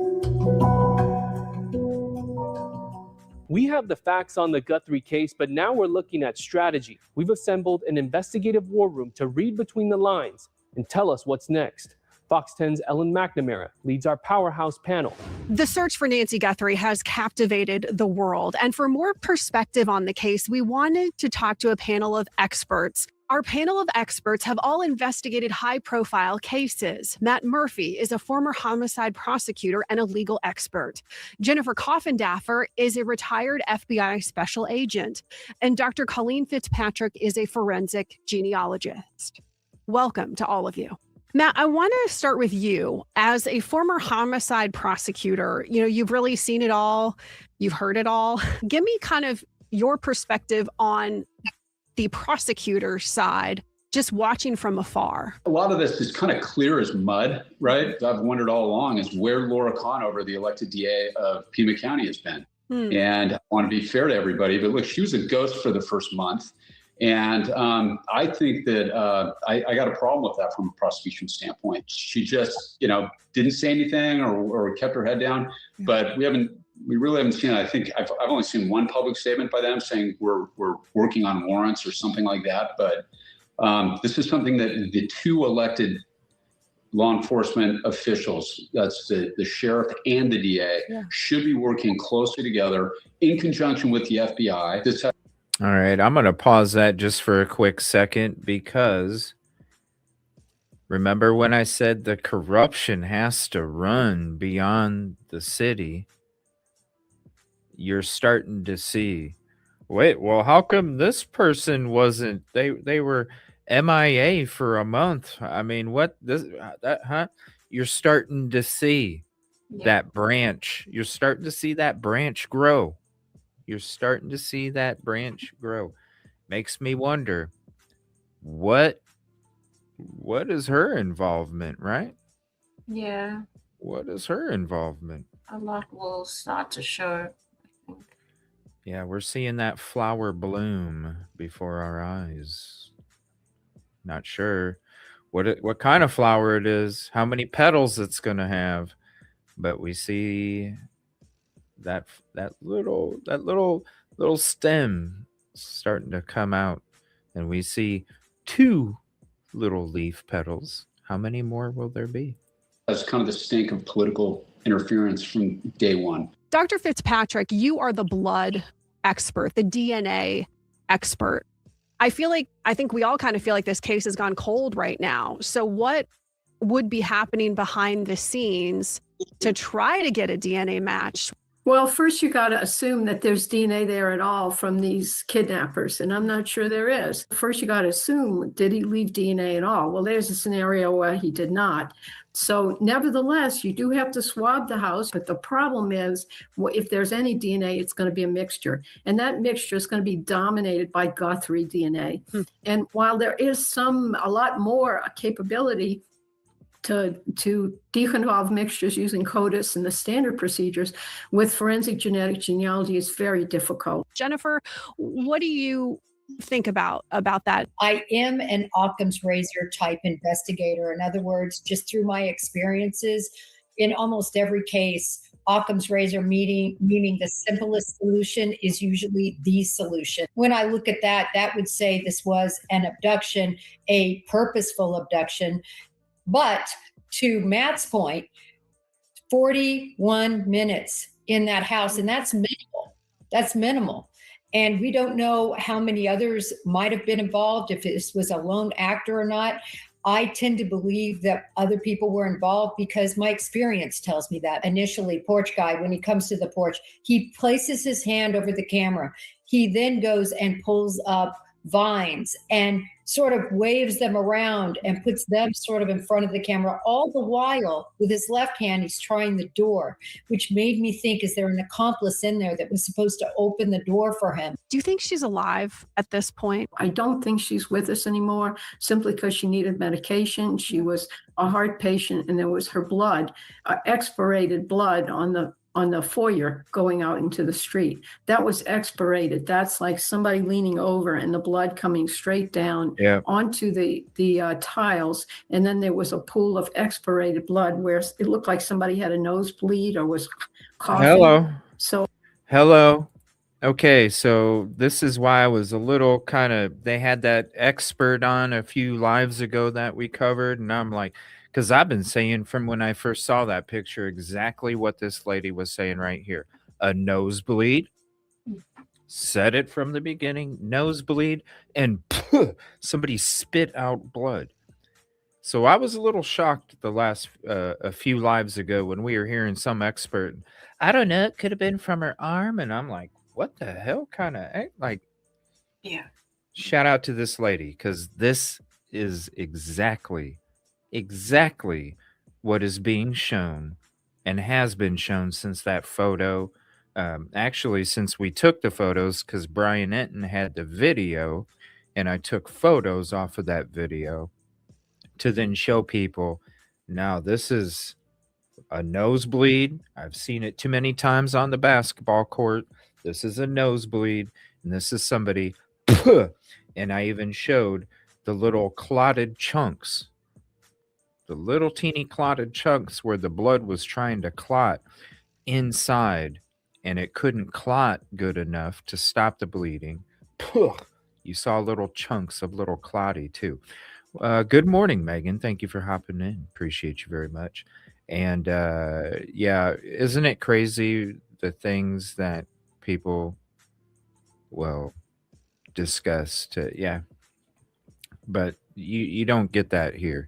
We have the facts on the Guthrie case, but now we're looking at strategy. We've assembled an investigative war room to read between the lines and tell us what's next. Fox 10's Ellen McNamara leads our powerhouse panel. The search for Nancy Guthrie has captivated the world. And for more perspective on the case, we wanted to talk to a panel of experts. Our panel of experts have all investigated high-profile cases. Matt Murphy is a former homicide prosecutor and a legal expert. Jennifer Coffindaffer is a retired FBI special agent. And Dr. Colleen Fitzpatrick is a forensic genealogist. Welcome to all of you. Matt, I want to start with you. As a former homicide prosecutor, you've really seen it all. You've heard it all. Give me kind of your perspective on the prosecutor side, just watching from afar. A lot of this is kind of clear as mud, right? I've wondered all along is where Laura Conover, the elected DA of Pima County, has been. And I want to be fair to everybody, but look, she was a ghost for the first month. And I think that I got a problem with that from a prosecution standpoint. She just, didn't say anything or kept her head down. But we really haven't seen it. I think I've only seen one public statement by them saying we're working on warrants or something like that. But this is something that the two elected law enforcement officials, that's the sheriff and the DA, should be working closely together in conjunction with the FBI. All right, I'm going to pause that just for a quick second, because remember when I said the corruption has to run beyond the city? You're starting to see, wait, well, how come this person wasn't, they were MIA for a month? I mean, You're starting to see that branch. You're starting to see that branch grow. You're starting to see that branch grow. Makes me wonder, what is her involvement, right? Yeah, What is her involvement? a lot will start to show. Yeah, we're seeing that flower bloom before our eyes. Not sure what kind of flower it is, how many petals it's gonna have, but we see that little stem starting to come out, and we see two little leaf petals. How many more will there be? That's kind of the stink of political interference from day one. Dr. Fitzpatrick, you are the blood expert, the DNA expert. I think we all kind of feel like this case has gone cold right now. So what would be happening behind the scenes to try to get a DNA match? Well, first you got to assume that there's DNA there at all from these kidnappers, and I'm not sure there is. First you got to assume, did he leave DNA at all? Well, there's a scenario where he did not. So nevertheless, you do have to swab the house, but the problem is, if there's any DNA, it's going to be a mixture, and that mixture is going to be dominated by Guthrie DNA. And while there is a lot more capability to deconvolve mixtures using CODIS and the standard procedures, with forensic genetic genealogy is very difficult. Jennifer, what do you think about that? I am an Occam's razor type investigator. In other words, just through my experiences, in almost every case, Occam's razor meaning the simplest solution is usually the solution. When I look at that, that would say this was an abduction, a purposeful abduction. But to Matt's point, 41 minutes in that house, and that's minimal. That's minimal. And we don't know how many others might have been involved, if this was a lone actor or not. I tend to believe that other people were involved because my experience tells me that. Initially, porch guy, when he comes to the porch, he places his hand over the camera. He then goes and pulls up vines and sort of waves them around and puts them sort of in front of the camera. All the while, with his left hand, he's trying the door, which made me think, is there an accomplice in there that was supposed to open the door for him? Do you think she's alive at this point? I don't think she's with us anymore, simply because she needed medication. She was a heart patient, and there was her blood, expirated blood on the foyer going out into the street. That was expirated. That's like somebody leaning over and the blood coming straight down onto the tiles. And then there was a pool of expirated blood where it looked like somebody had a nosebleed or was coughing. Hello. Okay, so this is why I was a little they had that expert on a few lives ago that we covered, and I'm like, because I've been saying from when I first saw that picture exactly what this lady was saying right here. A nosebleed. Said it from the beginning. Nosebleed. And somebody spit out blood. So I was a little shocked the last a few lives ago when we were hearing some expert. I don't know. It could have been from her arm. And I'm like, what the hell kind of yeah. Shout out to this lady, because this is exactly what is being shown and has been shown since that photo. Actually, since we took the photos, because Brian Enton had the video, and I took photos off of that video to then show people, now this is a nosebleed. I've seen it too many times on the basketball court. This is a nosebleed, and this is somebody, and I even showed the little clotted chunks. The little teeny clotted chunks where the blood was trying to clot inside, and it couldn't clot good enough to stop the bleeding. You saw little chunks of little clotty too. Good morning, Megan. Thank you for hopping in. Appreciate you very much. And yeah, isn't it crazy the things that people discuss? Yeah, but you don't get that here.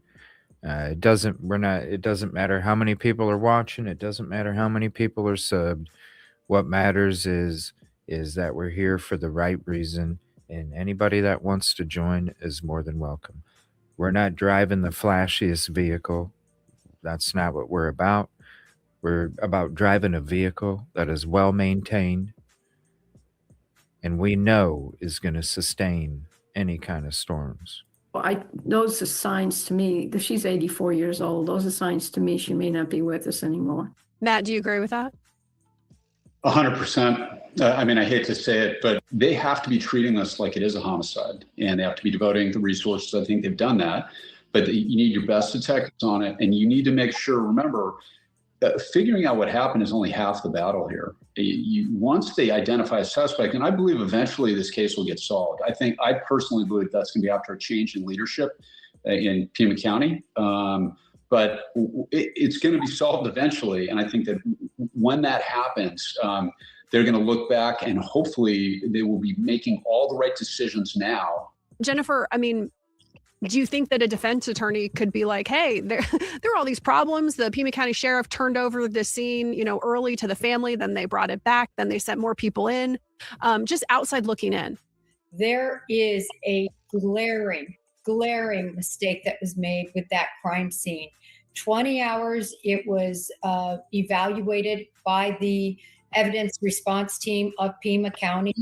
It doesn't matter how many people are watching. It doesn't matter how many people are subbed. What matters is that we're here for the right reason, and anybody that wants to join is more than welcome. We're not driving the flashiest vehicle. That's not what we're about. We're about driving a vehicle that is well maintained and we know is going to sustain any kind of storms. Well, those are signs to me that she's 84 years old. Those are signs to me she may not be with us anymore. Matt, do you agree with that? 100%. I mean, I hate to say it, but they have to be treating this like it is a homicide, and they have to be devoting the resources. I think they've done that, but you need your best detectives on it, and you need to make sure, remember, figuring out what happened is only half the battle here. Once they identify a suspect, and I believe eventually this case will get solved. I personally believe that's going to be after a change in leadership in Pima County. But it's going to be solved eventually. And I think that when that happens, they're going to look back and hopefully they will be making all the right decisions now. Jennifer, I mean, do you think that a defense attorney could be like, hey, there are all these problems. The Pima County Sheriff turned over the scene, early to the family. Then they brought it back. Then they sent more people in, just outside looking in. There is a glaring mistake that was made with that crime scene. 20 hours, it was evaluated by the evidence response team of Pima County,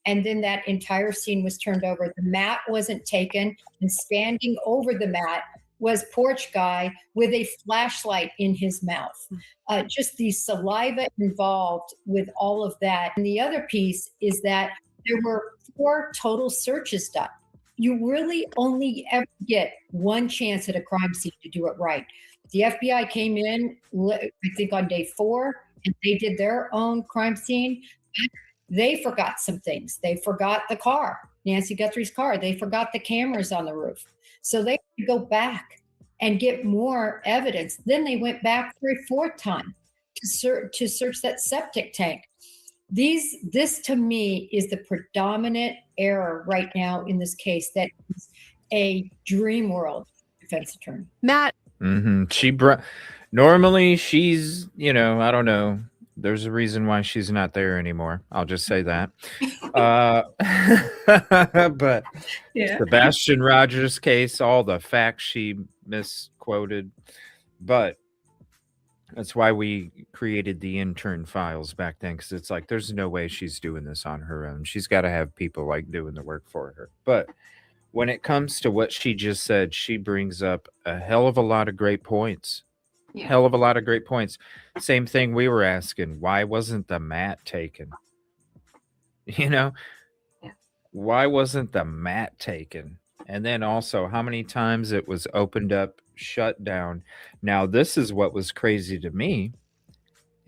and then that entire scene was turned over. The mat wasn't taken, and standing over the mat was porch guy with a flashlight in his mouth. Just the saliva involved with all of that. And the other piece is that there were 4 total searches done. You really only ever get one chance at a crime scene to do it right. The FBI came in, I think on day 4, and they did their own crime scene. They forgot some things. They forgot the car, Nancy Guthrie's car. They forgot the cameras on the roof. So they could go back and get more evidence. Then they went back for a 4th time to search that septic tank. This to me is the predominant error right now in this case. That is a dream world defense attorney. Matt. Normally she's, I don't know. There's a reason why she's not there anymore. I'll just say that. But Yeah. Sebastian Rogers case, all the facts she misquoted. But that's why we created the intern files back then, because it's like there's no way she's doing this on her own. She's got to have people like doing the work for her. But when it comes to what she just said, she brings up a hell of a lot of great points. Yeah. Hell of a lot of great points. Same thing we were asking. Why wasn't the mat taken? Why wasn't the mat taken? And then also how many times it was opened up, shut down. Now, this is what was crazy to me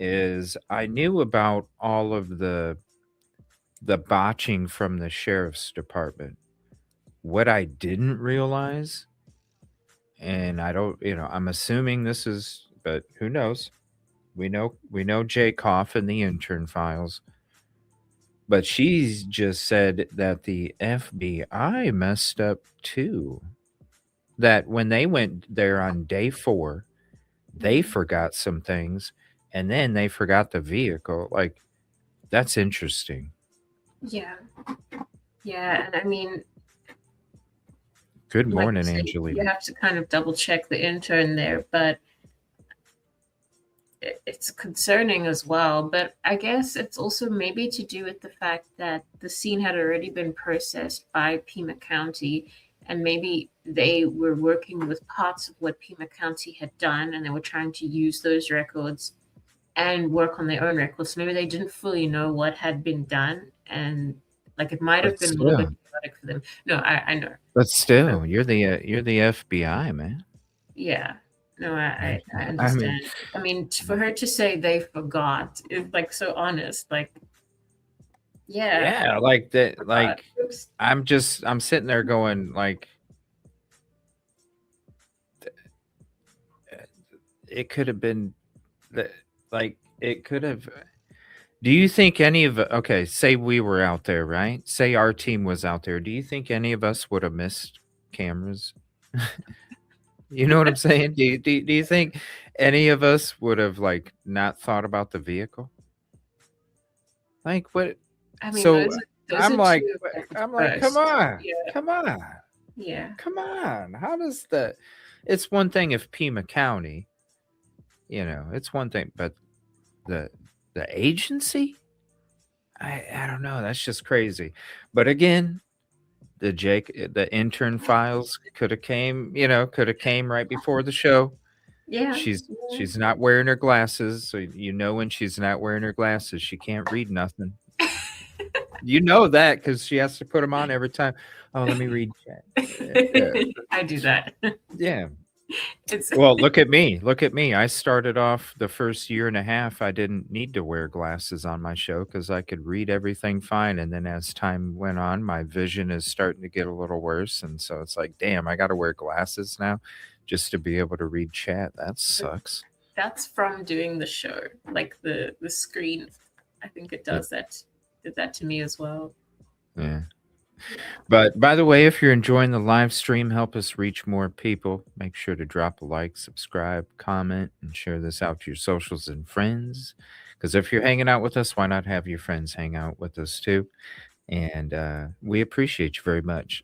is I knew about all of the botching from the sheriff's department. What I didn't realize, and I don't, I'm assuming this is, but who knows? We know Jake Hoff in the intern files, but she's just said that the FBI messed up too. That when they went there on day 4, they forgot some things, and then they forgot the vehicle. Like, that's interesting. Yeah. Yeah, and I mean, Good like you morning, say, Angelina. you have to kind of double check the intern there, but it's concerning as well. But I guess it's also maybe to do with the fact that the scene had already been processed by Pima County, and maybe they were working with parts of what Pima County had done, and they were trying to use those records and work on their own records. So maybe they didn't fully know what had been done, and like it might have But been a little still, bit chaotic for them. No, I know. but still, you're the FBI, man. Yeah. No, I I mean, understand. I mean, for her to say they forgot is like so honest. Like, yeah. yeah, like that. Forgot. Like, Oops. I'm sitting there going, like, it could have been, like, it could have. Do you think any of, okay, say we were out there, right? Say our team was out there. Do you think any of us would have missed cameras? You know what I'm saying? Do you think any of us would have like not thought about the vehicle? Like what? I mean, So those I'm are like, two of the I'm like, come first. on, Yeah. come on, Yeah. come on. How does the? It's one thing if Pima County, it's one thing, but the agency, I don't know. That's just crazy. But again, the intern files could have came, could have came right before the show. Yeah. She's not wearing her glasses, so when she's not wearing her glasses, she can't read nothing. You know that because she has to put them on every time. Oh, let me read chat. I do that. Yeah. It's Well, look at me. Look at me. I started off the first year and a half. I didn't need to wear glasses on my show because I could read everything fine. And then as time went on, my vision is starting to get a little worse. And so it's like, damn, I got to wear glasses now just to be able to read chat. That sucks. That's from doing the show. Like the screen, I think it does that. Did that to me as well. Yeah. But by the way, if you're enjoying the live stream, help us reach more people. Make sure to drop a like, subscribe, comment, and share this out to your socials and friends. Because if you're hanging out with us, why not have your friends hang out with us too? And we appreciate you very much.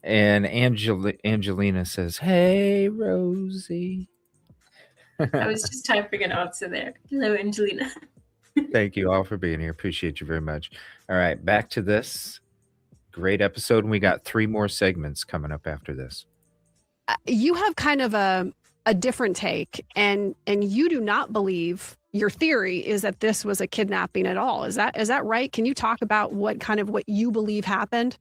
And Angelina says, "Hey, Rosie." I was just typing an answer there. Hello, Angelina. Thank you all for being here. Appreciate you very much. All right, back to this. Great episode, and we got 3 more segments coming up after this. You have kind of a different take, and you do not believe, your theory is that this was a kidnapping at all. Is that right? Can you talk about what you believe happened?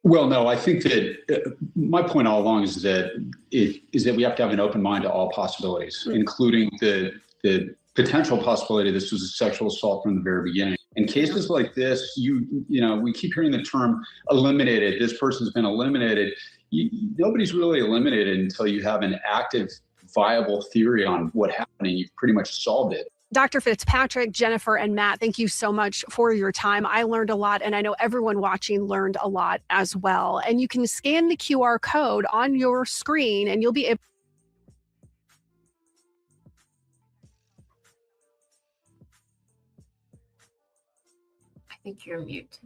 Well, no, I think that my point all along is that we have to have an open mind to all possibilities, including the potential possibility this was a sexual assault from the very beginning. In cases like this, we keep hearing the term eliminated. This person's been eliminated. Nobody's really eliminated until you have an active, viable theory on what happened, and you've pretty much solved it. Dr. Fitzpatrick, Jennifer, and Matt, thank you so much for your time. I learned a lot, and I know everyone watching learned a lot as well. And you can scan the QR code on your screen, and you'll be able. I think you're muted.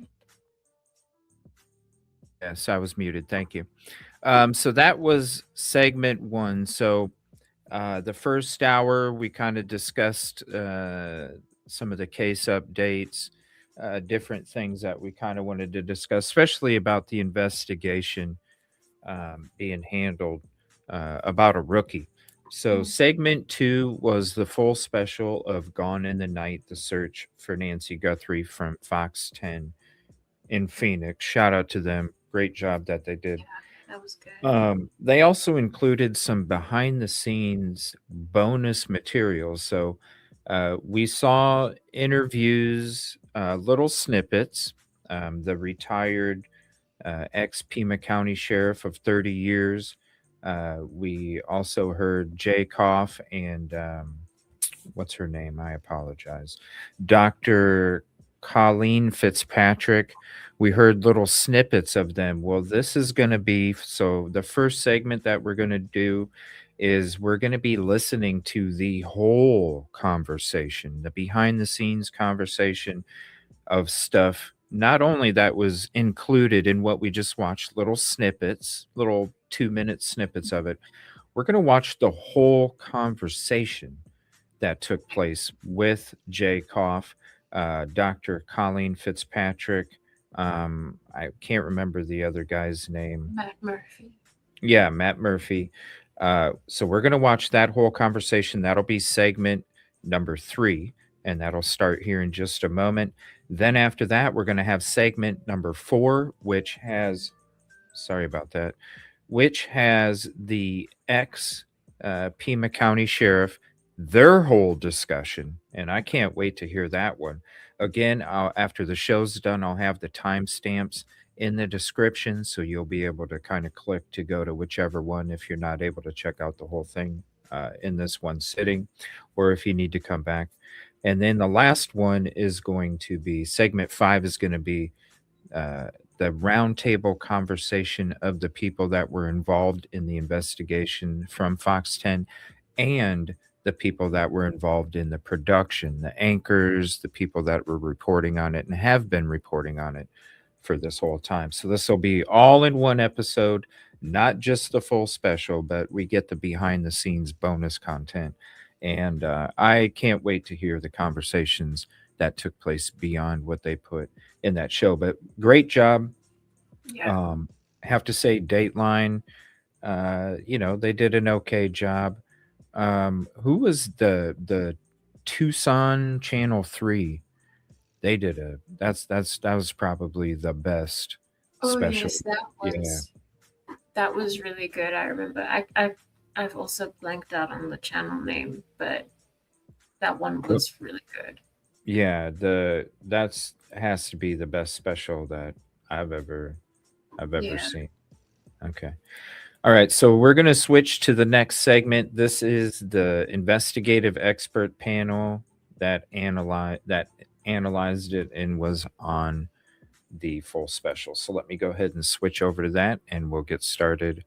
Yes, I was muted. Thank you. So that was segment 1. So the first hour, we kind of discussed some of the case updates, different things that we kind of wanted to discuss, especially about the investigation being handled about a rookie. So segment 2 was the full special of Gone in the Night, the search for Nancy Guthrie from Fox 10 in Phoenix. Shout out to them. Great job that they did. That was good. They also included some behind the scenes bonus material. So we saw interviews, little snippets. The retired ex-Pima County Sheriff of 30 years. We also heard Jay Koff and what's her name? I apologize. Dr. Colleen Fitzpatrick. We heard little snippets of them. Well, this is going to be, so the first segment that we're going to do is we're going to be listening to the whole conversation, the behind the scenes conversation of stuff, not only that was included in what we just watched, little snippets, little 2-minute snippets of it. We're going to watch the whole conversation that took place with Jay Koff, Dr. Colleen Fitzpatrick. I can't remember the other guy's name. Matt Murphy. Yeah, Matt Murphy. So we're going to watch that whole conversation. That'll be segment number 3, and that'll start here in just a moment. Then after that, we're going to have segment number 4, which has, sorry about that, which has the ex-Pima County Sheriff, their whole discussion. And I can't wait to hear that one. Again, after the show's done, I'll have the timestamps in the description, so you'll be able to kind of click to go to whichever one if you're not able to check out the whole thing in this one sitting, or if you need to come back. And then the last one is going to be, segment 5 is going to be the roundtable conversation of the people that were involved in the investigation from Fox 10 and the people that were involved in the production, the anchors, the people that were reporting on it and have been reporting on it for this whole time. So this will be all in one episode, not just the full special, but we get the behind the scenes bonus content. And I can't wait to hear the conversations that took place beyond what they put in that show. But great job. Yeah. Have to say Dateline, they did an okay job. Who was the Tucson Channel 3? They did that was probably the best Oh special. yes, Yeah. that was really good. I remember. I've also blanked out on the channel name, but that one was really good. Yeah, that's has to be the best special that I've ever Yeah. seen. Okay. All right, so we're going to switch to the next segment. This is the investigative expert panel that analyzed it and was on the full special. So let me go ahead and switch over to that, and we'll get started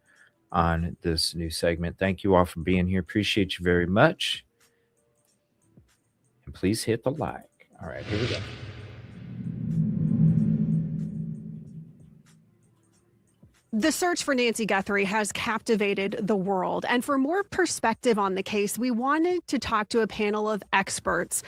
on this new segment. Thank you all for being here. Appreciate you very much. And please hit the like. All right, here we go. The search for Nancy Guthrie has captivated the world. And for more perspective on the case, we wanted to talk to a panel of experts.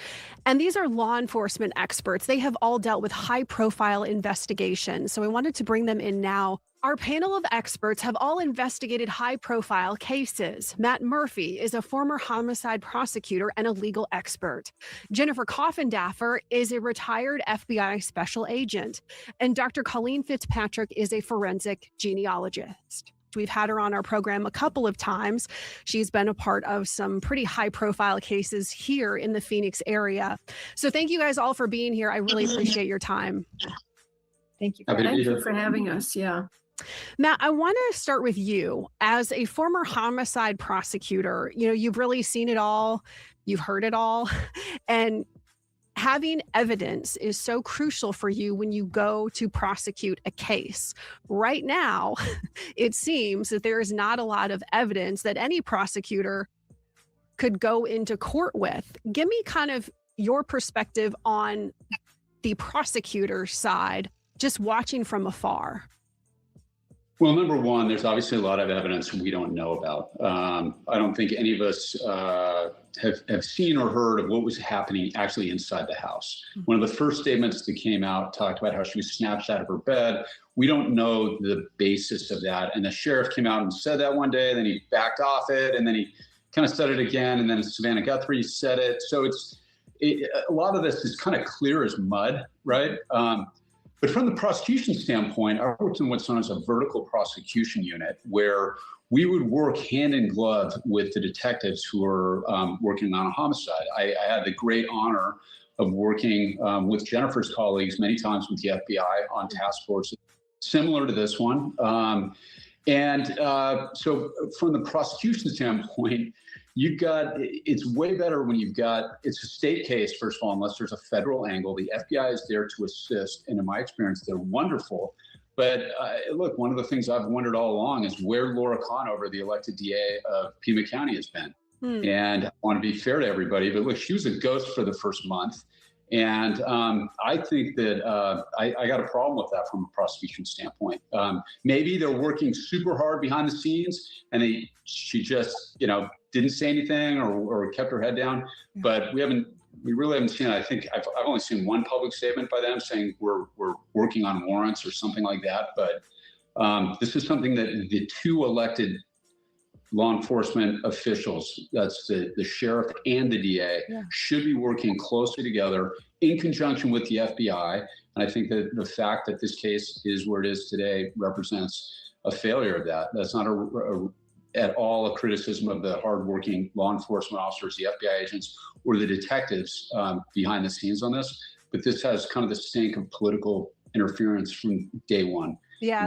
And these are law enforcement experts. They have all dealt with high-profile investigations. So we wanted to bring them in now. Our panel of experts have all investigated high-profile cases. Matt Murphy is a former homicide prosecutor and a legal expert. Jennifer Coffindaffer is a retired FBI special agent. And Dr. Colleen Fitzpatrick is a forensic genealogist. We've had her on our program a couple of times. She's been a part of some pretty high-profile cases here in the Phoenix area. So thank you guys all for being here. I really appreciate your time. Thank you. Thank you for having us. Yeah. Matt, I want to start with you. As a former homicide prosecutor, you've really seen it all, you've heard it all, and having evidence is so crucial for you when you go to prosecute a case. Right now, it seems that there is not a lot of evidence that any prosecutor could go into court with. Give me kind of your perspective on the prosecutor side, just watching from afar. Well, number one, there's obviously a lot of evidence we don't know about. I don't think any of us have seen or heard of what was happening actually inside the house. One of the first statements that came out talked about how she was snatched out of her bed. We don't know the basis of that. And the sheriff came out and said that one day, then he backed off it, and then he kind of said it again, and then Savannah Guthrie said it. So a lot of this is kind of clear as mud, right? But from the prosecution standpoint, I worked in what's known as a vertical prosecution unit, where we would work hand in glove with the detectives who are working on a homicide. I had the great honor of working with Jennifer's colleagues many times with the FBI on task forces similar to this one. So from the prosecution standpoint, it's way better when it's a state case, first of all, unless there's a federal angle. The FBI is there to assist, and in my experience, they're wonderful. But look, one of the things I've wondered all along is where Laura Conover, the elected DA of Pima County, has been. And I want to be fair to everybody, but look, she was a ghost for the first month. And I think that I got a problem with that from a prosecution standpoint. Maybe they're working super hard behind the scenes, and she just, didn't say anything or kept her head down. But we really haven't seen it. I think I've only seen one public statement by them saying we're working on warrants or something like that. But this is something that the two elected law enforcement officials, that's the sheriff and the DA, should be working closely together in conjunction with the FBI. And I think that the fact that this case is where it is today represents a failure of that. That's not at all a criticism of the hardworking law enforcement officers, the FBI agents, or the detectives behind the scenes on this. But this has kind of the stink of political interference from day one. Yeah,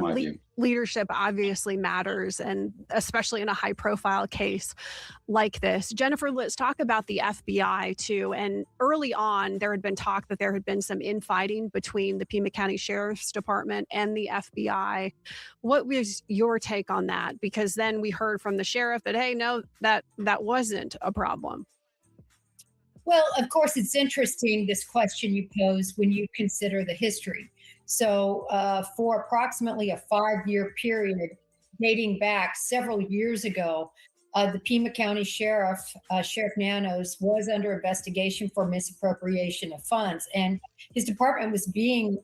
leadership obviously matters, and especially in a high-profile case like this. Jennifer, let's talk about the FBI too. And early on, there had been talk that there had been some infighting between the Pima County Sheriff's Department and the FBI. What was your take on that? Because then we heard from the sheriff that, hey, no, that wasn't a problem. Well, of course, it's interesting, this question you pose, when you consider the history. So for approximately a 5-year period, dating back several years ago, the Pima County Sheriff, Sheriff Nanos, was under investigation for misappropriation of funds, and his department was being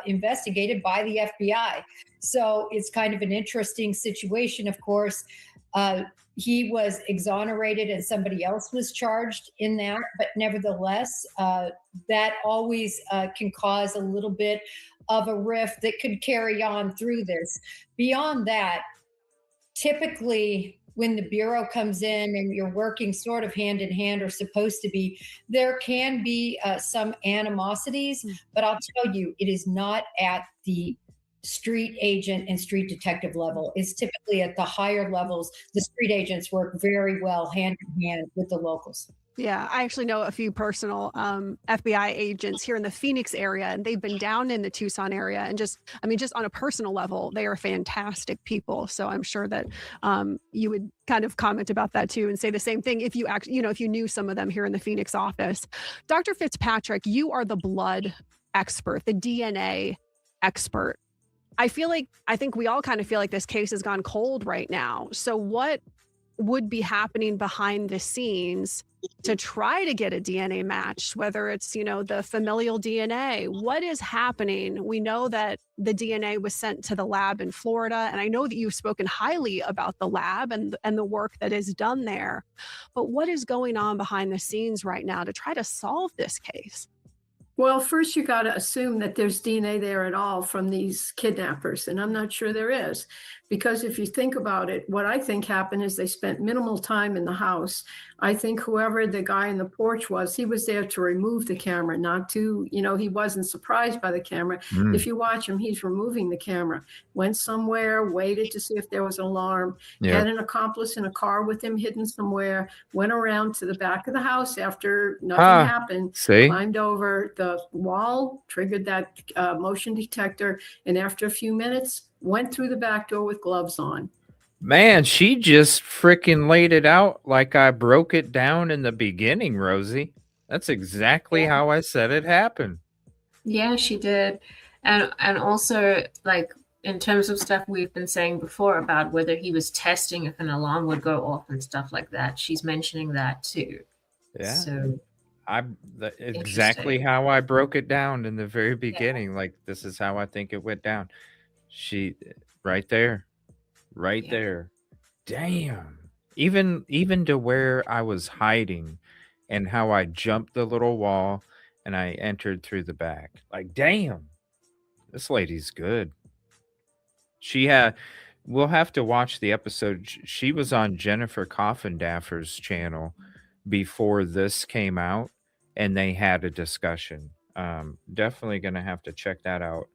investigated by the FBI. So it's kind of an interesting situation. Of course, he was exonerated and somebody else was charged in that, but nevertheless, that always can cause a little bit of a rift that could carry on through this. Beyond that, typically when the Bureau comes in and you're working sort of hand in hand, or supposed to be, there can be some animosities, but I'll tell you, it is not at the street agent and street detective level. It's typically at the higher levels. The street agents work very well hand in hand with the locals. Yeah, I actually know a few personal FBI agents here in the Phoenix area, and they've been down in the Tucson area, and just on a personal level, they are fantastic people. So I'm sure that you would kind of comment about that too, and say the same thing if you if you knew some of them here in the Phoenix office. Dr. Fitzpatrick, you are the blood expert, the DNA expert. I think we all kind of feel like this case has gone cold right now. So what would be happening behind the scenes to try to get a DNA match, whether it's, the familial DNA? What is happening? We know that the DNA was sent to the lab in Florida, and I know that you've spoken highly about the lab and the work that is done there. But what is going on behind the scenes right now to try to solve this case? Well, first you got to assume that there's DNA there at all from these kidnappers, and I'm not sure there is. Because if you think about it, what I think happened is they spent minimal time in the house. I think whoever the guy in the porch was, he was there to remove the camera, not to, he wasn't surprised by the camera. If you watch him, he's removing the camera. Went somewhere, waited to see if there was an alarm, had an accomplice in a car with him hidden somewhere, went around to the back of the house after nothing happened, climbed over the wall, triggered that motion detector, and after a few minutes, went through the back door with gloves on. Man, she just freaking laid it out like I broke it down in the beginning, Rosee. That's exactly how I said it happened. Yeah, she did. And also, like, in terms of stuff we've been saying before about whether he was testing if an alarm would go off and stuff like that, she's mentioning that too. Yeah. So exactly how I broke it down in the very beginning. Like, this is how I think it went down. She right there. Damn. Even to where I was hiding and how I jumped the little wall and I entered through the back. Like, damn. This lady's good. We'll have to watch the episode. She was on Jennifer Coffindaffer's channel before this came out, and they had a discussion. Definitely going to have to check that out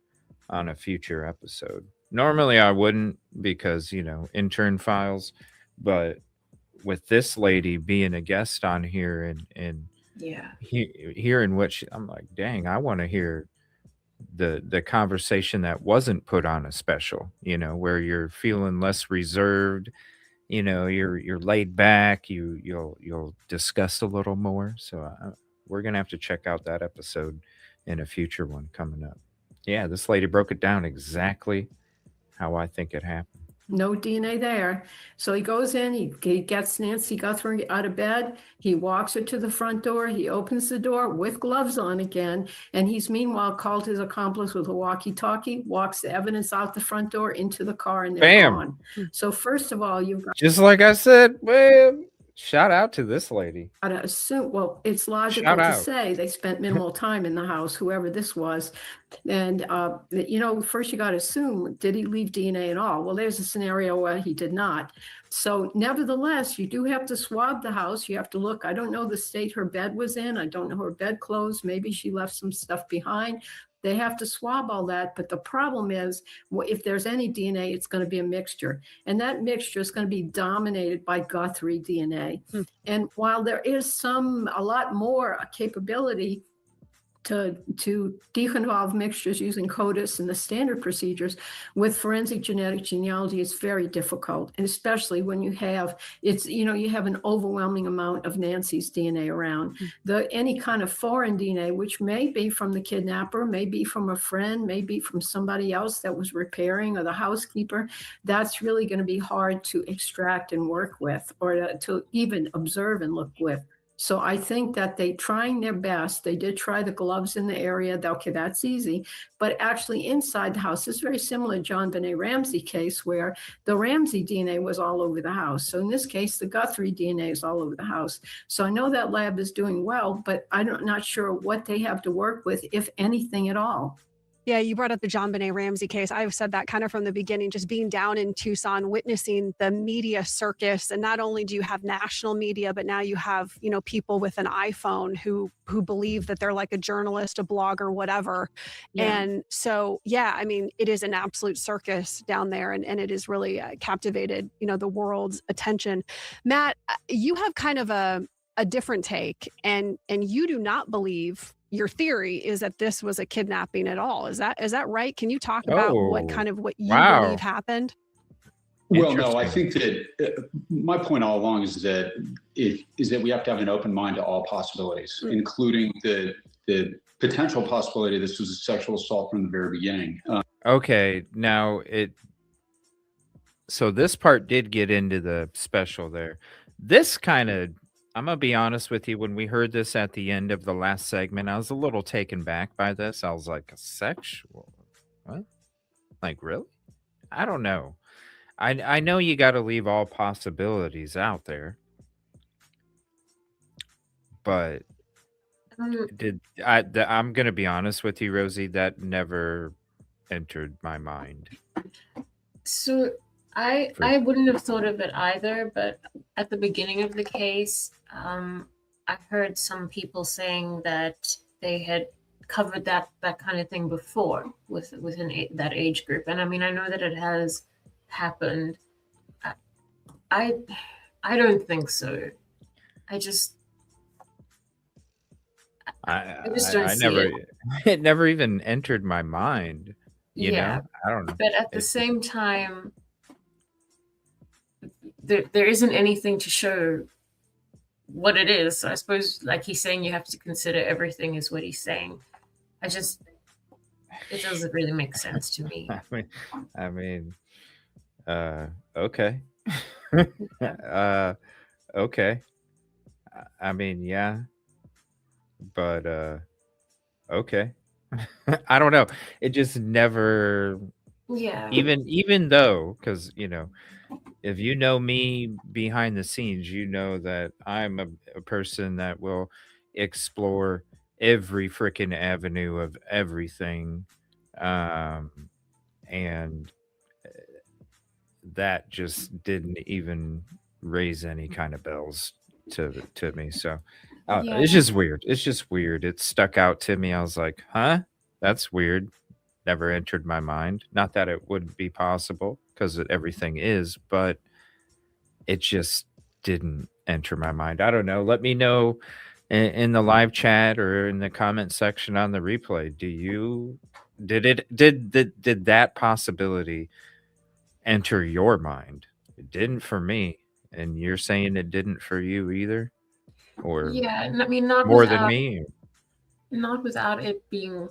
on a future episode. Normally I wouldn't, because, intern files, but with this lady being a guest on here and hearing what I'm like, dang, I want to hear the conversation that wasn't put on a special, where you're feeling less reserved, you're laid back, you'll discuss a little more. So we're going to have to check out that episode in a future one coming up. Yeah, this lady broke it down exactly how I think it happened. No DNA there. So he goes in, he gets Nancy Guthrie out of bed. He walks her to the front door. He opens the door with gloves on again. And he's meanwhile called his accomplice with a walkie-talkie, walks the evidence out the front door into the car, and they're gone. So first of all, you've got... Just like I said, well, shout out to this lady. I assume, well, it's logical to say they spent minimal time in the house, whoever this was. And, first you got to assume, did he leave DNA at all? Well, there's a scenario where he did not. So nevertheless, you do have to swab the house. You have to look. I don't know the state her bed was in. I don't know her bedclothes. Maybe she left some stuff behind. They have to swab all that. But the problem is, if there's any DNA, it's going to be a mixture. And that mixture is going to be dominated by Guthrie DNA. And while there is a lot more capability to deconvolve mixtures using CODIS and the standard procedures with forensic genetic genealogy is very difficult, and especially when you have you have an overwhelming amount of Nancy's DNA around. Any kind of foreign DNA, which may be from the kidnapper, may be from a friend, may be from somebody else that was repairing or the housekeeper, that's really going to be hard to extract and work with, or to even observe and look with. So I think that they trying their best. They did try the gloves in the area. Okay, that's easy. But actually inside the house, it's very similar to John Benet Ramsey case where the Ramsey DNA was all over the house. So in this case, the Guthrie DNA is all over the house. So I know that lab is doing well, but I'm not sure what they have to work with, if anything at all. Yeah, you brought up the John Benet Ramsey case. I've said that kind of from the beginning, just being down in Tucson, witnessing the media circus. And not only do you have national media, but now you have, people with an iPhone who believe that they're like a journalist, a blogger, whatever. Yeah. And so, I mean, it is an absolute circus down there, and it has really captivated, the world's attention. Matt, you have kind of a different take, and you do not believe. Your theory is that this was a kidnapping at all. Is that right? Can you talk about what you believe happened? Well, no, I think that my point all along is that we have to have an open mind to all possibilities, including the potential possibility this was a sexual assault from the very beginning. Okay, now so this part did get into the special there. This kind of, I'm going to be honest with you, when we heard this at the end of the last segment, I was a little taken back by this. I was like, a sexual? What? Like, really? I don't know. I know you got to leave all possibilities out there. But I'm going to be honest with you, Rosee, that never entered my mind. So I wouldn't have thought of it either, but at the beginning of the case, I heard some people saying that they had covered that kind of thing before within that age group, and I mean, I know that it has happened. I don't think so. I just don't see it. It never even entered my mind. You know, I don't know. But at the same time, there isn't anything to show what it is. So I suppose, like he's saying, you have to consider everything is what he's saying. It doesn't really make sense to me. I mean, okay. Okay. I mean, yeah, but okay. I don't know. It just never. Yeah. Even though, because if you know me behind the scenes, you know that I'm a person that will explore every freaking avenue of everything, and that just didn't even raise any kind of bells to me. So it's just weird. It's just weird. It stuck out to me. I was like, huh? That's weird. Never entered my mind. Not that it wouldn't be possible, because everything is, but it just didn't enter my mind. I don't know. Let me know in the live chat or in the comment section on the replay. Did that possibility enter your mind? It didn't for me, and you're saying it didn't for you either, or I mean, not more without, than me. Not without it being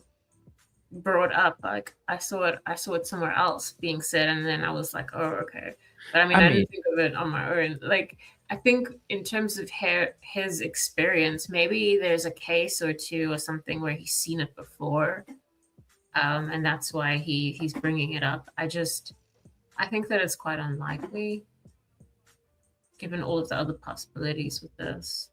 brought up. Like I saw it somewhere else being said, and then I was like, oh, okay. But I mean, I didn't think of it on my own. Like, I think in terms of his experience, maybe there's a case or two or something where he's seen it before, and that's why he's bringing it up. I think that it's quite unlikely, given all of the other possibilities with this.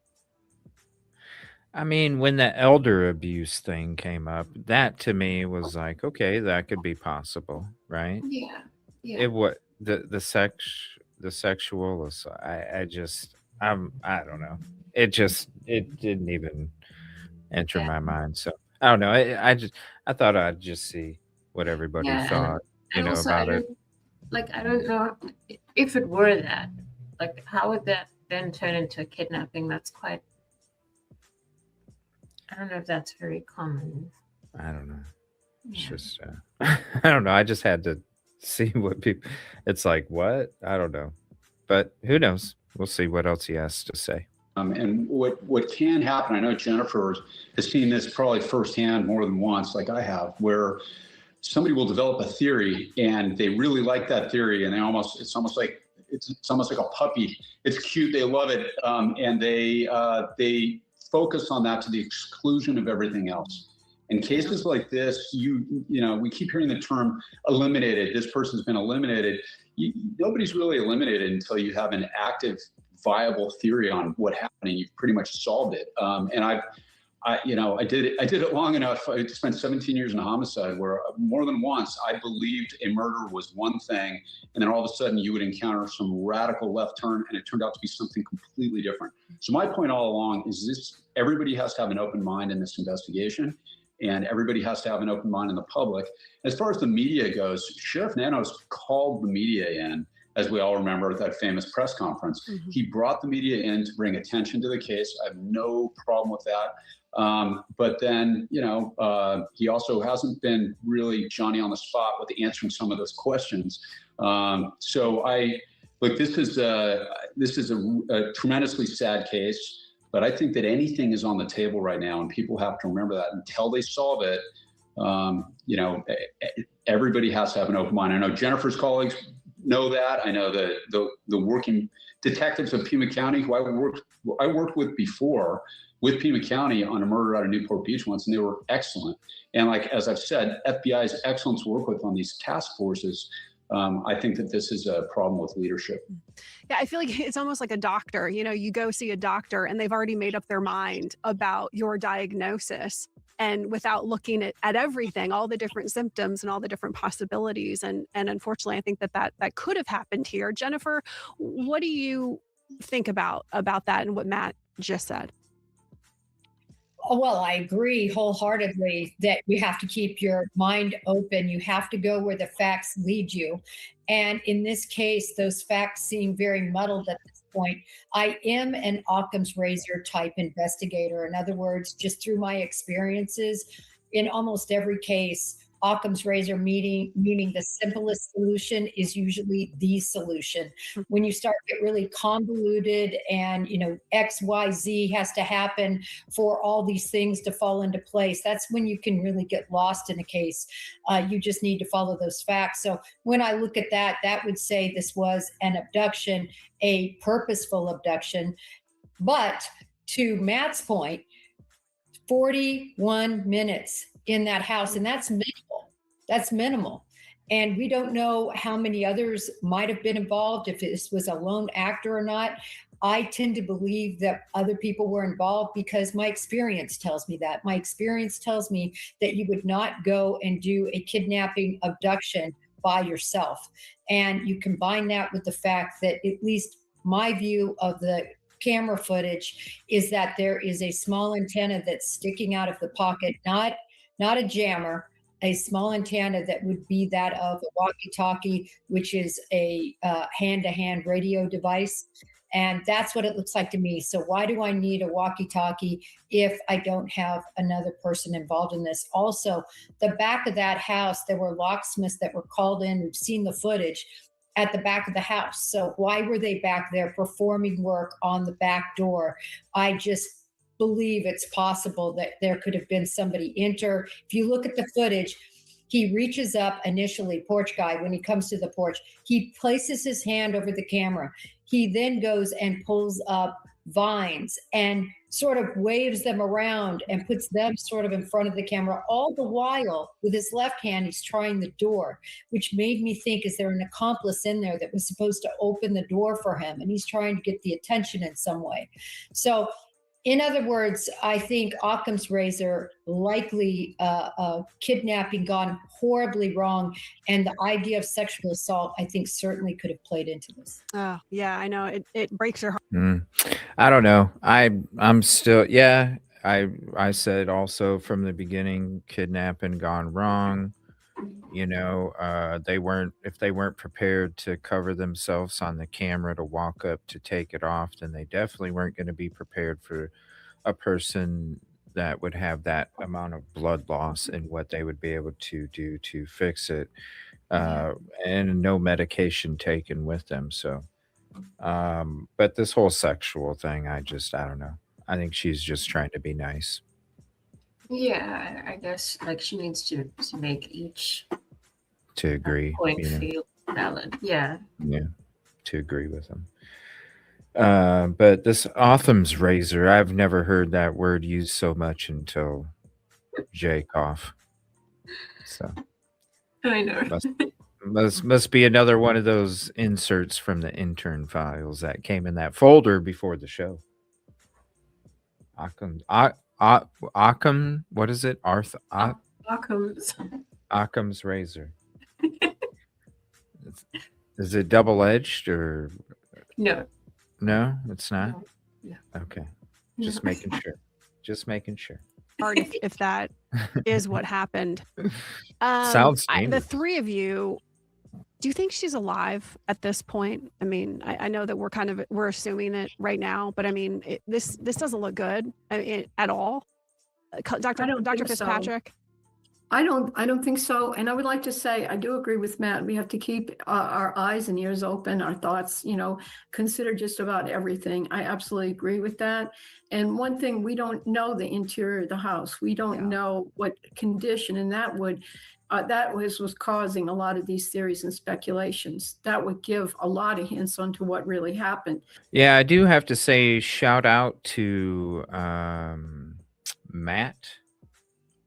I mean, when the elder abuse thing came up, that to me was like, okay, that could be possible, right? Yeah. It what the sexual assault, I don't know. It didn't even enter my mind. So I don't know. I thought I'd just see what everybody thought, and also, about it. I don't know if it were that. Like, how would that then turn into a kidnapping? That's quite. I don't know if that's very common. I don't know. It's Yeah. just, I don't know. I just had to see what people. It's like what? I don't know, but who knows? We'll see what else he has to say. And what can happen, I know Jennifer has seen this probably firsthand more than once, like I have, where somebody will develop a theory and they really like that theory, and it's almost like a puppy. It's cute, they love it, and they focus on that to the exclusion of everything else. In cases like this, we keep hearing the term eliminated. This person's been eliminated. Nobody's really eliminated until you have an active, viable theory on what happened, and you've pretty much solved it. And I did it long enough. I spent 17 years in homicide, where more than once I believed a murder was one thing, and then all of a sudden you would encounter some radical left turn, and it turned out to be something completely different. So my point all along is everybody has to have an open mind in this investigation, and everybody has to have an open mind in the public. As far as the media goes, Sheriff Nanos called the media in, as we all remember, at that famous press conference. Mm-hmm. He brought the media in to bring attention to the case. I have no problem with that. But then, he also hasn't been really Johnny on the spot with answering some of those questions. This is a tremendously sad case, but I think that anything is on the table right now, and people have to remember that until they solve it. Everybody has to have an open mind. I know Jennifer's colleagues know that. I know the working detectives of Pima County, who I worked with before, with Pima County on a murder out of Newport Beach once, and they were excellent. And as I've said, FBI is excellent to work with on these task forces. I think that this is a problem with leadership. Yeah, I feel like it's almost like a doctor. You go see a doctor and they've already made up their mind about your diagnosis, and without looking at everything, all the different symptoms and all the different possibilities. And unfortunately, I think that could have happened here. Jennifer, what do you think about that and what Matt just said? Well, I agree wholeheartedly that you have to keep your mind open. You have to go where the facts lead you. And in this case, those facts seem very muddled at this point. I am an Occam's razor type investigator. In other words, just through my experiences, in almost every case, Occam's razor meaning the simplest solution is usually the solution. When you start to get really convoluted and, X, Y, Z has to happen for all these things to fall into place, that's when you can really get lost in a case. You just need to follow those facts. So when I look at that would say this was an abduction, a purposeful abduction. But to Matt's point, 41 minutes in that house, and that's minimal. That's minimal. And we don't know how many others might have been involved, if this was a lone actor or not. I tend to believe that other people were involved because my experience tells me that. My experience tells me that you would not go and do a kidnapping abduction by yourself. And you combine that with the fact that, at least my view of the camera footage, is that there is a small antenna that's sticking out of the pocket, not a jammer, a small antenna that would be that of a walkie-talkie, which is a hand-to-hand radio device. And that's what it looks like to me. So why do I need a walkie-talkie if I don't have another person involved in this? Also, the back of that house, there were locksmiths that were called in. We've seen the footage at the back of the house. So why were they back there performing work on the back door? I just believe it's possible that there could have been somebody enter. If you look at the footage, he reaches up initially, porch guy, when he comes to the porch, he places his hand over the camera. He then goes and pulls up vines and sort of waves them around and puts them sort of in front of the camera. All the while, with his left hand, he's trying the door, which made me think, is there an accomplice in there that was supposed to open the door for him? And he's trying to get the attention in some way. So, in other words, I think Occam's razor, likely kidnapping gone horribly wrong, and the idea of sexual assault, I think, certainly could have played into this. Oh, yeah, I know. It breaks your heart. I don't know. I'm still, yeah. I said also from the beginning, kidnapping gone wrong. If they weren't prepared to cover themselves on the camera to walk up to take it off, then they definitely weren't going to be prepared for a person that would have that amount of blood loss and what they would be able to do to fix it, uh, and no medication taken with them. So, but this whole sexual thing, I don't know. I think she's just trying to be nice. Yeah, I guess like she needs to make each To agree, point you know. feel valid. Yeah. Yeah, to agree with them. But this Otham's razor, I've never heard that word used so much until Jacoff. So I know. must be another one of those inserts from the intern files that came in that folder before the show. Occam, what is it? Occam's. Occam's razor. Is it double edged or No. no? It's not. No. Okay, just making sure. Just making sure. Hard if that is what happened. Sounds The dangerous. three of you, do you think she's alive at this point? I mean, I know that we're assuming it right now, but I mean, this doesn't look good at all. Dr. I don't Dr. think so. Fitzpatrick. I don't think so. And I would like to say, I do agree with Matt. We have to keep our eyes and ears open, our thoughts, consider just about everything. I absolutely agree with that. And one thing, we don't know the interior of the house. We don't know what condition, and that was causing a lot of these theories and speculations. That would give a lot of hints onto what really happened. Yeah, I do have to say shout out to Matt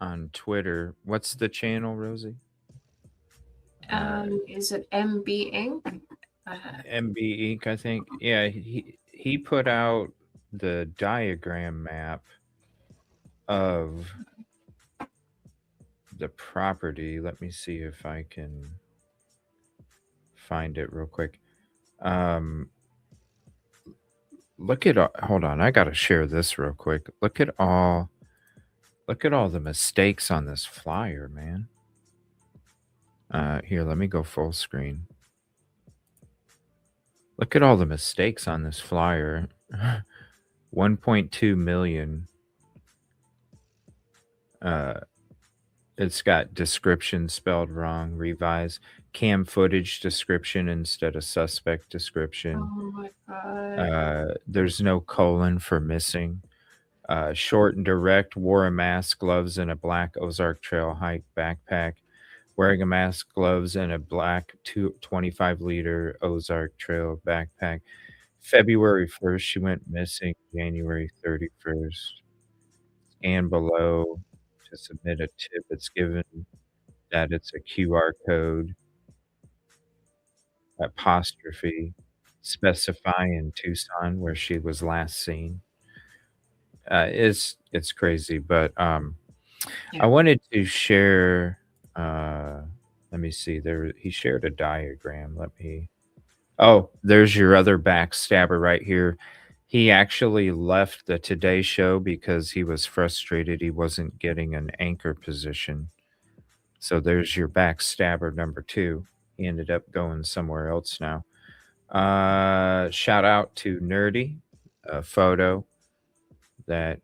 on Twitter. What's the channel, Rosie? Is it MB Inc? MB Inc, I think. Yeah, he put out the diagram map of the property. Let me see if I can find it real quick. Look at hold on, I gotta share this real quick. Look at all the mistakes on this flyer, man. Here, let me go full screen. Look at all the mistakes on this flyer. 1.2 million. It's got description spelled wrong, revise. Cam footage description instead of suspect description. Oh my god. There's no colon for missing. Short and direct, wore a mask, gloves, and a black Ozark Trail hike backpack. Wearing a mask, gloves, and a black 25-liter Ozark Trail backpack. February 1st, she went missing. January 31st. Scan below to submit a tip. It's given that it's a QR code. Apostrophe. Specify in Tucson where she was last seen. It's crazy, but I wanted to share. Let me see. He shared a diagram. Oh, there's your other backstabber right here. He actually left the Today Show because he was frustrated he wasn't getting an anchor position. So there's your backstabber number 2. He ended up going somewhere else now. Shout out to Nerdy, a photo that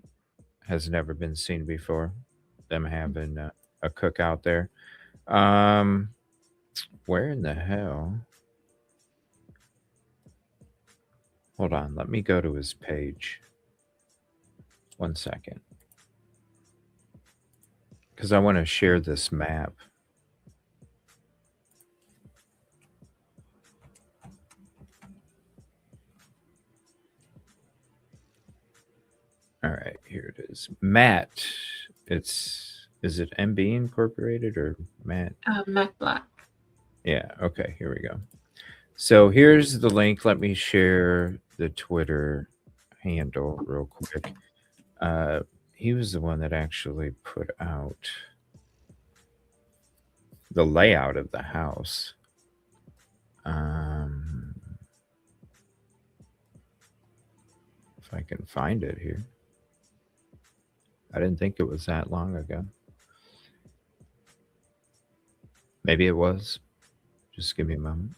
has never been seen before. Them having a cookout there. Where in the hell? Hold on, let me go to his page. 1 second. Because I want to share this map. All right, here it is. Matt. Is it MB Incorporated or Matt? Matt Black. Yeah, okay, here we go. So here's the link. Let me share the Twitter handle real quick. He was the one that actually put out the layout of the house. If I can find it here. I didn't think it was that long ago. Maybe it was. Just give me a moment.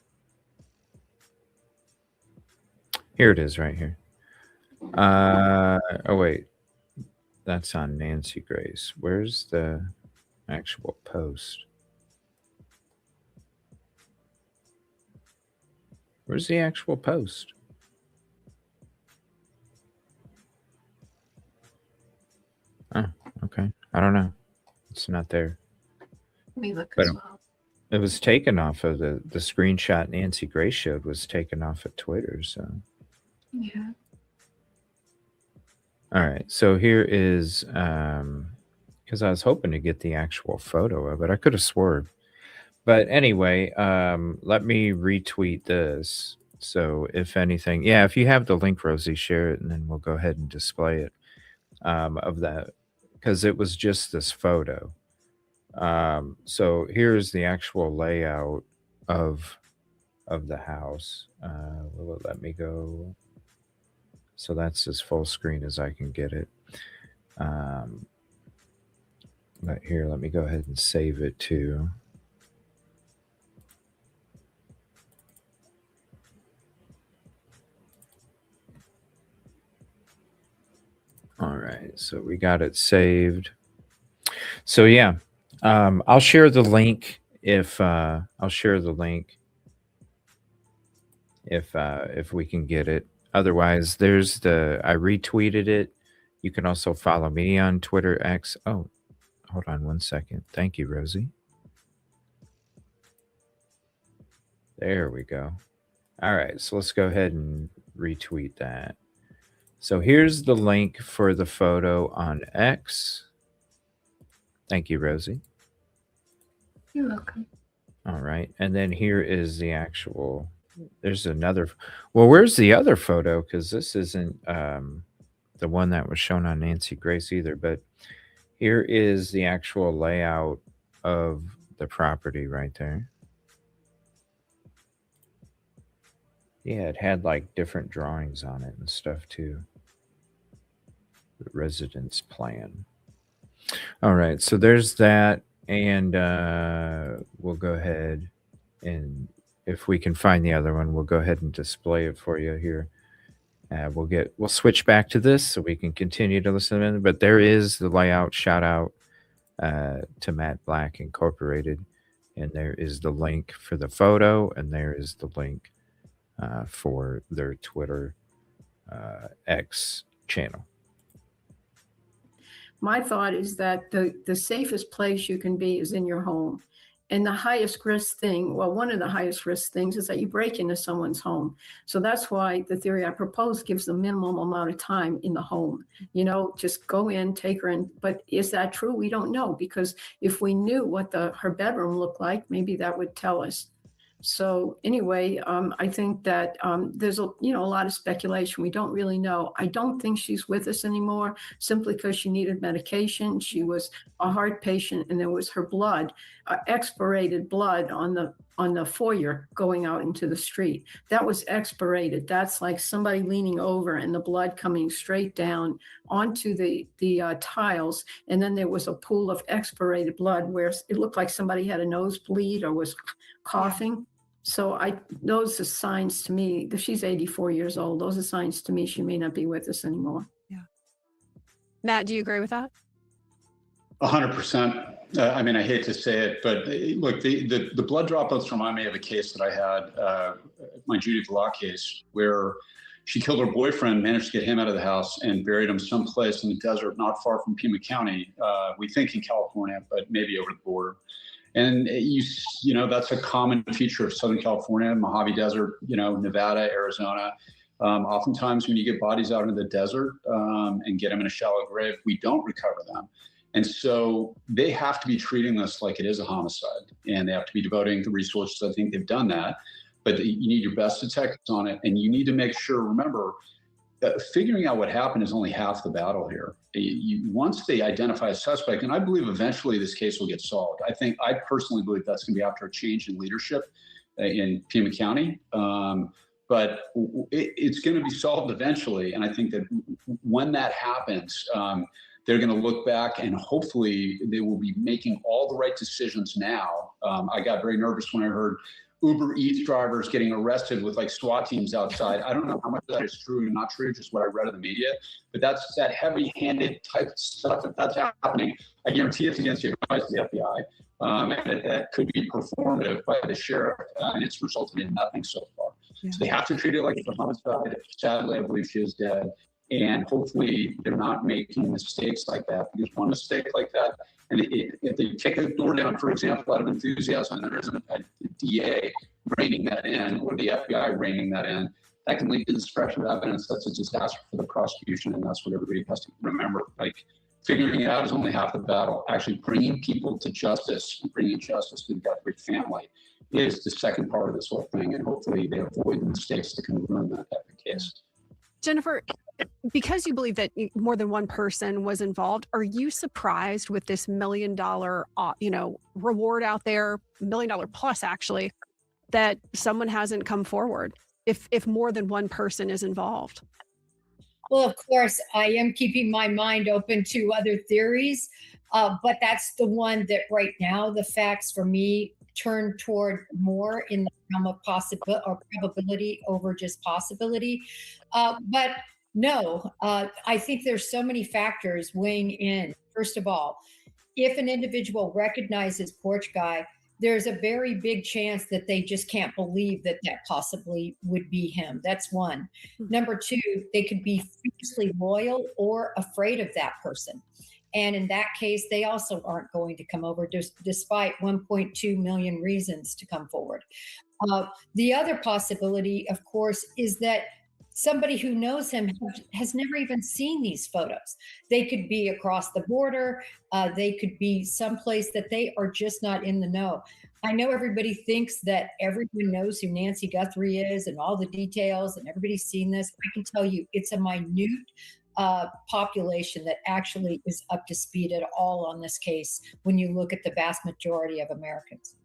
Here it is right here. Oh, wait. That's on Nancy Grace. Where's the actual post? Where's the actual post? Oh, okay. I don't know. It's not there. Let me look But as well. it was taken off of the screenshot Nancy Grace showed was taken off of Twitter. So, Yeah. all right. So here is, because I was hoping to get the actual photo of it. I could have sworn. But anyway, let me retweet this. So if anything, yeah, if you have the link, Rosee, share it, and then we'll go ahead and display it of that, because it was just this photo. So here's the actual layout of the house. Will it let me go? So that's as full screen as I can get it. But here, let me go ahead and save it too. All right, so we got it saved. So yeah, I'll share the link if if we can get it. Otherwise, there's I retweeted it. You can also follow me on Twitter X. Oh, hold on one second. Thank you, Rosee. There we go. All right, so let's go ahead and retweet that. So here's the link for the photo on X. Thank you, Rosee. You're welcome. All right, and then here is the actual. There's another. Well, where's the other photo? Because this isn't the one that was shown on Nancy Grace either. But here is the actual layout of the property right there. Yeah, it had like different drawings on it and stuff too. The residence plan. All right, so there's that, and we'll go ahead and if we can find the other one, we'll go ahead and display it for you here. We'll switch back to this so we can continue to listen to it. But there is the layout. Shout out to Matt Black Incorporated, and there is the link for the photo, and there is the link for their Twitter X channel. My thought is that the safest place you can be is in your home. And the highest risk thing, well, one of the highest risk things is that you break into someone's home. So that's why the theory I propose gives the minimum amount of time in the home. You know, just go in, take her in. But is that true? We don't know, because if we knew what her bedroom looked like, maybe that would tell us. So anyway, I think that there's a lot of speculation. We don't really know. I don't think she's with us anymore simply because she needed medication. She was a heart patient, and there was her blood, expirated blood on the foyer going out into the street. That was expirated. That's like somebody leaning over and the blood coming straight down onto the tiles. And then there was a pool of expirated blood where it looked like somebody had a nosebleed or was coughing. Yeah. So those are signs to me that she's 84 years old. Those are signs to me she may not be with us anymore. Yeah. Matt, do you agree with that? 100%. I mean, I hate to say it, but look, the blood dropouts remind me of a case that I had, my Judy Villa case, where she killed her boyfriend, managed to get him out of the house, and buried him someplace in the desert, not far from Pima County. We think in California, but maybe over the border. And you know, that's a common feature of Southern California, Mojave Desert, you know, Nevada, Arizona. Oftentimes when you get bodies out into the desert and get them in a shallow grave, we don't recover them. And so they have to be treating this like it is a homicide, and they have to be devoting the resources. I think they've done that, but you need your best detectives on it. And you need to make sure, remember, figuring out what happened is only half the battle here. Once they identify a suspect, and I believe eventually this case will get solved. I personally believe that's going to be after a change in leadership in Pima County. But it's going to be solved eventually. And I think that when that happens, they're going to look back and hopefully they will be making all the right decisions now. I got very nervous when I heard Uber Eats drivers getting arrested with like SWAT teams outside. I don't know how much of that is true and not true, just what I read in the media, but that's that heavy-handed type of stuff. If that's happening, I guarantee it's against the advice of the FBI. And that could be performative by the sheriff, and it's resulted in nothing so far. So they have to treat it like it's a homicide. Sadly, I believe she is dead. And hopefully they're not making mistakes like that, because one mistake like that, and if they take a door down, for example, out of enthusiasm, and there isn't a DA reining that in, or the FBI reining that in, that can lead to destruction of evidence. That's a disaster for the prosecution, and that's what everybody has to remember. Like, figuring it out is only half the battle. Actually bringing people to justice, bringing justice to the Guthrie family is the second part of this whole thing, and hopefully they avoid the mistakes that can ruin that type of case. Jennifer, because you believe that more than one person was involved, are you surprised with this $1 million, reward out there, $1 million plus actually, that someone hasn't come forward if more than one person is involved? Well, of course, I am keeping my mind open to other theories, but that's the one that right now the facts for me turn toward more in the realm of possibility or probability over just possibility. But no, I think there's so many factors weighing in. First of all, if an individual recognizes Porch Guy, there's a very big chance that they just can't believe that that possibly would be him. That's one. Number two, they could be fiercely loyal or afraid of that person. And in that case, they also aren't going to come over despite 1.2 million reasons to come forward. The other possibility, of course, is that somebody who knows him has never even seen these photos. They could be across the border. They could be someplace that they are just not in the know. I know everybody thinks that everyone knows who Nancy Guthrie is and all the details, and everybody's seen this. I can tell you it's a minute population that actually is up to speed at all on this case when you look at the vast majority of Americans.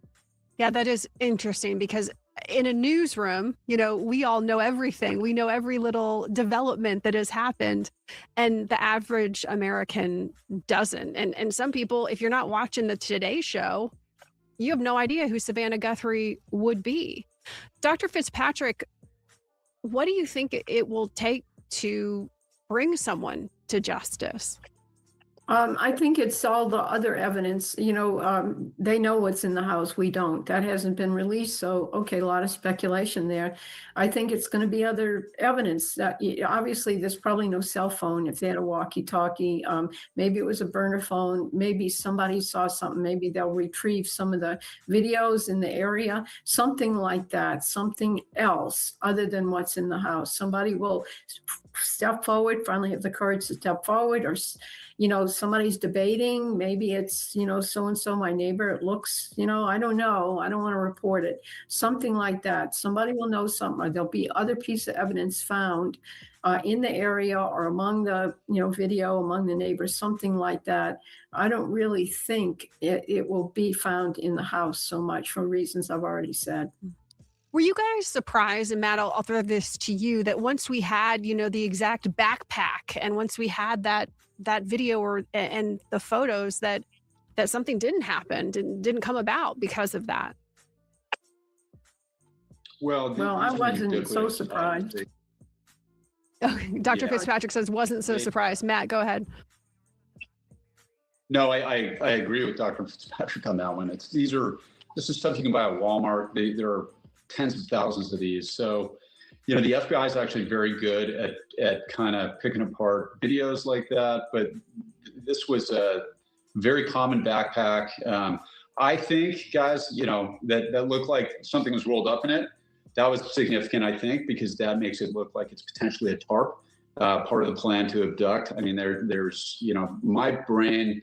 Yeah, that is interesting, because in a newsroom, we all know everything. We know every little development that has happened, and the average American doesn't. And some people, if you're not watching the Today Show, you have no idea who Savannah Guthrie would be. Dr. Fitzpatrick, what do you think it will take to bring someone to justice? I think it's all the other evidence. They know what's in the house. We don't. That hasn't been released. So, okay, a lot of speculation there. I think it's going to be other evidence. That obviously, there's probably no cell phone. If they had a walkie-talkie, maybe it was a burner phone. Maybe somebody saw something. Maybe they'll retrieve some of the videos in the area. Something like that. Something else other than what's in the house. Somebody will step forward, finally have the courage to step forward, or somebody's debating, maybe it's so-and-so, my neighbor, it looks, I don't know, I don't want to report it, something like that. Somebody will know something, or there'll be other piece of evidence found in the area or among the video, among the neighbors, something like that. I don't really think it will be found in the house so much, for reasons I've already said. Were you guys surprised, and Matt, I'll throw this to you, that once we had, the exact backpack, and once we had that video and the photos, that something didn't happen, didn't come about because of that? Well, I wasn't so surprised. Dr. Fitzpatrick says wasn't so surprised. Matt, go ahead. No, I agree with Dr. Fitzpatrick on that one. This is stuff you can buy at Walmart. There are tens of thousands of these. So, the FBI is actually very good at kind of picking apart videos like that. But this was a very common backpack. I think, guys, that looked like something was rolled up in it. That was significant, I think, because that makes it look like it's potentially a tarp, part of the plan to abduct. I mean, there's, my brain,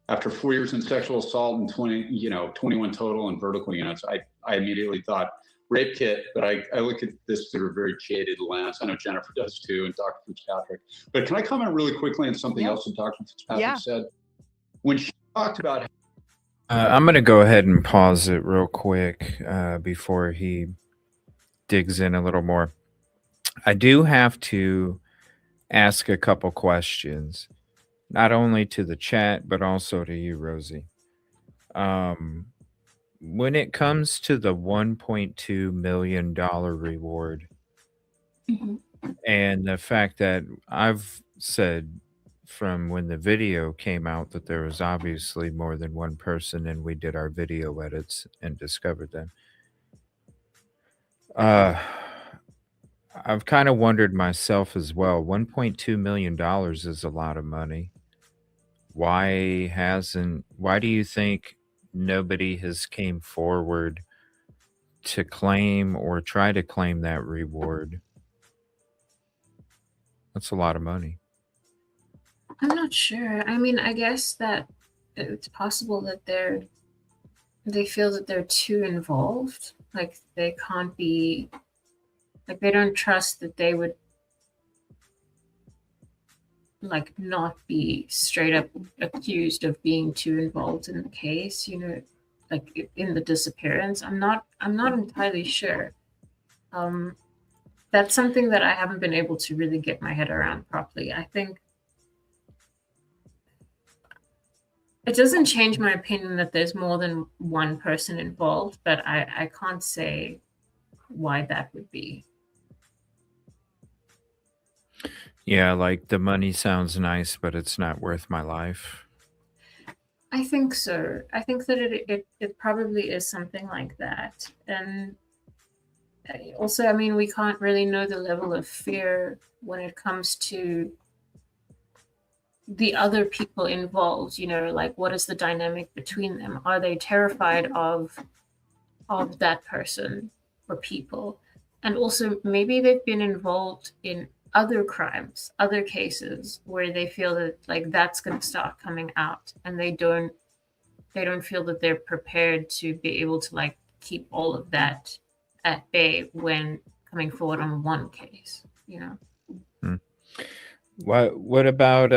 after 4 years in sexual assault and 21 total in vertical units, I immediately thought rape kit, but I look at this through a very jaded lens. I know Jennifer does too, and Dr. Fitzpatrick. But can I comment really quickly on something else that Dr. Fitzpatrick said? When she talked about... I'm going to go ahead and pause it real quick before he digs in a little more. I do have to ask a couple questions, not only to the chat, but also to you, Rosee. when it comes to the $1.2 million reward, Mhm. and the fact that I've said from when the video came out that there was obviously more than one person, and we did our video edits and discovered them. Uh, I've kind of wondered myself as well. $1.2 million is a lot of money. Why do you think nobody has came forward to claim or try to claim that reward? That's a lot of money. I'm not sure. I mean, I guess that it's possible that they feel that they're too involved. Like they can't be, like they don't trust that they would like not be straight up accused of being too involved in the case, you know, like in the disappearance. I'm not entirely sure. That's something that I haven't been able to really get my head around properly. I think it doesn't change my opinion that there's more than one person involved, but I can't say why that would be. Yeah, like the money sounds nice, but it's not worth my life. I think so. I think that it probably is something like that. And also, I mean, we can't really know the level of fear when it comes to the other people involved, you know, like what is the dynamic between them? Are they terrified of that person or people? And also maybe they've been involved in other crimes, other cases where they feel that like that's going to start coming out, and they don't feel that they're prepared to be able to like keep all of that at bay when coming forward on one case, you know. Hmm. What about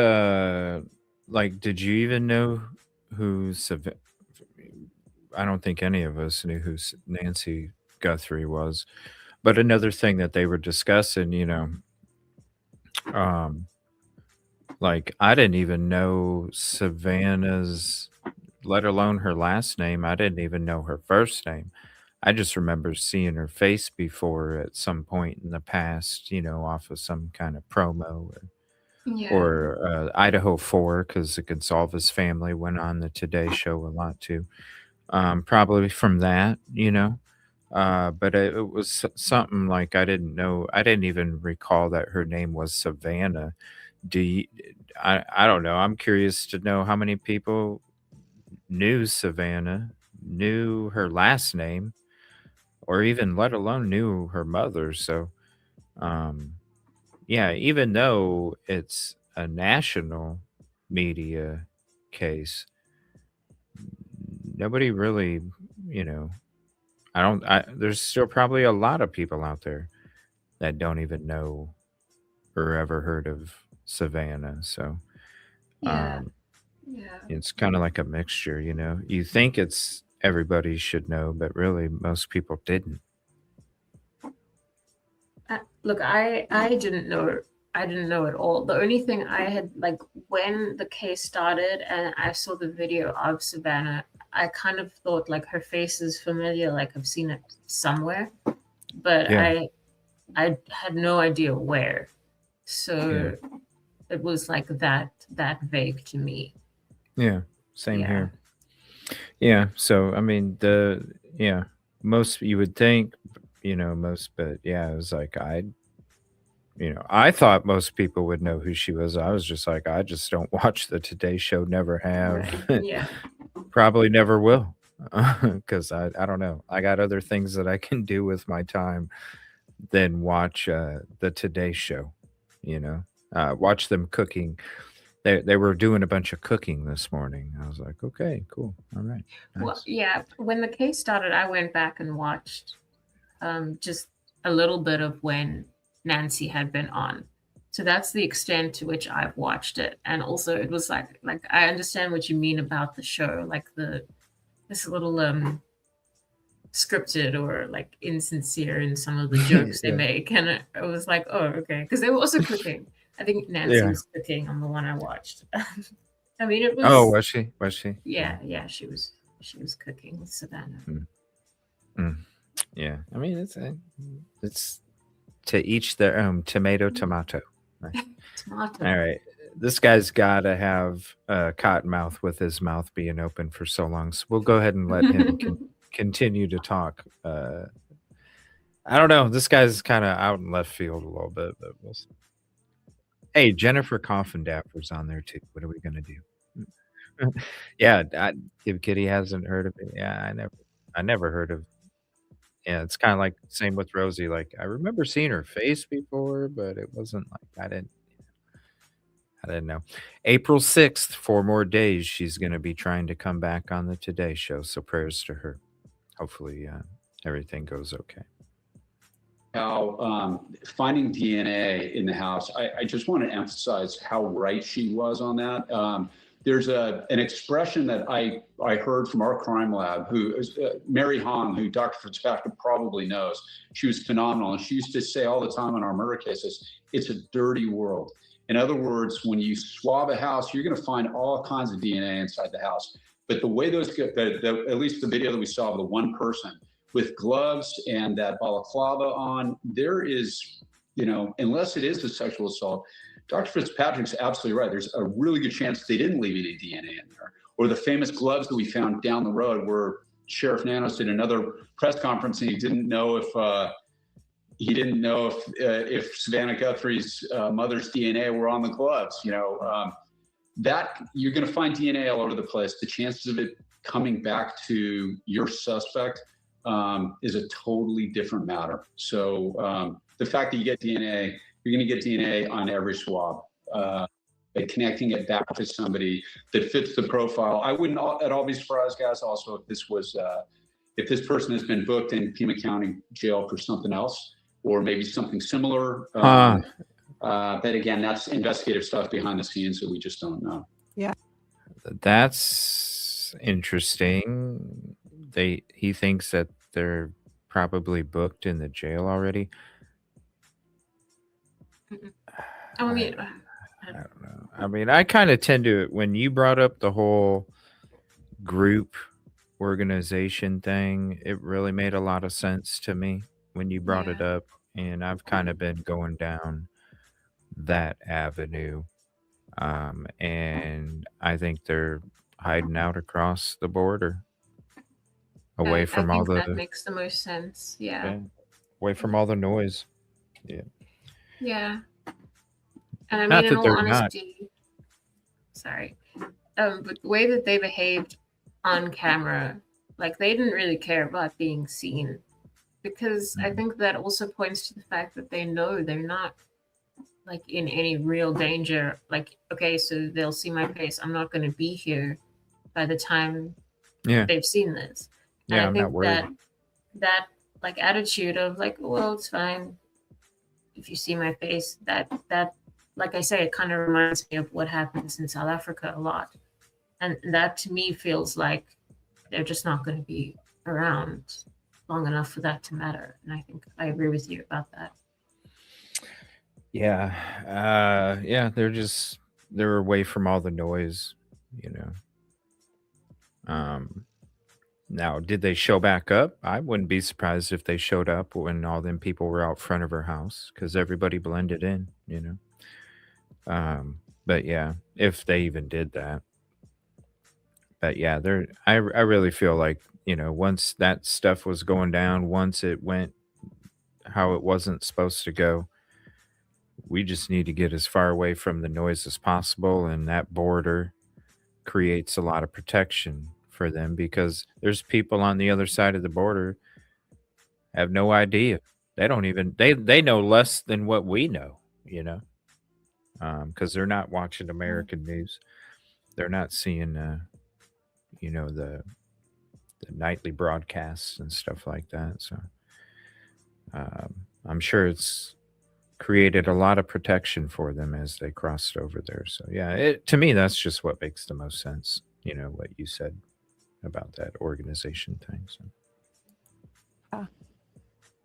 like did you even know who I don't think any of us knew who Nancy Guthrie was. But another thing that they were discussing, you know, um like I didn't even know Savannah's, let alone her last name. I didn't even know her first name. I just remember seeing her face before at some point in the past, you know, off of some kind of promo Yeah. or Idaho 4, because the Gonsalves family went on the Today Show a lot too. Probably from that, you know. But it was something like I didn't know. I didn't even recall that her name was Savannah. Do you, I don't know. I'm curious to know how many people knew Savannah, knew her last name, or even let alone knew her mother. So, um, yeah, even though it's a national media case, nobody really, you know, there's still probably a lot of people out there that don't even know or ever heard of Savannah. So, Yeah. um, Yeah. it's kind of like a mixture, you know. You think it's everybody should know, but really most people didn't. Look, I didn't know. I didn't know at all. The only thing I had, like, when the case started and I saw the video of Savannah, I kind of thought like her face is familiar, like I've seen it somewhere, but Yeah. I had no idea where. So Yeah. it was like that vague to me. Yeah. Same Yeah. here. Yeah. So, I mean, yeah, most you would think, you know, but yeah, it was like, I thought most people would know who she was. I was just like, I just don't watch the Today Show, never have, Right. Yeah. probably never will. Because I don't know. I got other things that I can do with my time than watch the Today Show, you know, watch them cooking. They were doing a bunch of cooking this morning. I was like, okay, cool. All right. Well, Nice. yeah. When the case started, I went back and watched just a little bit of when Nancy had been on. So that's the extent to which I've watched it. And also it was like I understand what you mean about the show, like this little scripted or like insincere in some of the jokes they Yeah. make. And it was like, oh, okay. Because they were also cooking. I think Nancy Yeah. was cooking on the one I watched. I mean, it Oh, was was she? Was she? yeah, she was she was cooking with Savannah. Yeah, I mean it's to each their own. Tomato. Right. Tomato. All right, this guy's got to have cotton mouth with his mouth being open for so long. So we'll go ahead and let him continue to talk. I don't know. This guy's kind of out in left field a little bit, but we'll see. Hey, Jennifer Coffindaffer's on there too. What are we gonna do? Yeah, if Kitty hasn't heard of it, yeah, I never heard of. Yeah, it's kind of like same with Rosie. Like I remember seeing her face before, but it wasn't like I didn't know. April 6th, 4 more days. She's gonna be trying to come back on the Today Show. So prayers to her. Hopefully, everything goes okay. How finding DNA in the house, I just want to emphasize how right she was on that. There's an expression that I heard from our crime lab, who is Mary Hong, who Dr. Fitzpatrick probably knows. She was phenomenal. And she used to say all the time in our murder cases, it's a dirty world. In other words, when you swab a house, you're going to find all kinds of DNA inside the house. But the way those get, at least the video that we saw of the one person with gloves and that balaclava on, there is, unless it is a sexual assault, Dr. Fitzpatrick's absolutely right. There's a really good chance they didn't leave any DNA in there. Or the famous gloves that we found down the road where Sheriff Nanos did another press conference and he didn't know if Savannah Guthrie's mother's DNA were on the gloves. That you're going to find DNA all over the place. The chances of it coming back to your suspect is a totally different matter. So the fact that you get DNA, you're going to get DNA on every swab. Connecting it back to somebody that fits the profile. I wouldn't at all be surprised, guys, also if this person has been booked in Pima County Jail for something else, or maybe something similar. But again, that's investigative stuff behind the scenes that we just don't know. Yeah. That's interesting. He thinks that they're probably booked in the jail already. I mean, I don't know. I mean, I kind of tend to, when you brought up the whole group organization thing, it really made a lot of sense to me when you brought it up. And I've kind of been going down that avenue. And I think they're hiding out across the border, away from all the. That makes the most sense. Yeah. Away from all the noise. Yeah. Yeah. And I Not mean, in that all they're honesty, sorry, but the way that they behaved on camera, like they didn't really care about being seen, because I think that also points to the fact that they know they're not like in any real danger. Like, okay, so they'll see my face. I'm not going to be here by the time they've seen this. And Yeah, I I'm think not worried. that like attitude of like, well, it's fine if you see my face, that like I say, it kind of reminds me of what happens in South Africa a lot. And that to me feels like they're just not going to be around long enough for that to matter. And I think I agree with you about that. Yeah. Yeah, they're away from all the noise, Now, did they show back up? I wouldn't be surprised if they showed up when all them people were out front of her house, because everybody blended in, But yeah, if they even did that. But yeah, I really feel like, once that stuff was going down, once it went how it wasn't supposed to go, we just need to get as far away from the noise as possible. And that border creates a lot of protection for them, because there's people on the other side of the border have no idea. They don't even, they know less than what we know, because they're not watching American news. They're not seeing, the nightly broadcasts and stuff like that. So I'm sure it's created a lot of protection for them as they crossed over there. So yeah, to me, that's just what makes the most sense. What you said about that organization thing. So.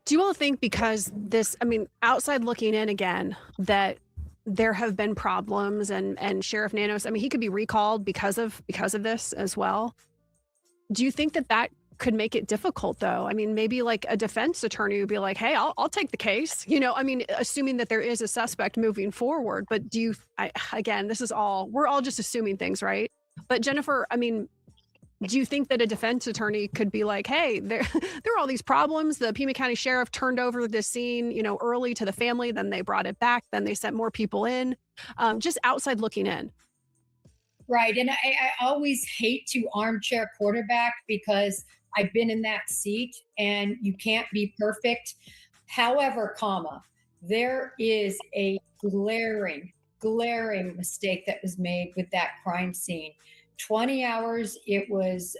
Do you all think, because this, I mean, outside looking in again, that there have been problems and Sheriff Nanos, I mean, he could be recalled because of this as well? Do you think that that could make it difficult, though? I mean, maybe like a defense attorney would be like, hey, I'll take the case. I mean, assuming that there is a suspect moving forward. But again, this is we're all just assuming things, right? But Jennifer, I mean, do you think that a defense attorney could be like, hey, there are all these problems. The Pima County Sheriff turned over this scene, early to the family. Then they brought it back. Then they sent more people in, just outside looking in. Right. And I always hate to armchair quarterback because I've been in that seat and you can't be perfect. However, there is a glaring mistake that was made with that crime scene. 20 hours, it was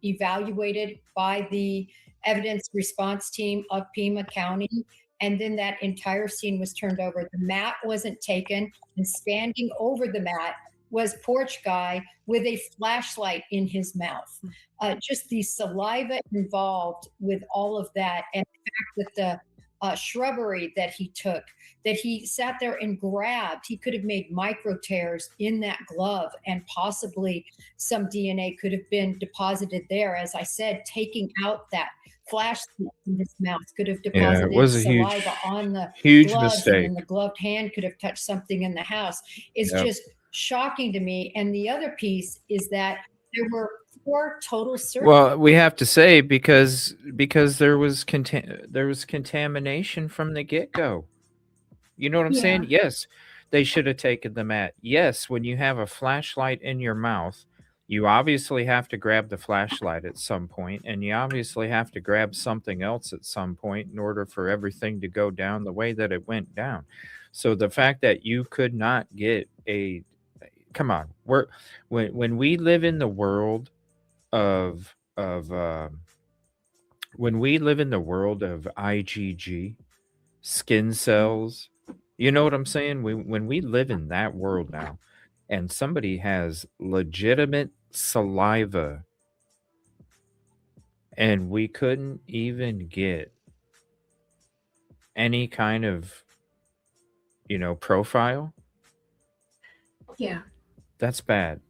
evaluated by the evidence response team of Pima County. And then that entire scene was turned over. The mat wasn't taken, and standing over the mat was porch guy with a flashlight in his mouth. Just the saliva involved with all of that, and the fact that the shrubbery that he took, that he sat there and grabbed, he could have made micro tears in that glove, and possibly some DNA could have been deposited there. As I said, taking out that flashlight in his mouth could have deposited it was a saliva on the huge gloves, mistake. and then the gloved hand could have touched something in the house. It's Yep. just shocking to me. And the other piece is that there were 4 total searches. Well, we have to say because there was contamination from the get-go. You know what I'm saying? Yes, they should have taken the mat. Yes, when you have a flashlight in your mouth, you obviously have to grab the flashlight at some point, and you obviously have to grab something else at some point in order for everything to go down the way that it went down. So the fact that you could not get come on, when we live in the world of IgG, skin cells, you know what I'm saying? When we live in that world now, and somebody has legitimate saliva, and we couldn't even get any kind of, profile, Yeah. that's bad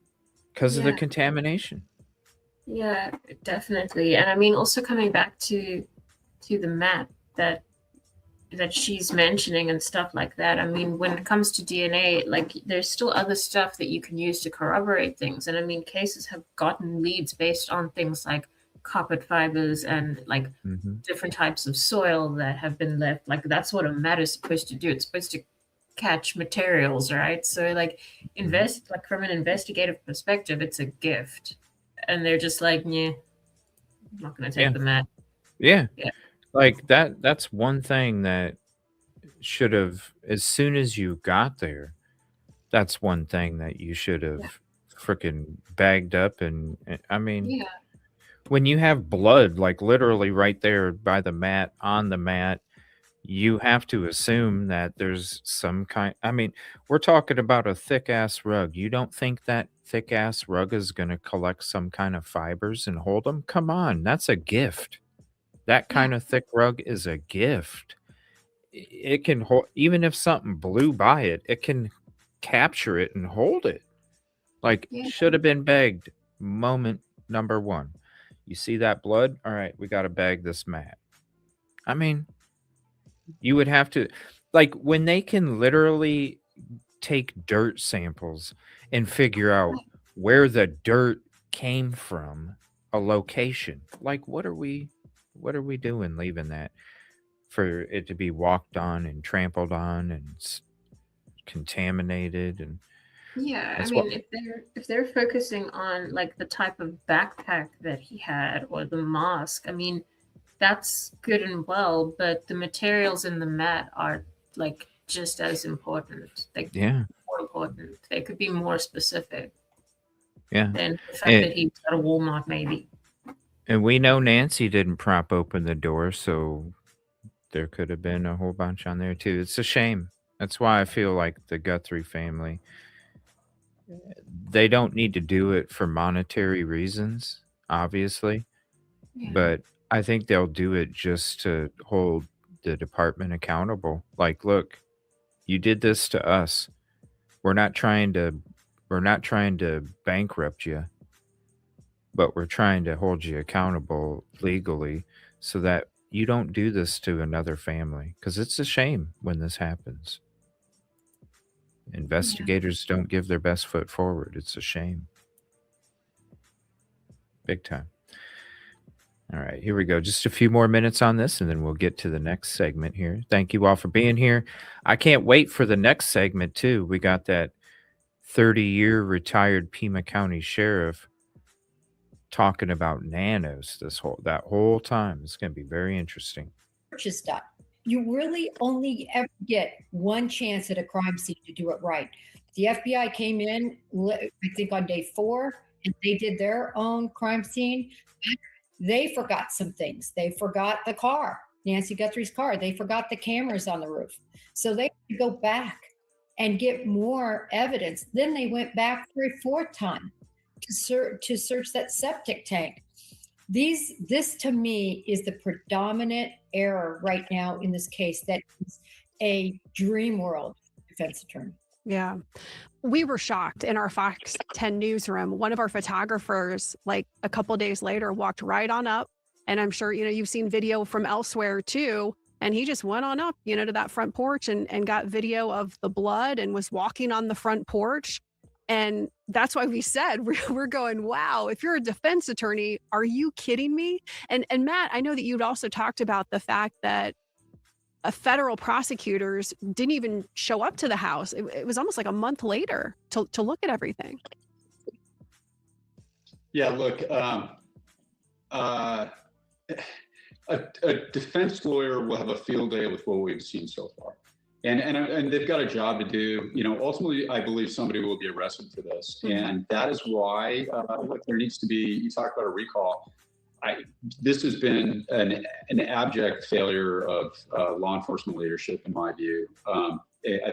because of the Yeah. contamination. Yeah, definitely. And I mean, also coming back to the map that she's mentioning and stuff like that. I mean, when it comes to DNA, like there's still other stuff that you can use to corroborate things. And I mean, cases have gotten leads based on things like carpet fibers and like different types of soil that have been left. Like that's what a mat is supposed to do. It's supposed to catch materials, right? So like like from an investigative perspective, it's a gift. And they're just like, yeah, I'm not gonna take the mat. Yeah. Yeah. Like that's one thing that should have, as soon as you got there, that's one thing that you should have freaking bagged up. And I mean, Yeah. when you have blood, like literally right there by the mat, on the mat, you have to assume that there's some kind. I mean, we're talking about a thick ass rug. You don't think that thick ass rug is going to collect some kind of fibers and hold them? Come on, that's a gift. That kind of thick rug is a gift. It can hold, even if something blew by it, it can capture it and hold it. Like, should have been bagged. Moment number one. You see that blood? All right, we got to bag this mat. I mean, you would have to, like, when they can literally take dirt samples and figure out where the dirt came from, a location. Like, what are we doing leaving that for it to be walked on and trampled on and contaminated? And Yeah, I that's mean, what, if they're focusing on like the type of backpack that he had or the mask, I mean, that's good and well, but the materials in the mat are like just as important. Like more important. They could be more specific yeah. than the fact And, that he was at a Walmart, maybe. and we know Nancy didn't prop open the door, so there could have been a whole bunch on there too. It's a shame. That's why I feel like the Guthrie family, they don't need to do it for monetary reasons, obviously, but I think they'll do it just to hold the department accountable. Like, look, you did this to us. We're not trying to bankrupt you. but we're trying to hold you accountable legally so that you don't do this to another family, because it's a shame when this happens. Investigators don't give their best foot forward. It's a shame. Big time. All right, here we go. Just a few more minutes on this, and then we'll get to the next segment here. Thank you all for being here. I can't wait for the next segment, too. We got that 30-year retired Pima County sheriff talking about nanos that whole time. It's going to be very interesting. Is done. You really only ever get one chance at a crime scene to do it right. The FBI came in, I think, on day 4, and they did their own crime scene. They forgot some things. They forgot the car, Nancy Guthrie's car. They forgot the cameras on the roof. So they had to go back and get more evidence. Then they went back for a 4th time to search that septic tank. This to me is the predominant error right now in this case. That is a dream world defense attorney. Yeah. We were shocked in our Fox 10 newsroom. One of our photographers, like a couple days later, walked right on up. And I'm sure, you've seen video from elsewhere too. And he just went on up, to that front porch and got video of the blood and was walking on the front porch. And that's why we said we're going, wow, if you're a defense attorney, are you kidding me? And Matt, I know that you'd also talked about the fact that federal prosecutors didn't even show up to the house. It was almost like a month later to look at everything. Yeah, look, a defense lawyer will have a field day with what we've seen so far. And they've got a job to do. Ultimately, I believe somebody will be arrested for this. And that is why there needs to be, you talk about a recall. This has been an abject failure of law enforcement leadership, in my view. I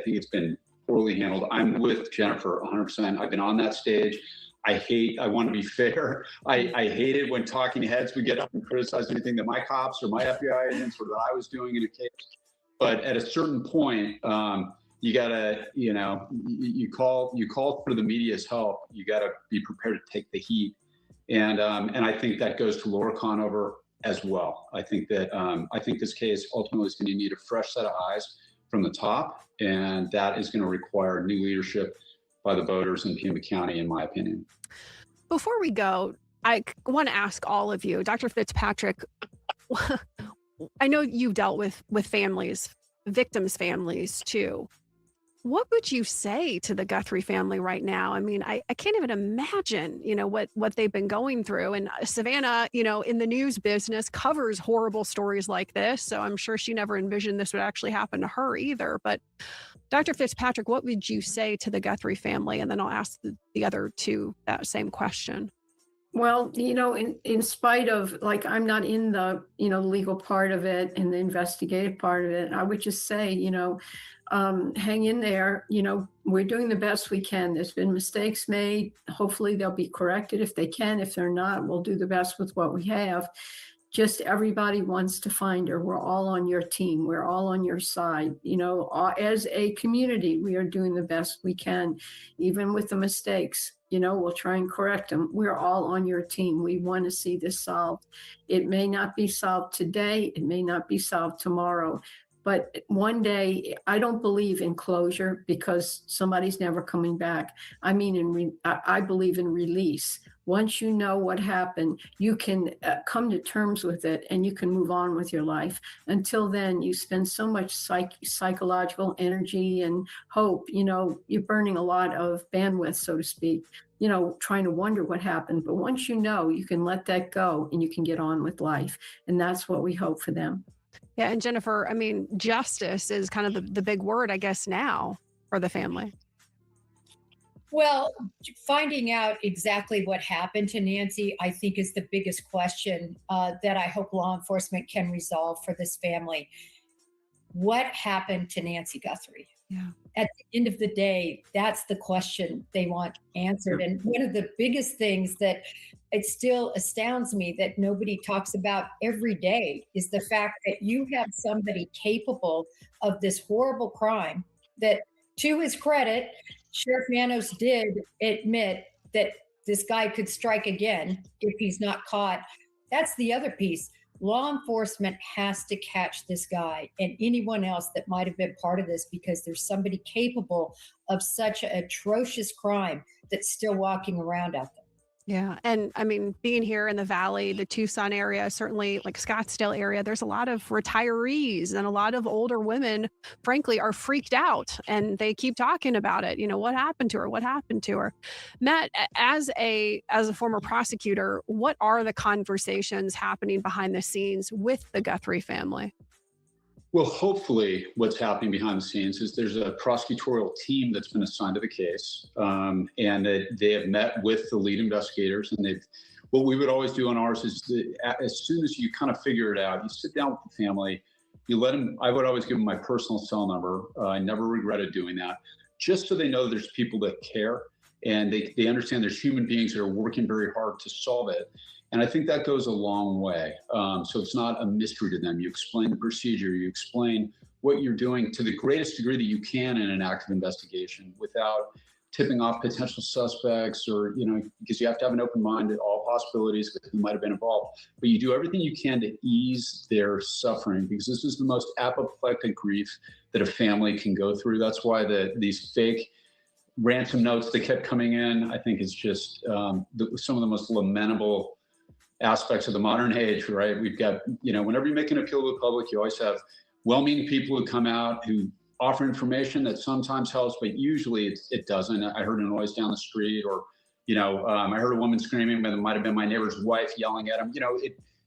think it's been poorly handled. I'm with Jennifer 100%. I've been on that stage. I want to be fair. I hate it when talking heads would get up and criticize anything that my cops or my FBI agents or that I was doing in a case. But at a certain point, you gotta, you call for the media's help. You gotta be prepared to take the heat, and I think that goes to Laura Conover as well. I think this case ultimately is going to need a fresh set of eyes from the top, and that is going to require new leadership by the voters in Pima County, in my opinion. Before we go, I want to ask all of you, Dr. Fitzpatrick. I know you've dealt with families, victims' families too. What would you say to the Guthrie family right now? I mean, I can't even imagine, what they've been going through. And Savannah, in the news business, covers horrible stories like this. So I'm sure she never envisioned this would actually happen to her either. But Dr. Fitzpatrick, what would you say to the Guthrie family? And then I'll ask the other two that same question. Well, in spite of, I'm not in the, legal part of it and the investigative part of it, I would just say, hang in there. We're doing the best we can. There's been mistakes made. Hopefully they'll be corrected if they can. If they're not, we'll do the best with what we have. Just everybody wants to find her. We're all on your team. We're all on your side. As a community, we are doing the best we can, even with the mistakes. We'll try and correct them. We're all on your team. We want to see this solved. It may not be solved today. It may not be solved tomorrow. But one day, I don't believe in closure because somebody's never coming back. I mean, I believe in release. Once you know what happened, you can come to terms with it and you can move on with your life. Until then, you spend so much psychological energy and hope. You're burning a lot of bandwidth, so to speak, trying to wonder what happened. But once you know, you can let that go and you can get on with life. And that's what we hope for them. Yeah. And Jennifer, I mean, justice is kind of the big word, I guess, now for the family. Well, finding out exactly what happened to Nancy, I think, is the biggest question that I hope law enforcement can resolve for this family. What happened to Nancy Guthrie? Yeah. At the end of the day, that's the question they want answered. And one of the biggest things that it still astounds me that nobody talks about every day is the fact that you have somebody capable of this horrible crime that, to his credit, Sheriff Manos did admit that this guy could strike again if he's not caught. That's the other piece. Law enforcement has to catch this guy and anyone else that might have been part of this, because there's somebody capable of such an atrocious crime that's still walking around out there. Yeah. And I mean, being here in the Valley, the Tucson area, certainly like Scottsdale area, there's a lot of retirees and a lot of older women, frankly, are freaked out and they keep talking about it. You know, what happened to her? What happened to her? Matt, as a former prosecutor, what are the conversations happening behind the scenes with the Guthrie family? Well, hopefully what's happening behind the scenes is there's a prosecutorial team that's been assigned to the case, and they have met with the lead investigators. And what we would always do on ours is as soon as you kind of figure it out, you sit down with the family, you let them, I would always give them my personal cell number. I never regretted doing that, just so they know there's people that care and they understand there's human beings that are working very hard to solve it. And I think that goes a long way. So it's not a mystery to them. You explain the procedure, you explain what you're doing to the greatest degree that you can in an active investigation without tipping off potential suspects or, because you have to have an open mind to all possibilities who might have been involved. But you do everything you can to ease their suffering, because this is the most apoplectic grief that a family can go through. That's why these fake ransom notes that kept coming in, I think is just some of the most lamentable aspects of the modern age, right? We've got, whenever you make an appeal to the public, you always have well-meaning people who come out who offer information that sometimes helps, but usually it doesn't. I heard a noise down the street, or, I heard a woman screaming, but it might have been my neighbor's wife yelling at him.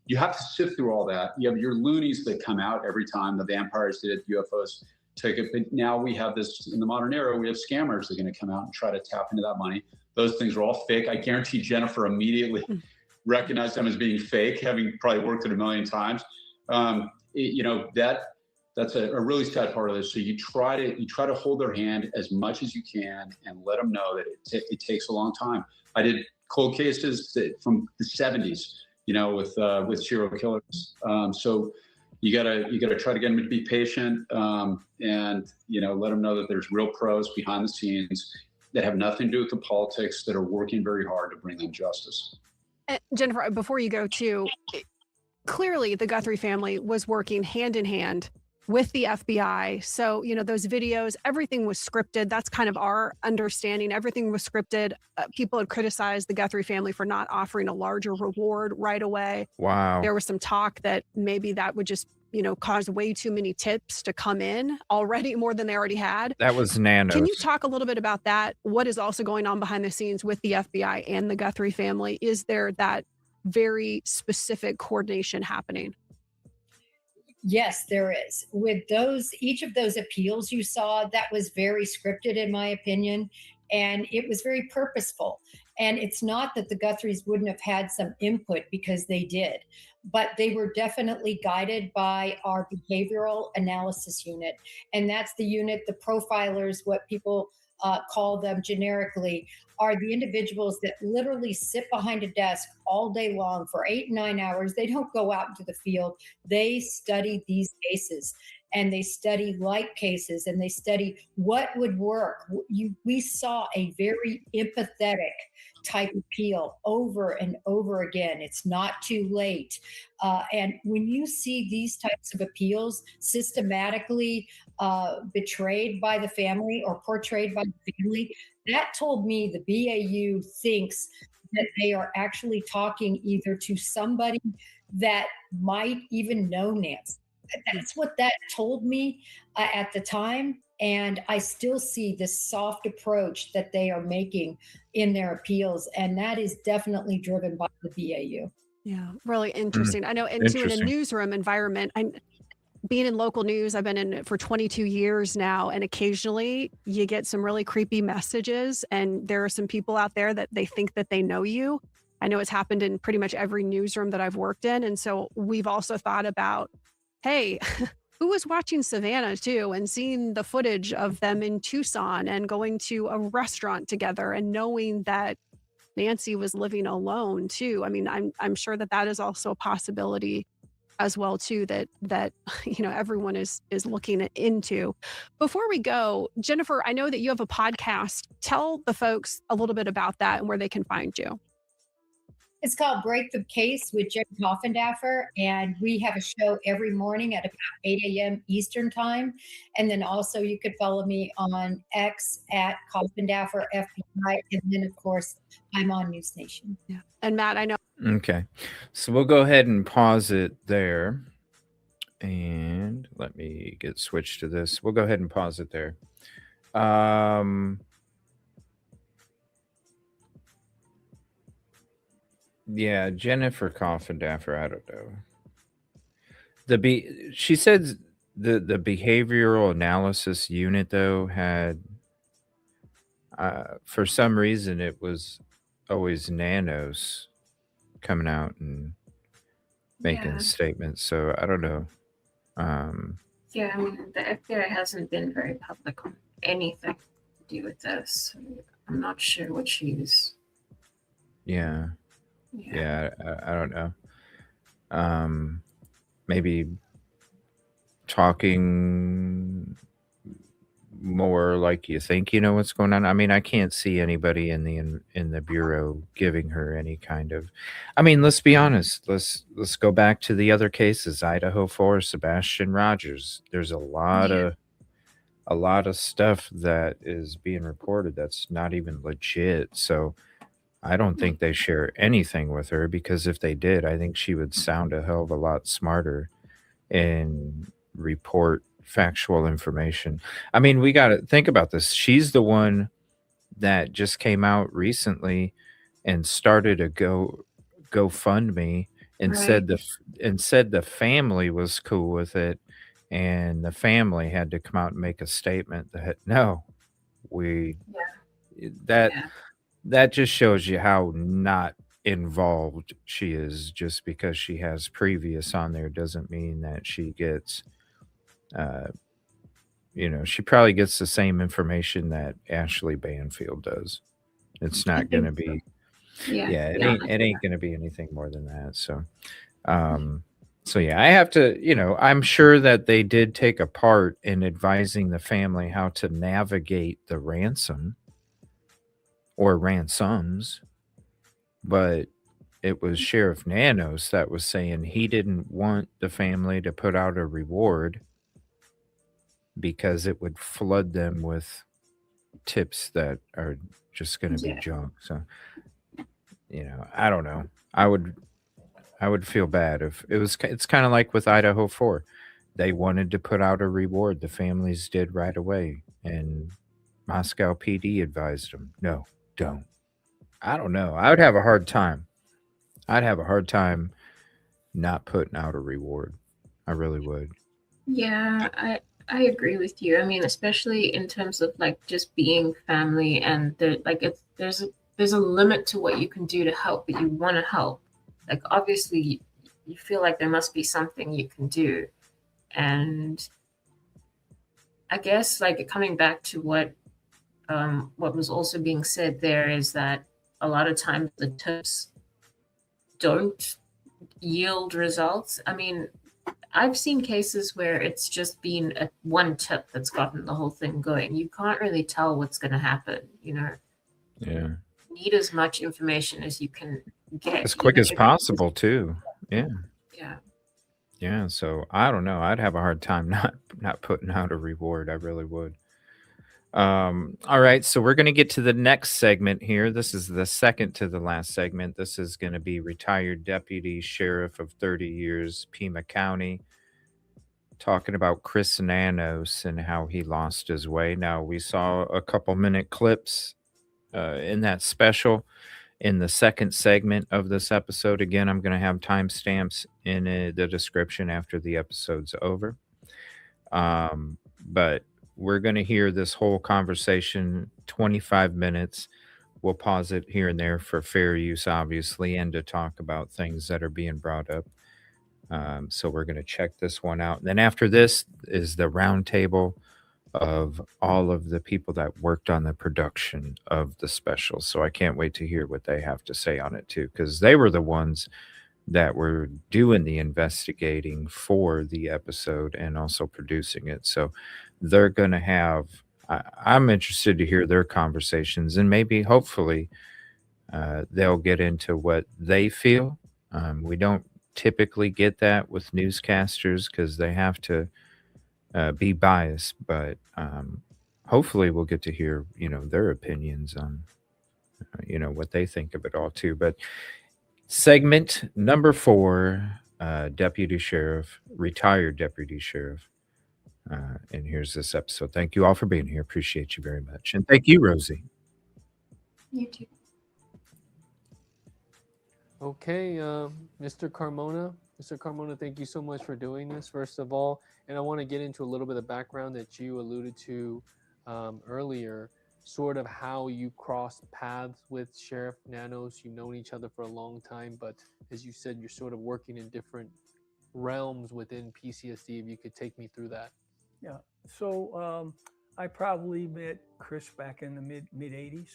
You have to sift through all that. You have your loonies that come out every time. The vampires did it, UFOs took it, but now we have this in the modern era. We have scammers that are going to come out and try to tap into that money. Those things are all fake. I guarantee Jennifer immediately recognized them as being fake, having probably worked it a million times. That's a really sad part of this. So you try to hold their hand as much as you can and let them know that it takes a long time. I did cold cases from the 70s, with serial killers. So you gotta try to get them to be patient, and let them know that there's real pros behind the scenes that have nothing to do with the politics, that are working very hard to bring them justice. Jennifer, before you go too, clearly the Guthrie family was working hand in hand with the FBI. So, those videos, everything was scripted. That's kind of our understanding. Everything was scripted. People had criticized the Guthrie family for not offering a larger reward right away. Wow. There was some talk that maybe that would just, cause way too many tips to come in already, more than they already had. That was nanos. Can you talk a little bit about that? What is also going on behind the scenes with the FBI and the Guthrie family? Is there that very specific coordination happening? Yes, there is. With each of those appeals you saw, that was very scripted, in my opinion, and it was very purposeful. And it's not that the Guthries wouldn't have had some input, because they did, but they were definitely guided by our behavioral analysis unit. And that's the unit, the profilers, what people call them generically, are the individuals that literally sit behind a desk all day long for 8, 9 hours. They don't go out into the field. They study these cases, and they study like cases, and they study what would work. We saw a very empathetic type appeal over and over again. It's not too late. And when you see these types of appeals systematically betrayed by the family or portrayed by the family, that told me the BAU thinks that they are actually talking either to somebody that might even know Nancy. That's what that told me at the time. And I still see this soft approach that they are making in their appeals. And that is definitely driven by the BAU. Yeah, really interesting. I know, and too, in a newsroom environment, being in local news, I've been in it for 22 years now, and occasionally you get some really creepy messages, and there are some people out there that they think that they know you. I know it's happened in pretty much every newsroom that I've worked in. And so we've also thought about, hey, who was watching Savannah too, and seeing the footage of them in Tucson and going to a restaurant together and knowing that Nancy was living alone too. I mean, I'm sure that is also a possibility as well too that everyone is looking into. Before we go, Jennifer, I know that you have a podcast. Tell the folks a little bit about that and where they can find you. It's called Break the Case with Jim Coffendaffer, and we have a show every morning at about 8 a.m. Eastern Time. And then also you could follow me on X at Coffendaffer FBI, and then of course I'm on News Nation. Yeah. And Matt, I know. Okay. So we'll go ahead and pause it there. And let me get switched to this. We'll go ahead and pause it there. Yeah, Jennifer Coffendaffer, I don't know. She said the behavioral analysis unit though had for some reason it was always Nanos coming out and making statements. So I don't know. Yeah, I mean, the FBI hasn't been very public on anything to do with this. I'm not sure what she's. Yeah. I don't know. Maybe talking more like you think you know what's going on. I mean, I can't see anybody in the bureau giving her any kind of. I mean, let's be honest. Let's go back to the other cases. Idaho 4, Sebastian Rogers. There's a lot of stuff that is being reported that's not even legit. So I don't think they share anything with her, because if they did, I think she would sound a hell of a lot smarter and report factual information. I mean, we got to think about this. She's the one that just came out recently and started a GoFundMe and said the family was cool with it, and the family had to come out and make a statement that that just shows you how not involved she is. Just because she has previous on there doesn't mean that she gets she probably gets the same information that Ashley Banfield does. It's not going to be it ain't going to be anything more than that. So I have to, I'm sure that they did take a part in advising the family how to navigate the ransom or ransoms, but it was Sheriff Nanos that was saying he didn't want the family to put out a reward because it would flood them with tips that are just going to be junk. So, I don't know. I would feel bad if it's kind of like with Idaho 4. They wanted to put out a reward. The families did right away. And Moscow PD advised them, no, don't. I don't know. I would have a hard time. I'd have a hard time not putting out a reward. I really would. Yeah, I agree with you. I mean, especially in terms of like just being family, and there's a limit to what you can do to help, but you want to help. Like obviously you feel like there must be something you can do. And I guess like coming back to what was also being said there is that a lot of times the tips don't yield results. I mean, I've seen cases where it's just been one tip that's gotten the whole thing going. You can't really tell what's going to happen, Yeah. You need as much information as you can get. As quick as possible, too. Yeah. Yeah. Yeah. So I don't know. I'd have a hard time not putting out a reward. I really would. All right. So we're going to get to the next segment here. This is the second to the last segment. This is going to be retired deputy sheriff of 30 years, Pima County, talking about Chris Nanos and how he lost his way. Now, we saw a couple minute clips in that special in the second segment of this episode. Again, I'm going to have timestamps in the description after the episode's over. But we're going to hear this whole conversation, 25 minutes. We'll pause it here and there for fair use, obviously, and to talk about things that are being brought up. So we're going to check this one out. And then after this is the roundtable of all of the people that worked on the production of the special. So I can't wait to hear what they have to say on it, too, because they were the ones that were doing the investigating for the episode and also producing it. So they're going to have, I'm interested to hear their conversations, and maybe hopefully they'll get into what they feel. We don't typically get that with newscasters because they have to be biased, but hopefully we'll get to hear, their opinions on, what they think of it all too. But segment number 4, Deputy Sheriff, retired Deputy Sheriff. And here's this episode. Thank you all for being here. Appreciate you very much. And thank you, Rosee. You too. Okay, Mr. Carmona. Mr. Carmona, thank you so much for doing this, first of all. And I want to get into a little bit of background that you alluded to earlier, sort of how you crossed paths with Sheriff Nanos. You've known each other for a long time, but as you said, you're sort of working in different realms within PCSD. If you could take me through that. Yeah. So I probably met Chris back in the mid 80s.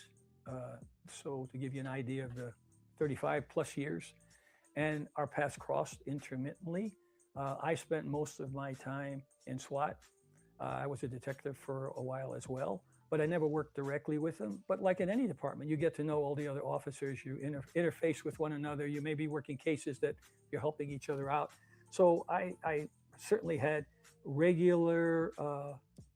So to give you an idea of the 35 plus years, and our paths crossed intermittently. I spent most of my time in SWAT. I was a detective for a while as well, but I never worked directly with them. But like in any department, you get to know all the other officers, you interface with one another, you may be working cases that you're helping each other out. So I certainly had regular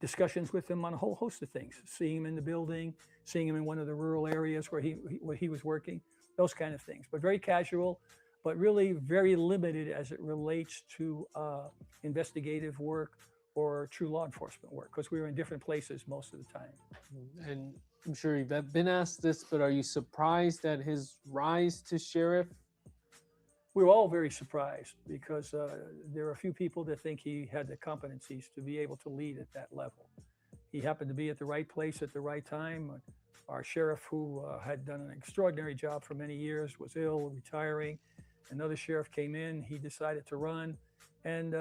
discussions with him on a whole host of things, seeing him in the building, seeing him in one of the rural areas where he was working, those kind of things, but very casual, but really very limited as it relates to investigative work or true law enforcement work, because we were in different places most of the time. And I'm sure you've been asked this, but are you surprised at his rise to sheriff? We were all very surprised because there are a few people that think he had the competencies to be able to lead at that level. He happened to be at the right place at the right time. Our sheriff, who had done an extraordinary job for many years, was ill, retiring. Another sheriff came in, he decided to run, and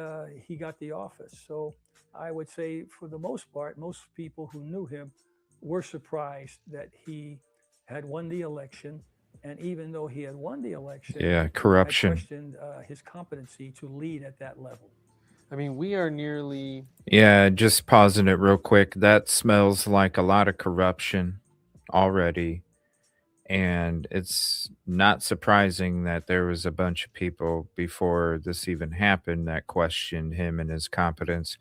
he got the office. So I would say for the most part, most people who knew him were surprised that he had won the election. And even though he had won the election, Yeah, corruption. I questioned his competency to lead at that level. I mean, we are nearly... Yeah, just pausing it real quick. That smells like a lot of corruption already. And it's not surprising that there was a bunch of people before this even happened that questioned him and his competence.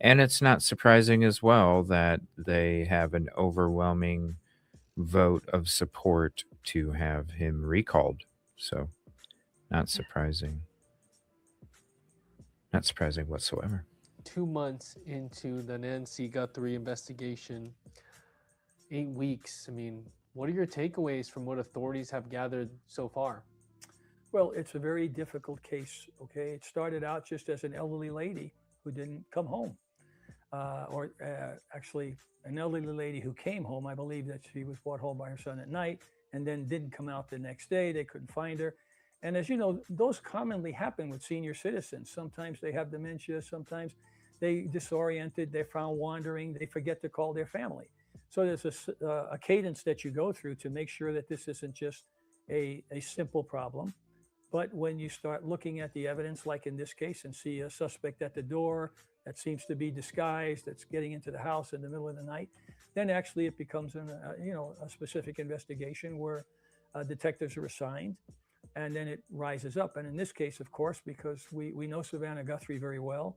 And it's not surprising as well that they have an overwhelming vote of support to have him recalled. So, not surprising. Not surprising whatsoever. 2 months into the Nancy Guthrie investigation, 8 weeks. I mean, what are your takeaways from what authorities have gathered so far? Well, it's a very difficult case, okay? It started out just as an elderly lady who didn't come home. Actually, an elderly lady who came home. I believe that she was brought home by her son at night and then didn't come out the next day. They couldn't find her. And as you know, those commonly happen with senior citizens. Sometimes they have dementia, sometimes they disoriented, they're found wandering, they forget to call their family. So there's a cadence that you go through to make sure that this isn't just a simple problem. But when you start looking at the evidence, like in this case, and see a suspect at the door that seems to be disguised, that's getting into the house in the middle of the night, then actually it becomes a specific investigation where detectives are assigned, and then it rises up. And in this case, of course, because we know Savannah Guthrie very well,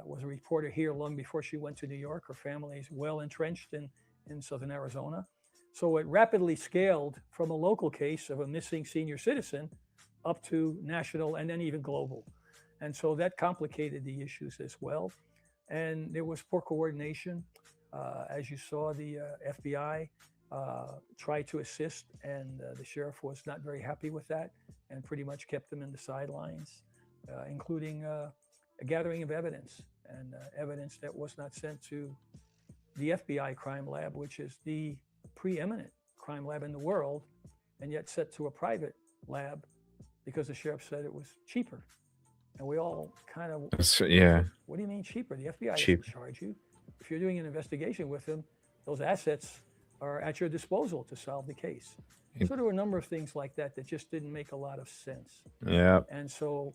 was a reporter here long before she went to New York. Her family is well entrenched in southern Arizona. So it rapidly scaled from a local case of a missing senior citizen up to national and then even global. And so that complicated the issues as well. And there was poor coordination. As you saw, the FBI tried to assist, and the sheriff was not very happy with that and pretty much kept them in the sidelines, including a gathering of evidence, and evidence that was not sent to the FBI crime lab, which is the preeminent crime lab in the world, and yet sent to a private lab because the sheriff said it was cheaper. And we all kind of, yeah. What do you mean cheaper? The FBI Cheap. doesn't charge you. If you're doing an investigation with them, those assets are at your disposal to solve the case. So there were a number of things like that that just didn't make a lot of sense. Yeah. And so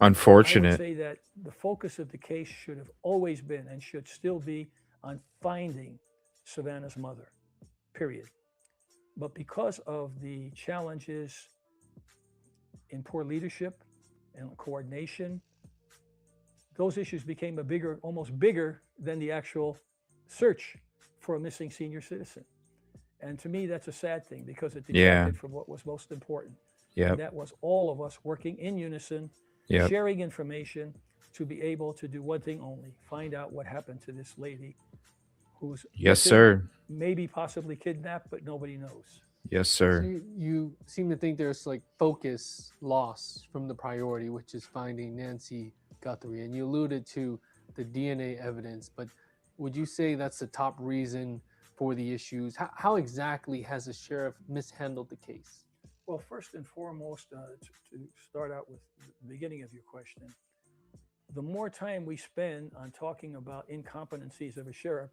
I would Unfortunate. say that the focus of the case should have always been and should still be on finding Savannah's mother, period. But because of the challenges in poor leadership and coordination, those issues became almost bigger than the actual search for a missing senior citizen. And to me, that's a sad thing because it detracted from what was most important. Yep. And that was all of us working in unison, Yep. sharing information to be able to do one thing only, find out what happened to this lady who's Yes, sir. maybe possibly kidnapped, but nobody knows. Yes, So sir. you seem to think there's like focus loss from the priority, which is finding Nancy Guthrie. And you alluded to the DNA evidence, but would you say that's the top reason for the issues? How exactly has the sheriff mishandled the case? Well, first and foremost, to start out with the beginning of your question, the more time we spend on talking about incompetencies of a sheriff,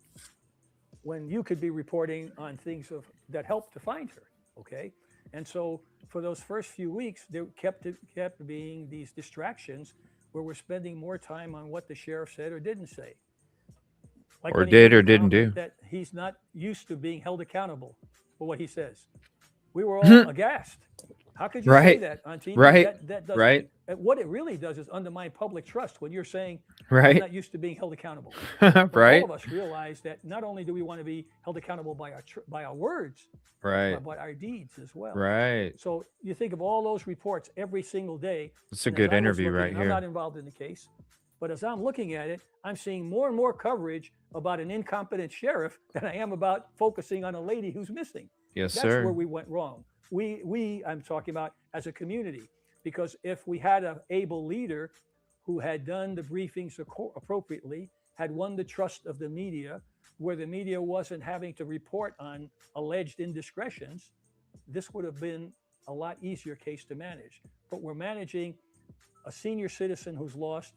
when you could be reporting on things that helped to find her, okay? And so for those first few weeks, there kept being these distractions where we're spending more time on what the sheriff said or didn't say. Like Or when he did made or the didn't comment do. that he's not used to being held accountable for what he says. We were all aghast. How could you say Right. that on TV? Right. That doesn't, Right. What it really does is undermine public trust when you're saying, Right. I'm not used to being held accountable. But Right. all of us realize that not only do we want to be held accountable by our words, Right. but by our deeds as well. Right. So you think of all those reports every single day. It's a and as good I was interview looking, right and here. I'm not involved in the case, but as I'm looking at it, I'm seeing more and more coverage about an incompetent sheriff than I am about focusing on a lady who's missing. Yes, That's sir. where we went wrong. I'm talking about as a community, because if we had an able leader who had done the briefings appropriately, had won the trust of the media, where the media wasn't having to report on alleged indiscretions, this would have been a lot easier case to manage. But we're managing a senior citizen who's lost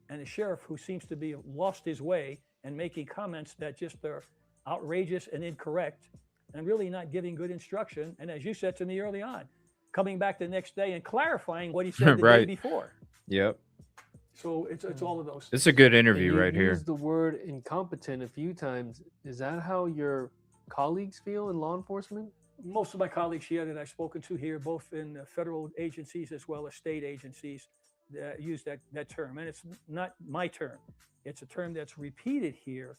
and a sheriff who seems to be lost his way and making comments that just are outrageous and incorrect and really not giving good instruction. And as you said to me early on, coming back the next day and clarifying what he said the day Right. before. Yep. So it's all of those. It's a good interview And you right here. used the word incompetent a few times. Is that how your colleagues feel in law enforcement? Most of my colleagues here that I've spoken to here, both in federal agencies as well as state agencies, use that term. And it's not my term. It's a term that's repeated here,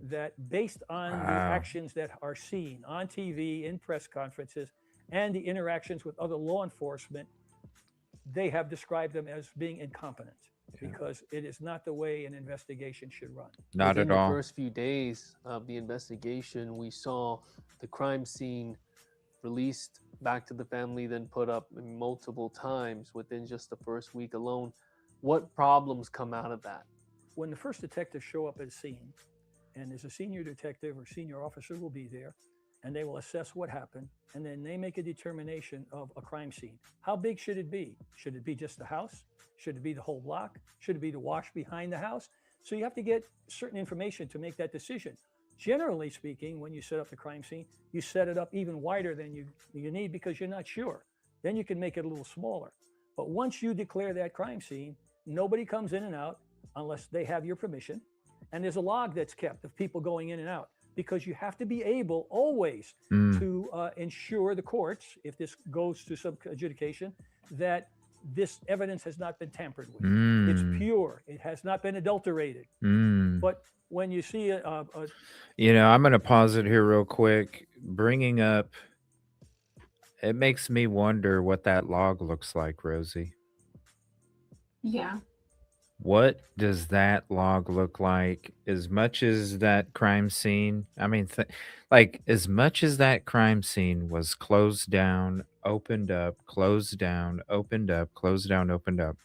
that based on the Wow. actions that are seen on TV, in press conferences, and the interactions with other law enforcement, they have described them as being incompetent because it is not the way an investigation should run. Not Within at the all. first few days of the investigation, we saw the crime scene released back to the family, then put up multiple times within just the first week alone. What problems come out of that? When the first detectives show up at a scene, and there's a senior detective or senior officer will be there, and they will assess what happened, and then they make a determination of a crime scene. How big should it be? Should it be just the house? Should it be the whole block? Should it be the wash behind the house? So you have to get certain information to make that decision. Generally speaking, when you set up the crime scene, you set it up even wider than you need because you're not sure. Then you can make it a little smaller. But once you declare that crime scene, nobody comes in and out unless they have your permission. And there's a log that's kept of people going in and out, because you have to be able always to ensure the courts, if this goes to some adjudication, that this evidence has not been tampered with. It's pure. It has not been adulterated. But when you see You know, I'm going to pause it here real quick. Bringing up, it makes me wonder what that log looks like, Rosie. Yeah. What does that log look like? As much as that crime scene, I mean, like, as much as that crime scene was closed down, opened up, closed down, opened up, closed down, opened up,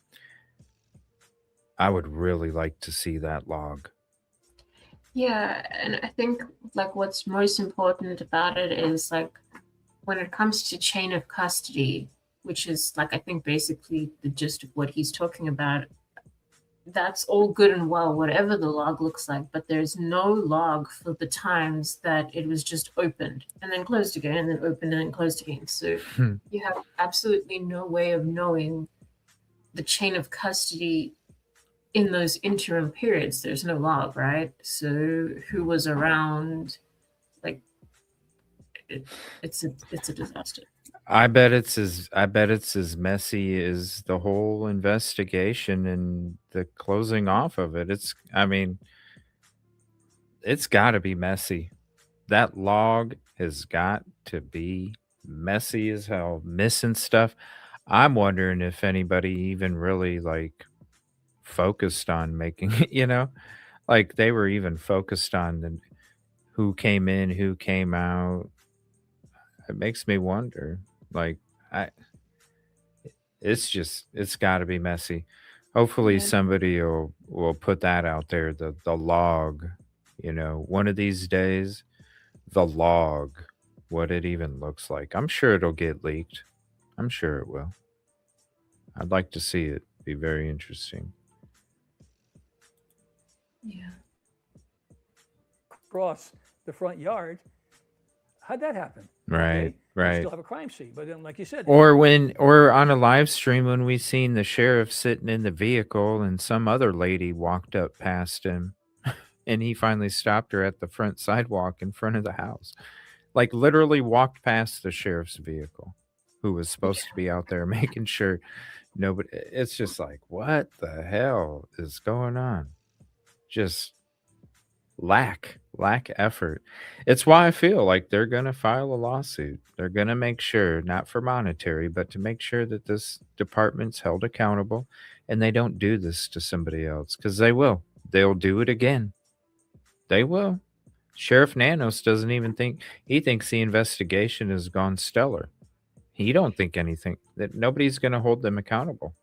I would really like to see that log. Yeah, and I think like what's most important about it is like when it comes to chain of custody, which is like I think basically the gist of what he's talking about, that's all good and well, whatever the log looks like, but there's no log for the times that it was just opened and then closed again and then opened and then closed again. So you have absolutely no way of knowing the chain of custody in those interim periods. There's no log, right? So who was around? Like, it's a disaster. I bet it's as messy as the whole investigation and the closing off of it. I mean, it's got to be messy. That log has got to be messy as hell, missing stuff. I'm wondering if anybody even really like focused on making like they were even focused on who came in, who came out. It makes me wonder. Like I it's got to be messy. Hopefully Yeah. somebody will put that out there, the log, one of these days, the log, what it even looks like. I'm sure it'll get leaked. I'm sure it will. I'd like to see it. Be very interesting. Yeah. Across the front yard. How'd that happen? Right, You right. still have a crime scene, but then, like you said, Or on a live stream when we seen the sheriff sitting in the vehicle and some other lady walked up past him and he finally stopped her at the front sidewalk in front of the house. Like literally walked past the sheriff's vehicle who was supposed to be out there making sure nobody. It's just like, what the hell is going on? Just lack effort. It's why I feel like they're going to file a lawsuit. They're going to make sure, not for monetary, but to make sure that this department's held accountable and they don't do this to somebody else, because they will. They'll do it again. They will. Sheriff Nanos doesn't even think, he thinks the investigation has gone stellar. He don't think anything, that nobody's going to hold them accountable.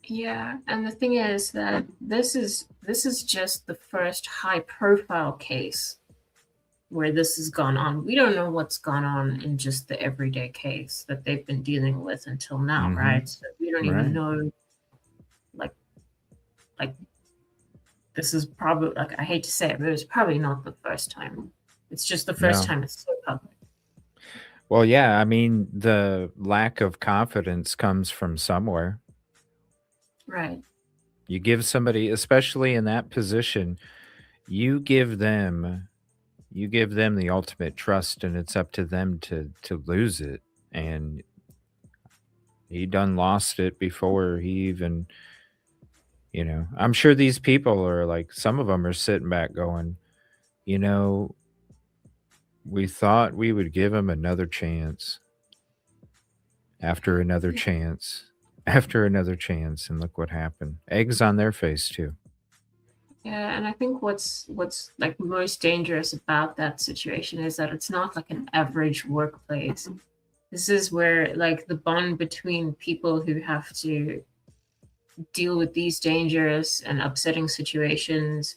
Yeah, and the thing is that this is just the first high profile case where this has gone on. We don't know what's gone on in just the everyday case that they've been dealing with until now, Mhm. right? So we don't Right. even know like this is probably, like, I hate to say it, but it's probably not the first time. It's just the first No. time it's so public. Well, yeah, I mean, the lack of confidence comes from somewhere. Right. You give somebody, especially in that position, you give them the ultimate trust, and it's up to them to lose it. And he done lost it before he even, I'm sure these people are like, some of them are sitting back going, you know, we thought we would give him another chance after another chance after another chance, and look what happened. Eggs on their face too. Yeah, and I think what's like most dangerous about that situation is that it's not like an average workplace. This is where like the bond between people who have to deal with these dangerous and upsetting situations,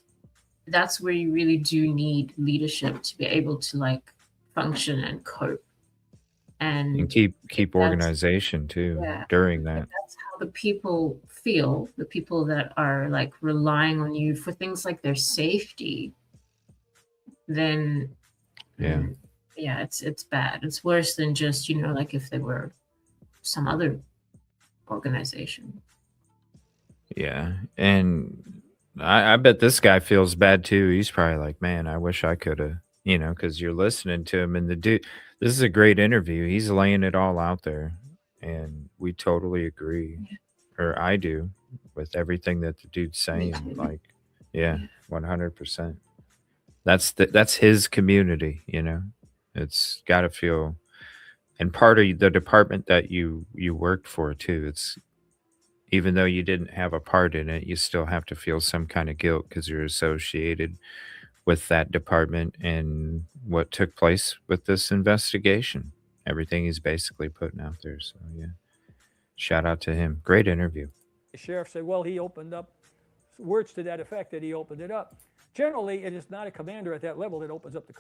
that's where you really do need leadership to be able to like function and cope. And And keep that's organization too yeah, during if that. that's how the people feel, the people that are like relying on you for things like their safety, then Yeah. yeah, it's bad. It's worse than just, like if they were some other organization. Yeah. And I bet this guy feels bad too. He's probably like, man, I wish I could have, because you're listening to him and the dude, this is a great interview. He's laying it all out there. And we totally agree. Or I do with everything that the dude's Me saying. too. Like, yeah, 100%. That's his community, It's got to feel, and part of the department that you worked for too. It's, even though you didn't have a part in it, you still have to feel some kind of guilt because you're associated with that department and what took place with this investigation. Everything he's basically putting out there. So yeah, shout out to him. Great interview. The sheriff said, well, he opened up, words to that effect that he opened it up. Generally, it is not a commander at that level that opens up the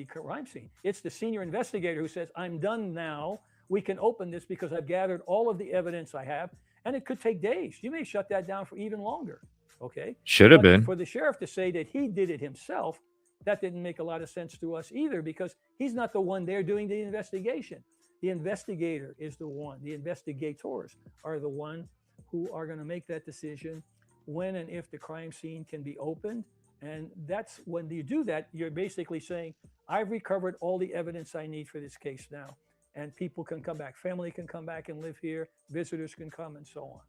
crime scene. It's the senior investigator who says, I'm done now. We can open this because I've gathered all of the evidence I have, and it could take days. You may shut that down for even longer. Okay. Should have But been. for the sheriff to say that he did it himself, that didn't make a lot of sense to us either, because he's not the one there doing the investigation. The investigator is the one. The investigators are the one who are going to make that decision when and if the crime scene can be opened. And that's when you do that, you're basically saying, I've recovered all the evidence I need for this case now. And people can come back. Family can come back and live here. Visitors can come and so on.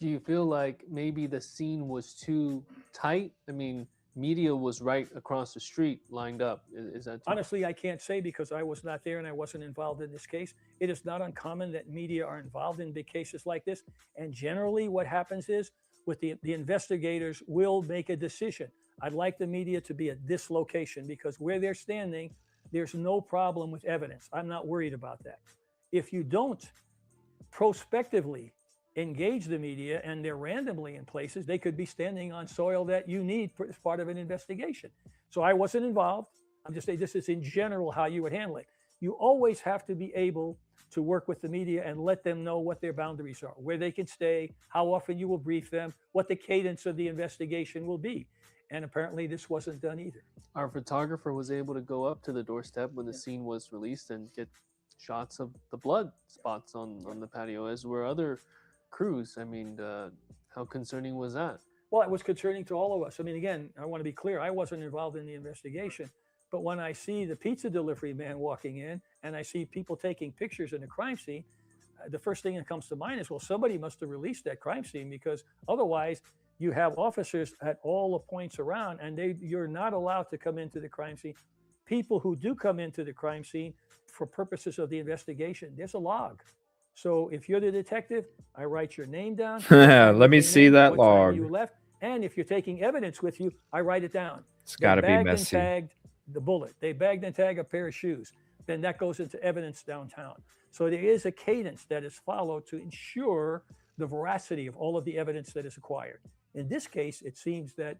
Do you feel like maybe the scene was too tight? I mean, media was right across the street lined up. Is that too honestly, I can't say because I was not there and I wasn't involved in this case. It is not uncommon that media are involved in big cases like this. And generally what happens is with the investigators will make a decision. I'd like the media to be at this location because where they're standing, there's no problem with evidence. I'm not worried about that. If you don't prospectively engage the media and they're randomly in places, they could be standing on soil that you need as part of an investigation. So I wasn't involved. I'm just saying this is in general how you would handle it. You always have to be able to work with the media and let them know what their boundaries are, where they can stay, how often you will brief them, what the cadence of the investigation will be. And apparently this wasn't done either. Our photographer was able to go up to the doorstep when the scene was released and get shots of the blood spots on the patio, as were other crews. I mean, how concerning was that? Well, it was concerning to all of us. I mean, again, I want to be clear. I wasn't involved in the investigation. But when I see the pizza delivery man walking in and I see people taking pictures in the crime scene, the first thing that comes to mind is, well, somebody must have released that crime scene, because otherwise you have officers at all the points around and you're not allowed to come into the crime scene. People who do come into the crime scene for purposes of the investigation, there's a log. So if you're the detective, I write your name down. Let me see that what time log. you left. And if you're taking evidence with you, I write it down. It's got to be bagged messy. and tagged the bullet. They bagged and tagged a pair of shoes. Then that goes into evidence downtown. So there is a cadence that is followed to ensure the veracity of all of the evidence that is acquired. In this case, it seems that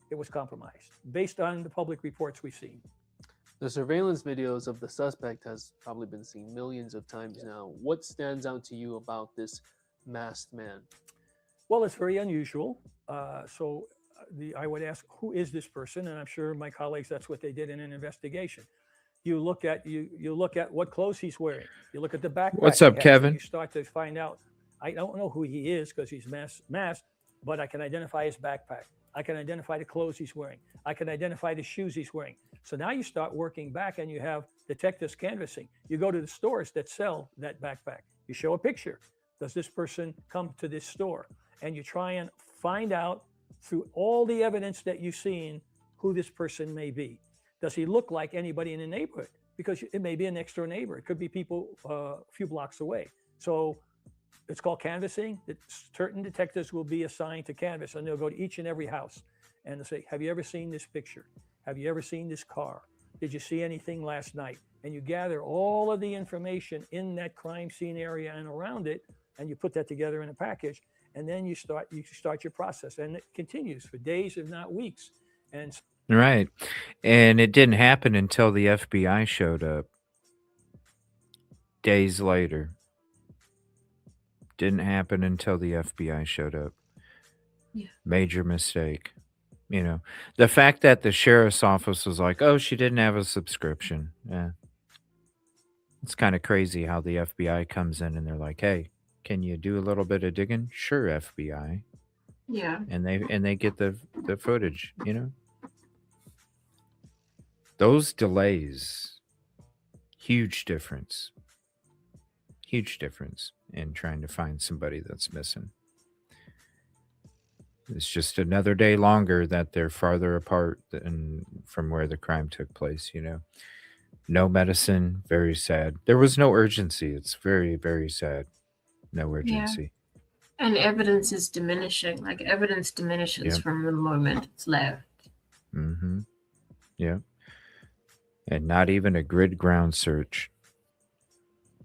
it was compromised based on the public reports we've seen. The surveillance videos of the suspect has probably been seen millions of times now. What stands out to you about this masked man? Well, it's very unusual. I would ask, who is this person? And I'm sure my colleagues, that's what they did in an investigation. You look at what clothes he's wearing. You look at the backpack. What's up, he has, Kevin? and you start to find out. I don't know who he is because he's masked, but I can identify his backpack. I can identify the clothes he's wearing. I can identify the shoes he's wearing. So now you start working back and you have detectives canvassing. You go to the stores that sell that backpack. You show a picture. Does this person come to this store? And you try and find out through all the evidence that you've seen who this person may be. Does he look like anybody in the neighborhood? Because it may be a next door neighbor. It could be people a few blocks away. So it's called canvassing. Certain detectives will be assigned to canvass, and they'll go to each and every house and they'll say, have you ever seen this picture? Have you ever seen this car? Did you see anything last night? And you gather all of the information in that crime scene area and around it, and you put that together in a package, and then you start your process, and it continues for days, if not weeks. And Right. And it didn't happen until the FBI showed up. Days later. Didn't happen until the FBI showed up. Yeah. Major mistake. You know, the fact that the sheriff's office was like, oh, she didn't have a subscription. Yeah. It's kind of crazy how the FBI comes in and they're like, hey, can you do a little bit of digging? Sure, FBI. Yeah. And they get the footage, you know. Those delays, huge difference in trying to find somebody that's missing. It's just another day longer that they're farther apart from where the crime took place, you know. No medicine, very sad. There was no urgency. It's very, very sad. No urgency. Yeah. And evidence is diminishing. Like evidence diminishes Yep. from the moment it's left. Mm-hmm. Yeah. And not even a grid ground search.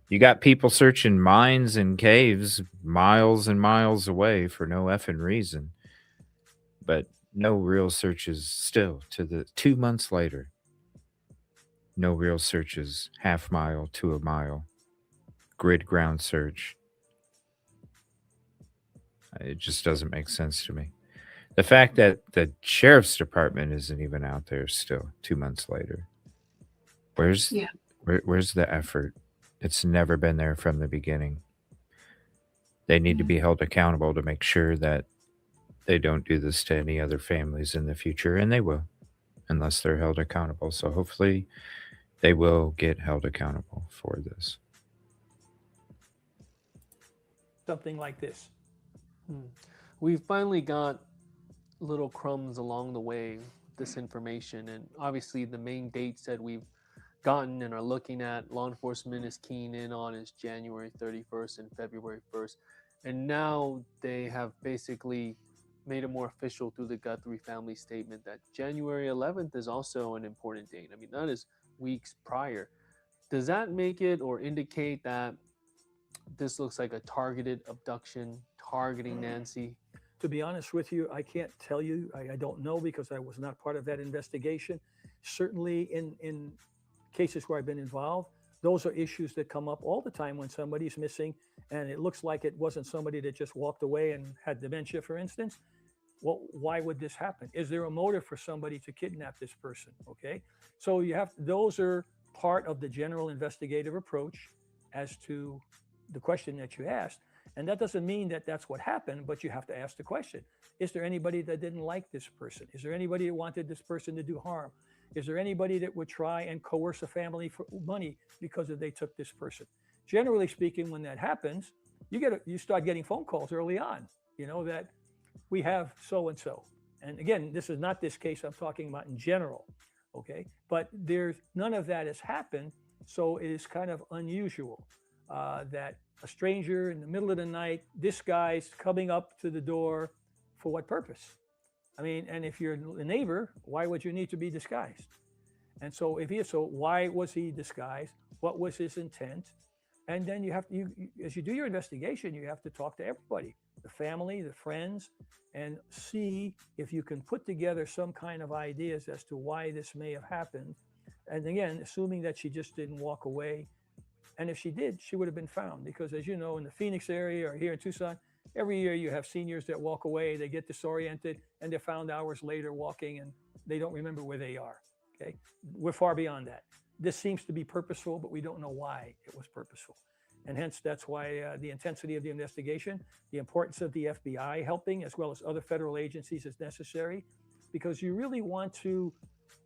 You got people searching mines and caves miles and miles away for no effing reason. But no real searches still to the 2 months later. No real searches, half mile to a mile. Grid ground search. It just doesn't make sense to me. The fact that the sheriff's department isn't even out there still 2 months later. Where's Yeah. where's the effort? It's never been there from the beginning. They need to be held accountable to make sure that they don't do this to any other families in the future, and they will, unless they're held accountable. So hopefully they will get held accountable for this. Something like this. We've finally got little crumbs along the way with this information, and obviously the main dates that we've gotten and are looking at, law enforcement is keen in on, is January 31st and February 1st. And now they have basically made it more official through the Guthrie family statement that January 11th is also an important date. I mean, that is weeks prior. Does that make it or indicate that this looks like a targeted abduction targeting Nancy? To be honest with you, I can't tell you. I don't know because I was not part of that investigation. Certainly in cases where I've been involved, those are issues that come up all the time when somebody's missing and it looks like it wasn't somebody that just walked away and had dementia, for instance. Well, why would this happen? Is there a motive for somebody to kidnap this person? Okay. So you have, those are part of the general investigative approach as to the question that you asked. And that doesn't mean that that's what happened, but you have to ask the question. Is there anybody that didn't like this person? Is there anybody that wanted this person to do harm? Is there anybody that would try and coerce a family for money because they took this person? Generally speaking, when that happens, you start getting phone calls early on, that we have so-and-so. And again, this is not this case I'm talking about in general, okay? But there's none of that has happened, so it is kind of unusual that a stranger in the middle of the night, this guy's coming up to the door for what purpose? I mean, and if you're a neighbor, why would you need to be disguised? And so why was he disguised? What was his intent? And then as you do your investigation, you have to talk to everybody, the family, the friends, and see if you can put together some kind of ideas as to why this may have happened. And again, assuming that she just didn't walk away. And if she did, she would have been found because as you know, in the Phoenix area or here in Tucson, every year you have seniors that walk away, they get disoriented and they're found hours later walking and they don't remember where they are, okay? We're far beyond that. This seems to be purposeful, but we don't know why it was purposeful. And hence that's why the intensity of the investigation, the importance of the FBI helping as well as other federal agencies is necessary because you really want to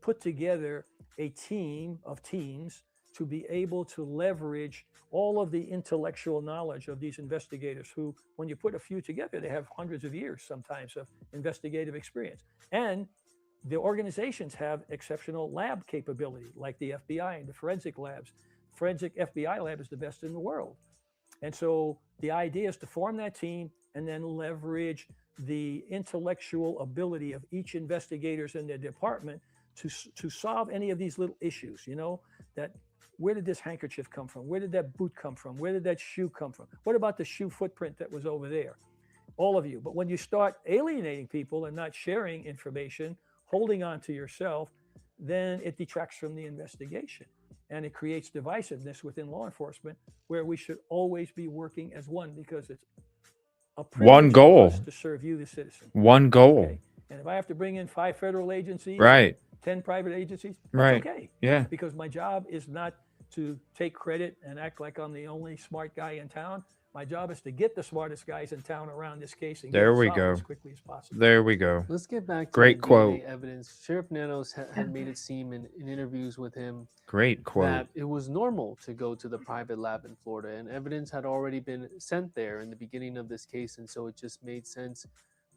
put together a team of teams to be able to leverage all of the intellectual knowledge of these investigators who, when you put a few together, they have hundreds of years sometimes of investigative experience. And the organizations have exceptional lab capability, like the FBI and the forensic labs. Forensic FBI lab is the best in the world. And so the idea is to form that team and then leverage the intellectual ability of each investigators in their department to solve any of these little issues, that where did this handkerchief come from? Where did that boot come from? Where did that shoe come from? What about the shoe footprint that was over there? All of you. But when you start alienating people and not sharing information, holding on to yourself, then it detracts from the investigation. And it creates divisiveness within law enforcement where we should always be working as one because it's a privilege One goal. for us to serve you, the citizen. One goal. Okay? And if I have to bring in 5 federal agencies, Right. 10 private agencies, that's Right. okay. Yeah. Because my job is not to take credit and act like I'm the only smart guy in town. My job is to get the smartest guys in town around this case and There get it we solved go. as quickly as possible. There we go. Let's get back to Great the quote. DNA evidence. Sheriff Nanos had made it seem in interviews with him Great quote. that it was normal to go to the private lab in Florida, and evidence had already been sent there in the beginning of this case, and so it just made sense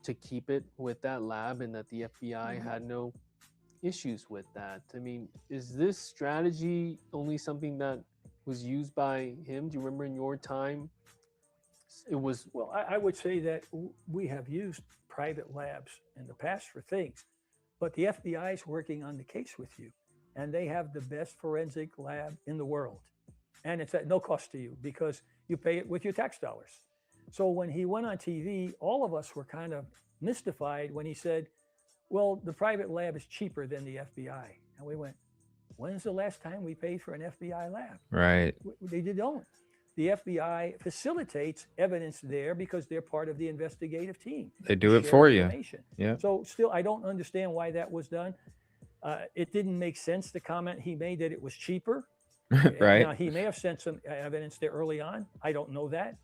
to keep it with that lab and that the FBI had no issues with that. I mean, is this strategy only something that was used by him? Do you remember in your time? It was. Well, I would say that we have used private labs in the past for things, but the FBI is working on the case with you, and they have the best forensic lab in the world. And it's at no cost to you because you pay it with your tax dollars. So when he went on TV, all of us were kind of mystified when he said, well, the private lab is cheaper than the FBI. And we went, when's the last time we paid for an FBI lab? Right. They don't. the FBI facilitates evidence there because they're part of the investigative team. They do it Share for you. information. Yeah. So still, I don't understand why that was done. It didn't make sense, the comment he made that it was cheaper. Right. Now, he may have sent some evidence there early on. I don't know that.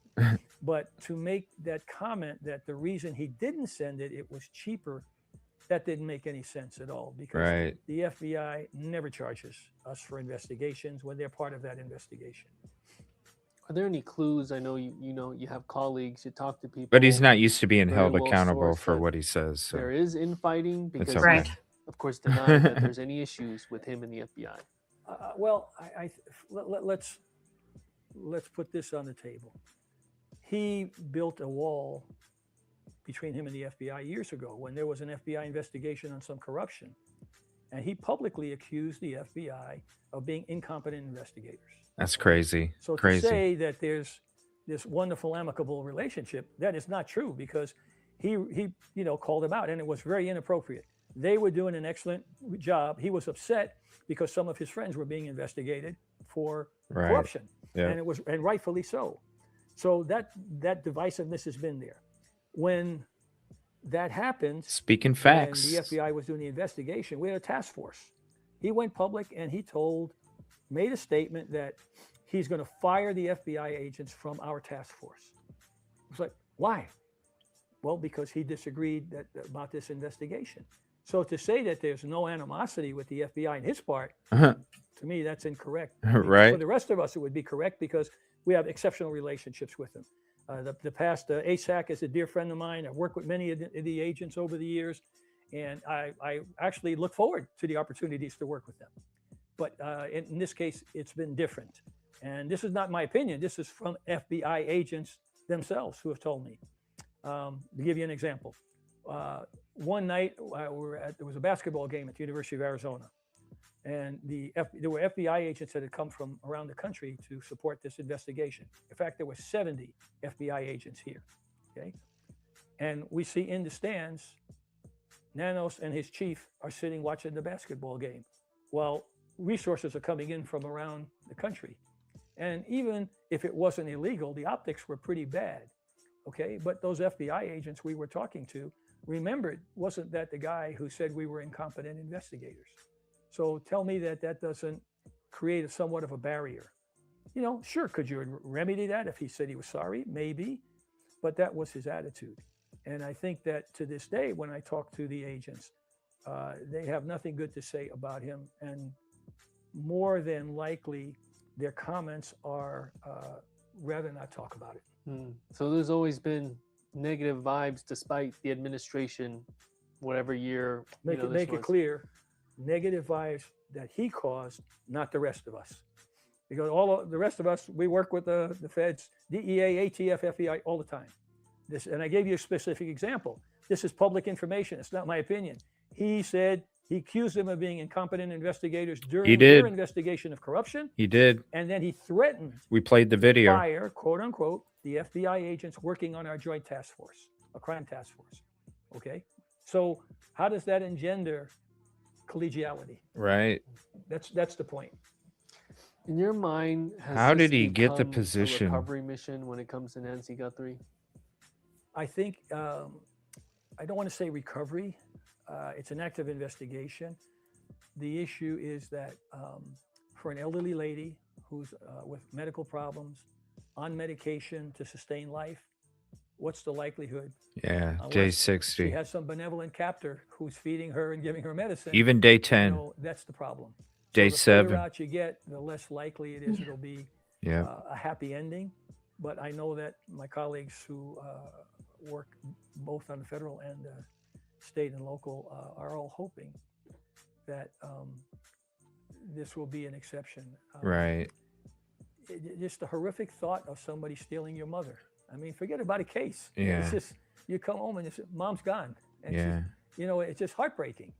But to make that comment that the reason he didn't send it, it was cheaper, that didn't make any sense at all, because Right. the FBI never charges us for investigations when they're part of that investigation. Are there any clues? I know you have colleagues, you talk to people. But he's not used to being very held well accountable sourced for that what he says. So. there is infighting It's because okay. he's, of course, denied that there's any issues with him and the FBI. Well, let's put this on the table. He built a wall between him and the FBI years ago when there was an FBI investigation on some corruption. And he publicly accused the FBI of being incompetent investigators. That's crazy. So Crazy. to say that there's this wonderful, amicable relationship, that is not true, because he called them out, and it was very inappropriate. They were doing an excellent job. He was upset because some of his friends were being investigated for Right. corruption, Yeah. and rightfully so. So that divisiveness has been there. When that happened, Speaking facts. when the FBI was doing the investigation, we had a task force. He went public and he made a statement that he's going to fire the FBI agents from our task force. It's like, why? Well, because he disagreed about this investigation. So to say that there's no animosity with the FBI on his part, to me, that's incorrect. I mean, Right. For the rest of us, it would be correct because we have exceptional relationships with them. The past ASAC is a dear friend of mine. I've worked with many of the agents over the years, and I actually look forward to the opportunities to work with them. But in this case, it's been different. And this is not my opinion. This is from FBI agents themselves who have told me. To give you an example, one night there was a basketball game at the University of Arizona. And there were FBI agents that had come from around the country to support this investigation. In fact, there were 70 FBI agents here. Okay, and we see in the stands, Nanos and his chief are sitting watching the basketball game, while resources are coming in from around the country. And even if it wasn't illegal, the optics were pretty bad. Okay, but those FBI agents we were talking to remembered, wasn't that the guy who said we were incompetent investigators? So tell me that doesn't create somewhat of a barrier. Sure, could you remedy that if he said he was sorry? Maybe, but that was his attitude. And I think that to this day, when I talk to the agents, they have nothing good to say about him. And more than likely, their comments are rather not talk about it. So there's always been negative vibes despite the administration, whatever year. Make it clear, negative vibes that he caused, not the rest of us. Because all of the rest of us, we work with the feds, DEA, ATF, FBI all the time. And I gave you a specific example. This is public information. It's not my opinion. He said he accused them of being incompetent investigators during their investigation of corruption. He did. And then he threatened We played the video. to fire, quote unquote, the FBI agents working on our joint task force, a crime task force. Okay. So how does that engender collegiality? Right. That's the point. In your mind, has How this did he get the become position? a recovery mission when it comes to Nancy Guthrie? I think, I don't want to say recovery. It's an active investigation. The issue is that for an elderly lady who's with medical problems, on medication to sustain life, what's the likelihood? Yeah, Unless day She 60. has some benevolent captor who's feeding her and giving her medicine. Even day 10. That's the problem. Day So the further 7. out you get, the less likely it is it'll be Yeah. a happy ending. But I know that my colleagues who work both on the federal and state and local are all hoping that this will be an exception. Right. Just the horrific thought of somebody stealing your mother. I mean, forget about a case. Yeah. It's just, you come home and mom's gone. And Yeah. it's just heartbreaking.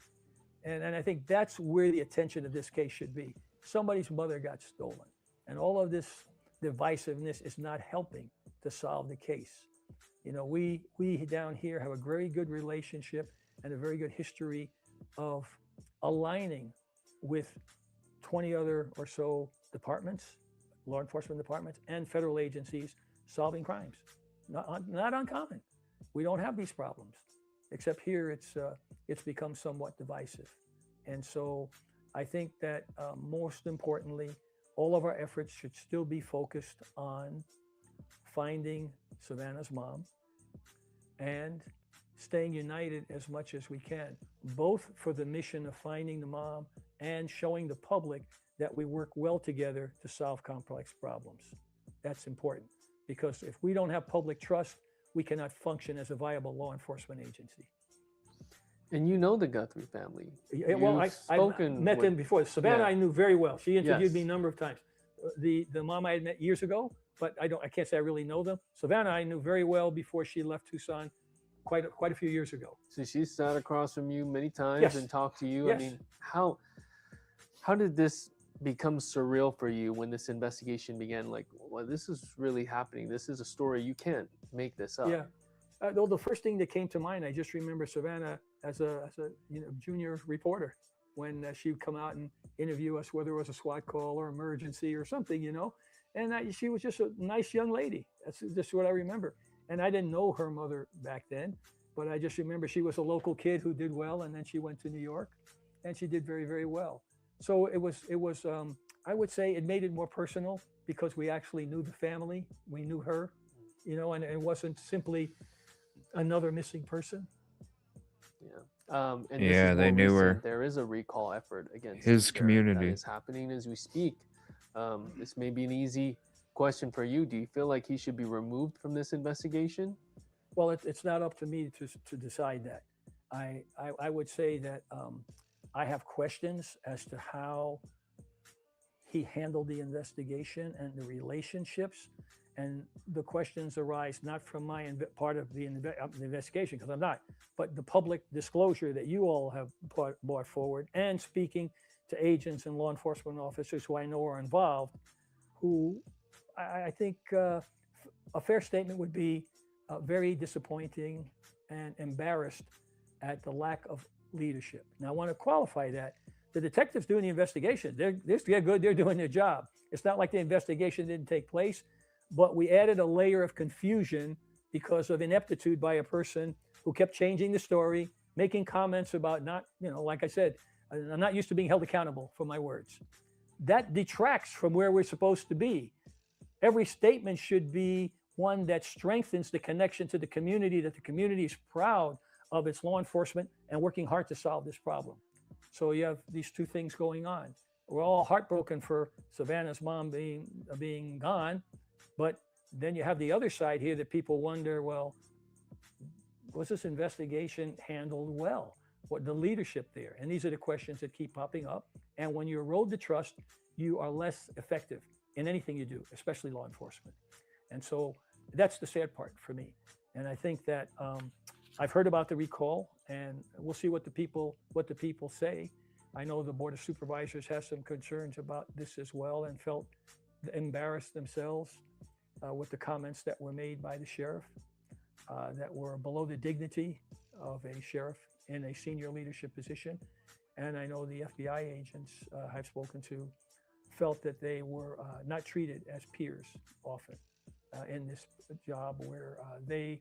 And I think that's where the attention of this case should be. Somebody's mother got stolen. And all of this divisiveness is not helping to solve the case. We down here have a very good relationship and a very good history of aligning with 20 other or so departments law enforcement departments and federal agencies solving crimes. Not uncommon. We don't have these problems, except here it's become somewhat divisive. And so I think that most importantly, all of our efforts should still be focused on finding Savannah's mom and staying united as much as we can, both for the mission of finding the mom and showing the public that we work well together to solve complex problems. That's important, because if we don't have public trust, we cannot function as a viable law enforcement agency. And you know the Guthrie family. Yeah, well, I've met them before. Savannah, I knew very well. She interviewed me a number of times. The mom I had met years ago, but I can't say I really know them. Savannah, I knew very well before she left Tucson quite a few years ago. So she sat across from you many times Yes. and talked to you. Yes. I mean, how did this become surreal for you when this investigation began? Like, well, this is really happening. This is a story. You can't make this up. Yeah. Though the first thing that came to mind, I just remember Savannah as a junior reporter when she would come out and interview us, whether it was a SWAT call or emergency or something, And she was just a nice young lady. That's just what I remember. And I didn't know her mother back then, but I just remember she was a local kid who did well, and then she went to New York, and she did very, very well. So it was. I would say it made it more personal because we actually knew the family, we knew her, and it wasn't simply another missing person. Yeah. And Yeah, they knew her. There is a recall effort against His the sheriff community. that is happening as we speak. This may be an easy question for you. Do you feel like he should be removed from this investigation? Well, it's not up to me to decide that. I would say that I have questions as to how he handled the investigation and the relationships. And the questions arise not from my part of the investigation, because I'm not, but the public disclosure that you all have brought forward, and speaking to agents and law enforcement officers who I know are involved, who I think a fair statement would be very disappointing and embarrassed at the lack of leadership. Now, I want to qualify that. The detectives doing the investigation, they're good, they're doing their job. It's not like the investigation didn't take place, but we added a layer of confusion because of ineptitude by a person who kept changing the story, making comments about not, like I said, I'm not used to being held accountable for my words. That detracts from where we're supposed to be. Every statement should be one that strengthens the connection to the community, that the community is proud of its law enforcement and working hard to solve this problem. So you have these two things going on. We're all heartbroken for Savannah's mom being gone, but then you have the other side here that people wonder, well, was this investigation handled well? What the leadership there? And these are the questions that keep popping up. And when you erode the trust, you are less effective in anything you do, especially law enforcement. And so that's the sad part for me. And I think that I've heard about the recall, and we'll see what the people say. I know the Board of Supervisors has some concerns about this as well, and felt embarrassed themselves with the comments that were made by the sheriff that were below the dignity of a sheriff in a senior leadership position. And I know the FBI agents I've spoken to felt that they were not treated as peers often in this job, where they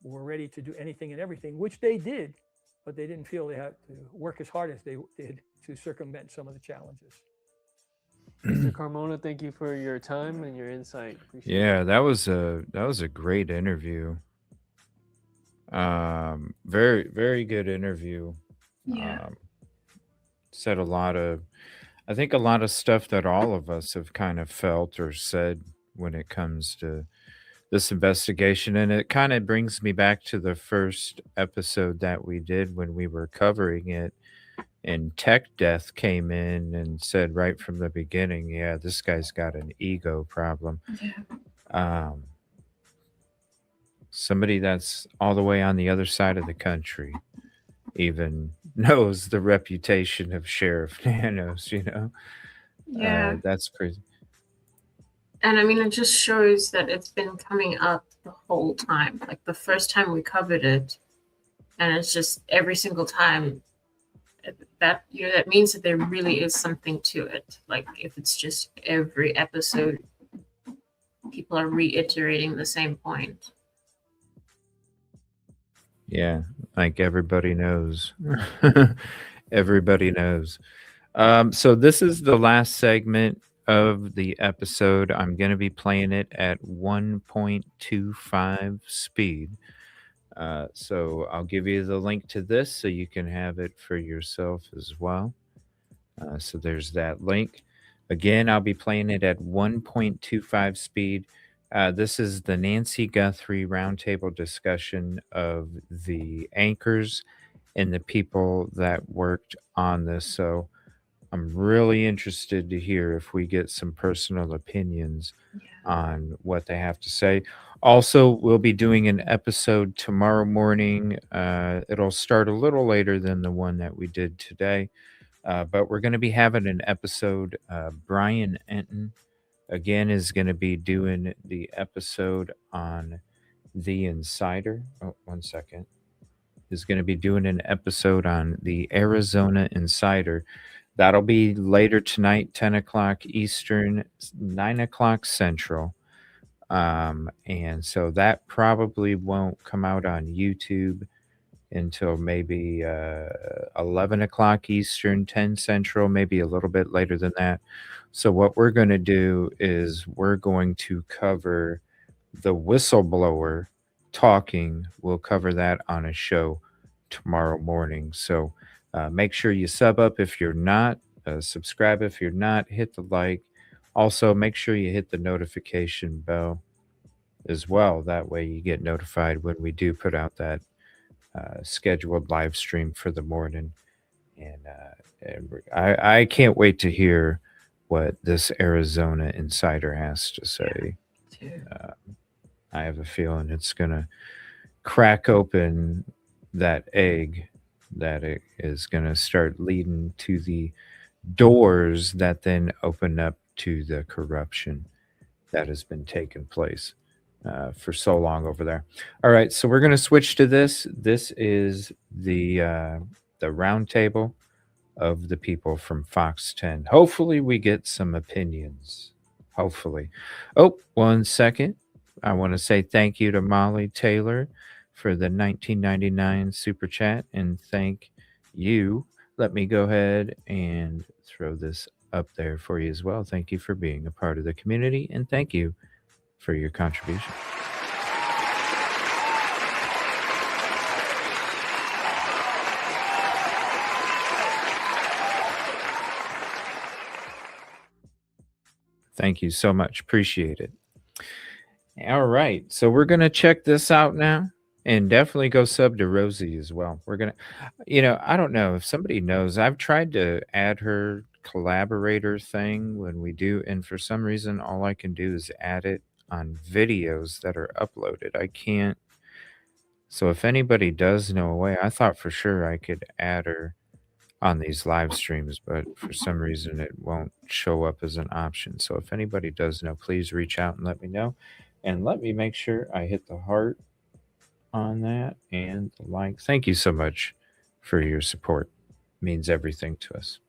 were ready to do anything and everything, which they did, but they didn't feel they had to work as hard as they did to circumvent some of the challenges. Mr. Carmona, thank you for your time and your insight. Appreciate Yeah, that was a great interview. Very, very good interview. Yeah. Said I think a lot of stuff that all of us have kind of felt or said when it comes to this investigation. And it kind of brings me back to the first episode that we did when we were covering it. And Tech Death came in and said right from the beginning, yeah, this guy's got an ego problem. Somebody that's all the way on the other side of the country even knows the reputation of Sheriff Nanos, Yeah. That's crazy. And I mean, it just shows that it's been coming up the whole time. Like the first time we covered it, and it's just every single time that that means that there really is something to it. Like if it's just every episode people are reiterating the same point. Yeah, like everybody knows. Everybody knows. So this is the last segment of the episode. I'm going to be playing it at 1.25 speed. So I'll give you the link to this so you can have it for yourself as well. So there's that link. Again, I'll be playing it at 1.25 speed. This is the Nancy Guthrie roundtable discussion of the anchors and the people that worked on this. So I'm really interested to hear if we get some personal opinions on what they have to say. Also, we'll be doing an episode tomorrow morning. It'll start a little later than the one that we did today, but we're going to be having an episode. Brian Enton, again, is going to be doing the episode on The Insider. Oh, 1 second. Is going to be doing an episode on the Arizona Insider. That'll be later tonight, 10 o'clock Eastern, 9 o'clock Central. And so that probably won't come out on YouTube until maybe 11 o'clock Eastern, 10 Central, maybe a little bit later than that. So what we're going to do is we're going to cover the whistleblower talking. We'll cover that on a show tomorrow morning. So make sure you sub up if you're not, subscribe if you're not, hit the like. Also, make sure you hit the notification bell as well. That way you get notified when we do put out that scheduled live stream for the morning. And I can't wait to hear what this Arizona Insider has to say. I have a feeling it's going to crack open that egg that it is going to start leading to the doors that then open up to the corruption that has been taking place for so long over there. All right, so we're going to switch to this. This is the roundtable of the people from Fox 10. Hopefully we get some opinions. Hopefully. Oh, 1 second. I want to say thank you to Molly Taylor for the 1999 super chat, and thank you. Let me go ahead and throw this up there for you as well. Thank you for being a part of the community, and thank you for your contribution. Thank you so much. Appreciate it. All right. So we're going to check this out now, and definitely go sub to Rosee as well. We're going to, I don't know if somebody knows, I've tried to add her collaborator thing when we do, and for some reason, all I can do is add it on videos that are uploaded. I can't. So if anybody does know a way, I thought for sure I could add her on these live streams, but for some reason it won't show up as an option. So if anybody does know, please reach out and let me know. And let me make sure I hit the heart on that and the like. Thank you so much for your support. It means everything to us.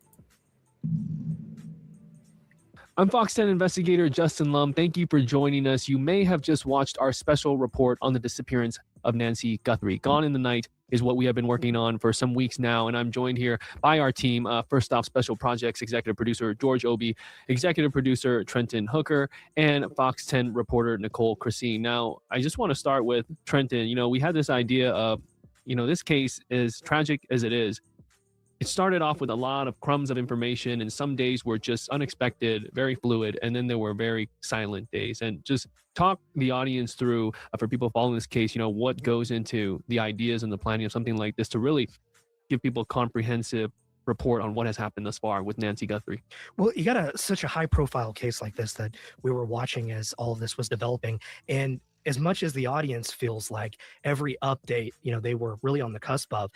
I'm Fox 10 investigator Justin Lum. Thank you for joining us. You may have just watched our special report on the disappearance of Nancy Guthrie. Gone in the Night is what we have been working on for some weeks now, and I'm joined here by our team. First off, Special Projects executive producer George Obie, executive producer Trenton Hooker, and Fox 10 reporter Nicole Christine. Now, I just want to start with Trenton. We had this idea of, this case, as tragic as it is, it started off with a lot of crumbs of information, and some days were just unexpected, very fluid, and then there were very silent days. And just talk the audience through, for people following this case, what goes into the ideas and the planning of something like this to really give people a comprehensive report on what has happened thus far with Nancy Guthrie. Well, you got such a high profile case like this that we were watching as all of this was developing. And as much as the audience feels like every update, they were really on the cusp of,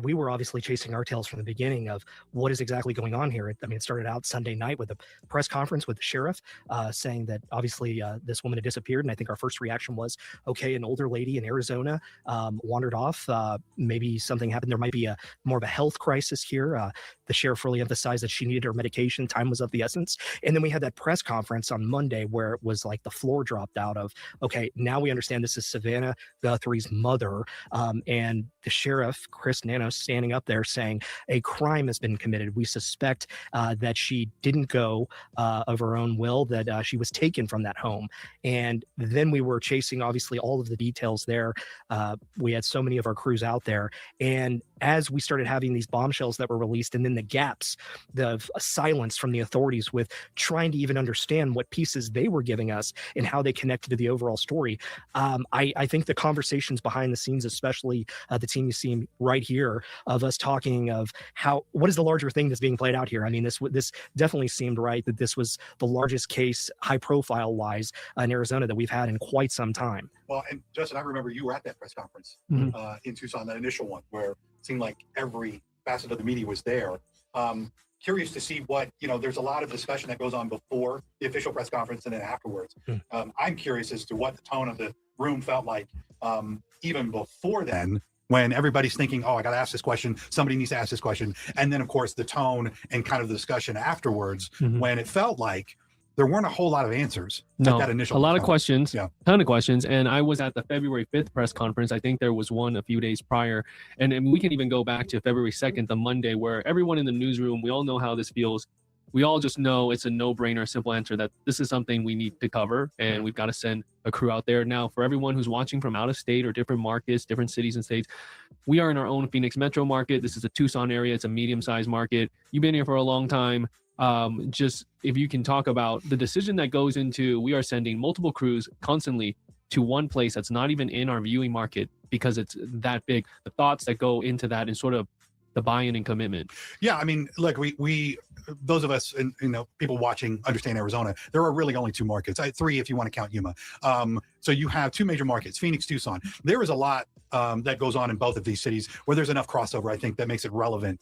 we were obviously chasing our tails from the beginning of what is exactly going on here. It started out Sunday night with a press conference with the sheriff saying that obviously this woman had disappeared. And I think our first reaction was, okay, an older lady in Arizona wandered off. Maybe something happened. There might be more of a health crisis here. The sheriff really emphasized that she needed her medication. Time was of the essence. And then we had that press conference on Monday where it was like the floor dropped out of, okay, now we understand this is Savannah Guthrie's mother. And the sheriff, Chris Nanos, standing up there saying a crime has been committed. We suspect that she didn't go of her own will, that she was taken from that home. And then we were chasing, obviously, all of the details there. We had so many of our crews out there. And as we started having these bombshells that were released, and then the gaps, the silence from the authorities with trying to even understand what pieces they were giving us and how they connected to the overall story. I think the conversations behind the scenes, especially the team you see right here, of us talking of what is the larger thing that's being played out here. I mean, this definitely seemed right that this was the largest case, high profile wise, in Arizona that we've had in quite some time. Well, and Justin, I remember you were at that press conference in Tucson, that initial one, where it seemed like every facet of the media was there. Curious to see what, there's a lot of discussion that goes on before the official press conference and then afterwards. I'm curious as to what the tone of the room felt like even before then, when everybody's thinking, oh, I got to ask this question, somebody needs to ask this question. And then, of course, the tone and kind of the discussion afterwards, when it felt like there weren't a whole lot of answers at that initial a lot of questions. questions, ton of questions. And I was at the February 5th press conference. I think there was one a few days prior. And we can even go back to February 2nd, the Monday, where everyone in the newsroom, we all know how this feels. We all just know it's a no-brainer, simple answer that this is something we need to cover, and we've got to send a crew out there. Now, for everyone who's watching from out of state or different markets, different cities and states, we are in our own Phoenix metro market. This is a Tucson area. It's a medium-sized market. You've been here for a long time. Just if you can talk about the decision that goes into, we are sending multiple crews constantly to one place that's not even in our viewing market because it's that big. The thoughts that go into that and sort of the buy-in and commitment. Yeah, I mean, look, we those of us, and people watching understand Arizona. There are really only two markets, three if you want to count Yuma. So you have two major markets, Phoenix, Tucson. There is a lot that goes on in both of these cities where there's enough crossover, I think, that makes it relevant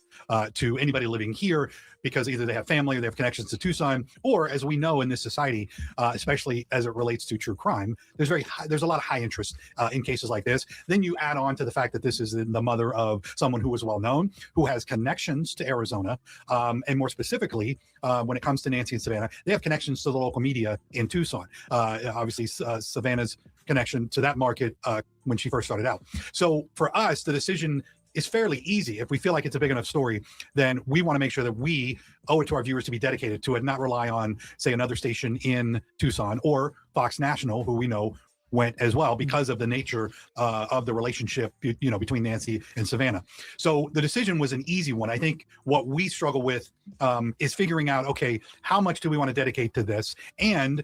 to anybody living here, because either they have family or they have connections to Tucson, or as we know in this society, especially as it relates to true crime, there's a lot of high interest in cases like this. Then you add on to the fact that this is the mother of someone who is well known, who has connections to Arizona, and more specifically, when it comes to Nancy and Savannah, they have connections to the local media in Tucson. Obviously, Savannah's connection to that market when she first started out. So for us, the decision is fairly easy. If we feel like it's a big enough story, then we want to make sure that we owe it to our viewers to be dedicated to it, not rely on, say, another station in Tucson or Fox National, who we know went as well because of the nature of the relationship, between Nancy and Savannah. So the decision was an easy one. I think what we struggle with is figuring out, okay, how much do we want to dedicate to this? And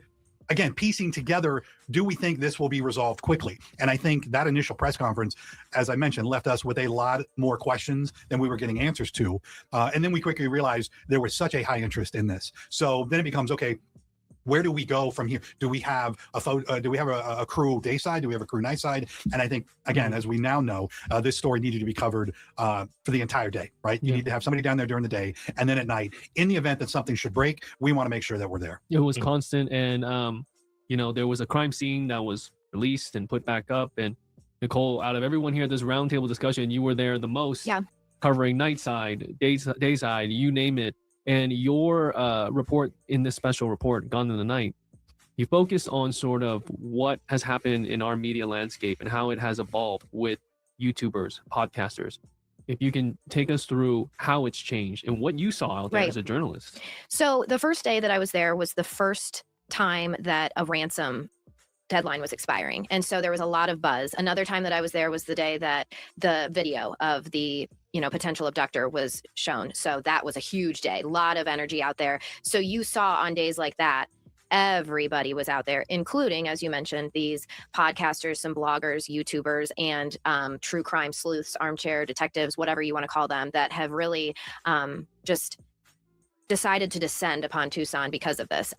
again, piecing together, do we think this will be resolved quickly? And I think that initial press conference, as I mentioned, left us with a lot more questions than we were getting answers to. And then we quickly realized there was such a high interest in this. So then it becomes, okay, where do we go from here? Do we have a crew day side? Do we have a crew night side? And I think, again, as we now know, this story needed to be covered for the entire day, right? You need to have somebody down there during the day, and then at night, in the event that something should break, we want to make sure that we're there. It was constant, and there was a crime scene that was released and put back up. And Nicole, out of everyone here at this roundtable discussion, you were there the most, covering night side, day side, you name it. And your report in this special report, Gone in the Night, you focus on sort of what has happened in our media landscape and how it has evolved with YouTubers, podcasters. If you can take us through how it's changed and what you saw out there as a journalist. So the first day that I was there was the first time that a ransom deadline was expiring. And so there was a lot of buzz. Another time that I was there was the day that the video of the potential abductor was shown. So that was a huge day, a lot of energy out there. So you saw on days like that, everybody was out there, including, as you mentioned, these podcasters, some bloggers, YouTubers, and true crime sleuths, armchair detectives, whatever you want to call them, that have really just decided to descend upon Tucson because of this.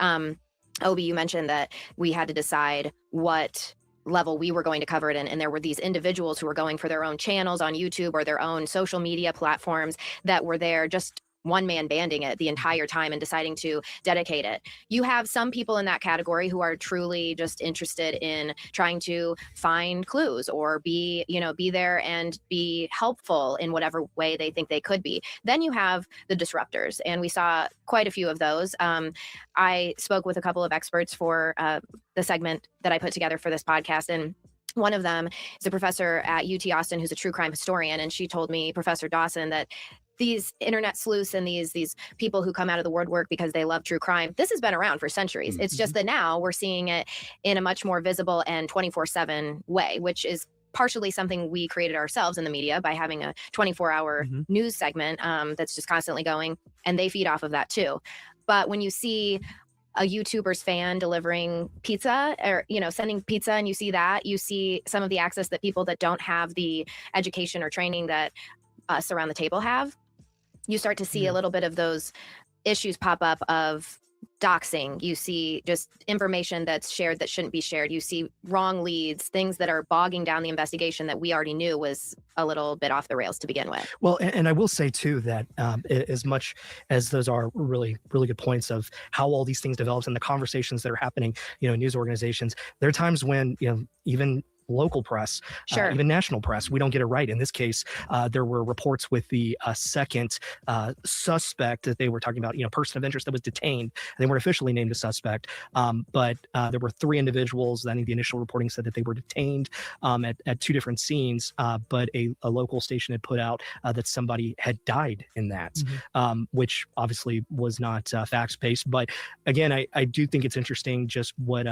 Obi, you mentioned that we had to decide what level we were going to cover it in. And there were these individuals who were going for their own channels on YouTube or their own social media platforms that were there just one man banding it the entire time and deciding to dedicate it. You have some people in that category who are truly just interested in trying to find clues or be there and be helpful in whatever way they think they could be. Then you have the disruptors, and we saw quite a few of those. I spoke with a couple of experts for the segment that I put together for this podcast, and one of them is a professor at UT Austin who's a true crime historian, and she told me, Professor Dawson, that these internet sleuths and these people who come out of the woodwork because they love true crime, this has been around for centuries. It's just that now we're seeing it in a much more visible and 24/7 way, which is partially something we created ourselves in the media by having a 24-hour news segment that's just constantly going, and they feed off of that too. But when you see a YouTuber's fan delivering pizza or, sending pizza, and you see some of the access that people that don't have the education or training that us around the table have, you start to see a little bit of those issues pop up of doxing. You see just information that's shared that shouldn't be shared. You see wrong leads, things that are bogging down the investigation that we already knew was a little bit off the rails to begin with. Well, and I will say too that as much as those are really, really good points of how all these things develop and the conversations that are happening, in news organizations, there are times when, even local press, even national press, we don't get it right. In this case, there were reports with the second suspect that they were talking about, person of interest that was detained. They weren't officially named a suspect, but there were 3 individuals. I think the initial reporting said that they were detained at 2 different scenes, but a local station had put out that somebody had died in that, which obviously was not facts-based. But again, I do think it's interesting just what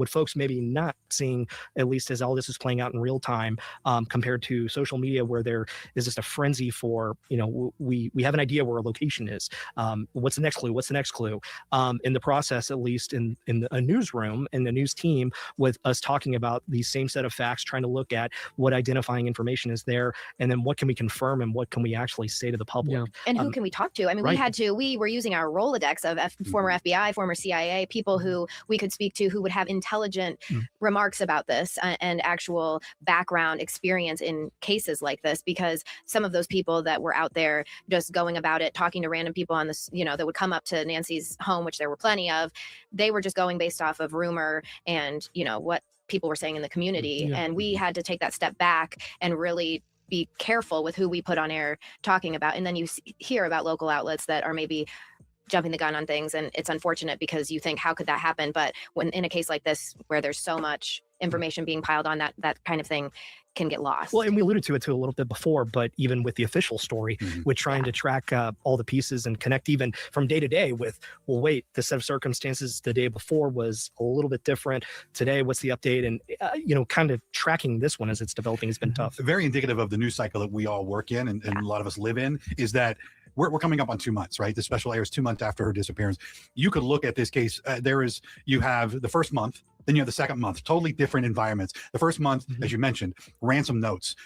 folks maybe not seeing, at least as all this is playing out in real time, compared to social media, where there is just a frenzy for, we have an idea where a location is. What's the next clue? What's the next clue? In the process, at least in a newsroom, in the news team, with us talking about the same set of facts, trying to look at what identifying information is there, and then what can we confirm and what can we actually say to the public. And who can we talk to? I mean, we were using our Rolodex of former FBI, former CIA, people who we could speak to who would have intelligent remarks about this and actual background experience in cases like this, because some of those people that were out there just going about it, talking to random people on this, that would come up to Nancy's home, which there were plenty of, they were just going based off of rumor and, what people were saying in the community. And we had to take that step back and really be careful with who we put on air talking about. And then you hear about local outlets that are maybe jumping the gun on things, and it's unfortunate because you think, how could that happen? But when in a case like this, where there's so much information being piled on, that kind of thing can get lost. Well, and we alluded to it too a little bit before, but even with the official story, with trying to track all the pieces and connect even from day to day with, well, wait, the set of circumstances the day before was a little bit different. Today, what's the update? And, kind of tracking this one as it's developing has been tough. Very indicative of the news cycle that we all work in and a lot of us live in, is that we're coming up on 2 months, right? The special airs 2 months after her disappearance. You could look at this case. You have the first month, then you have the second month, totally different environments. The first month, as you mentioned, ransom notes,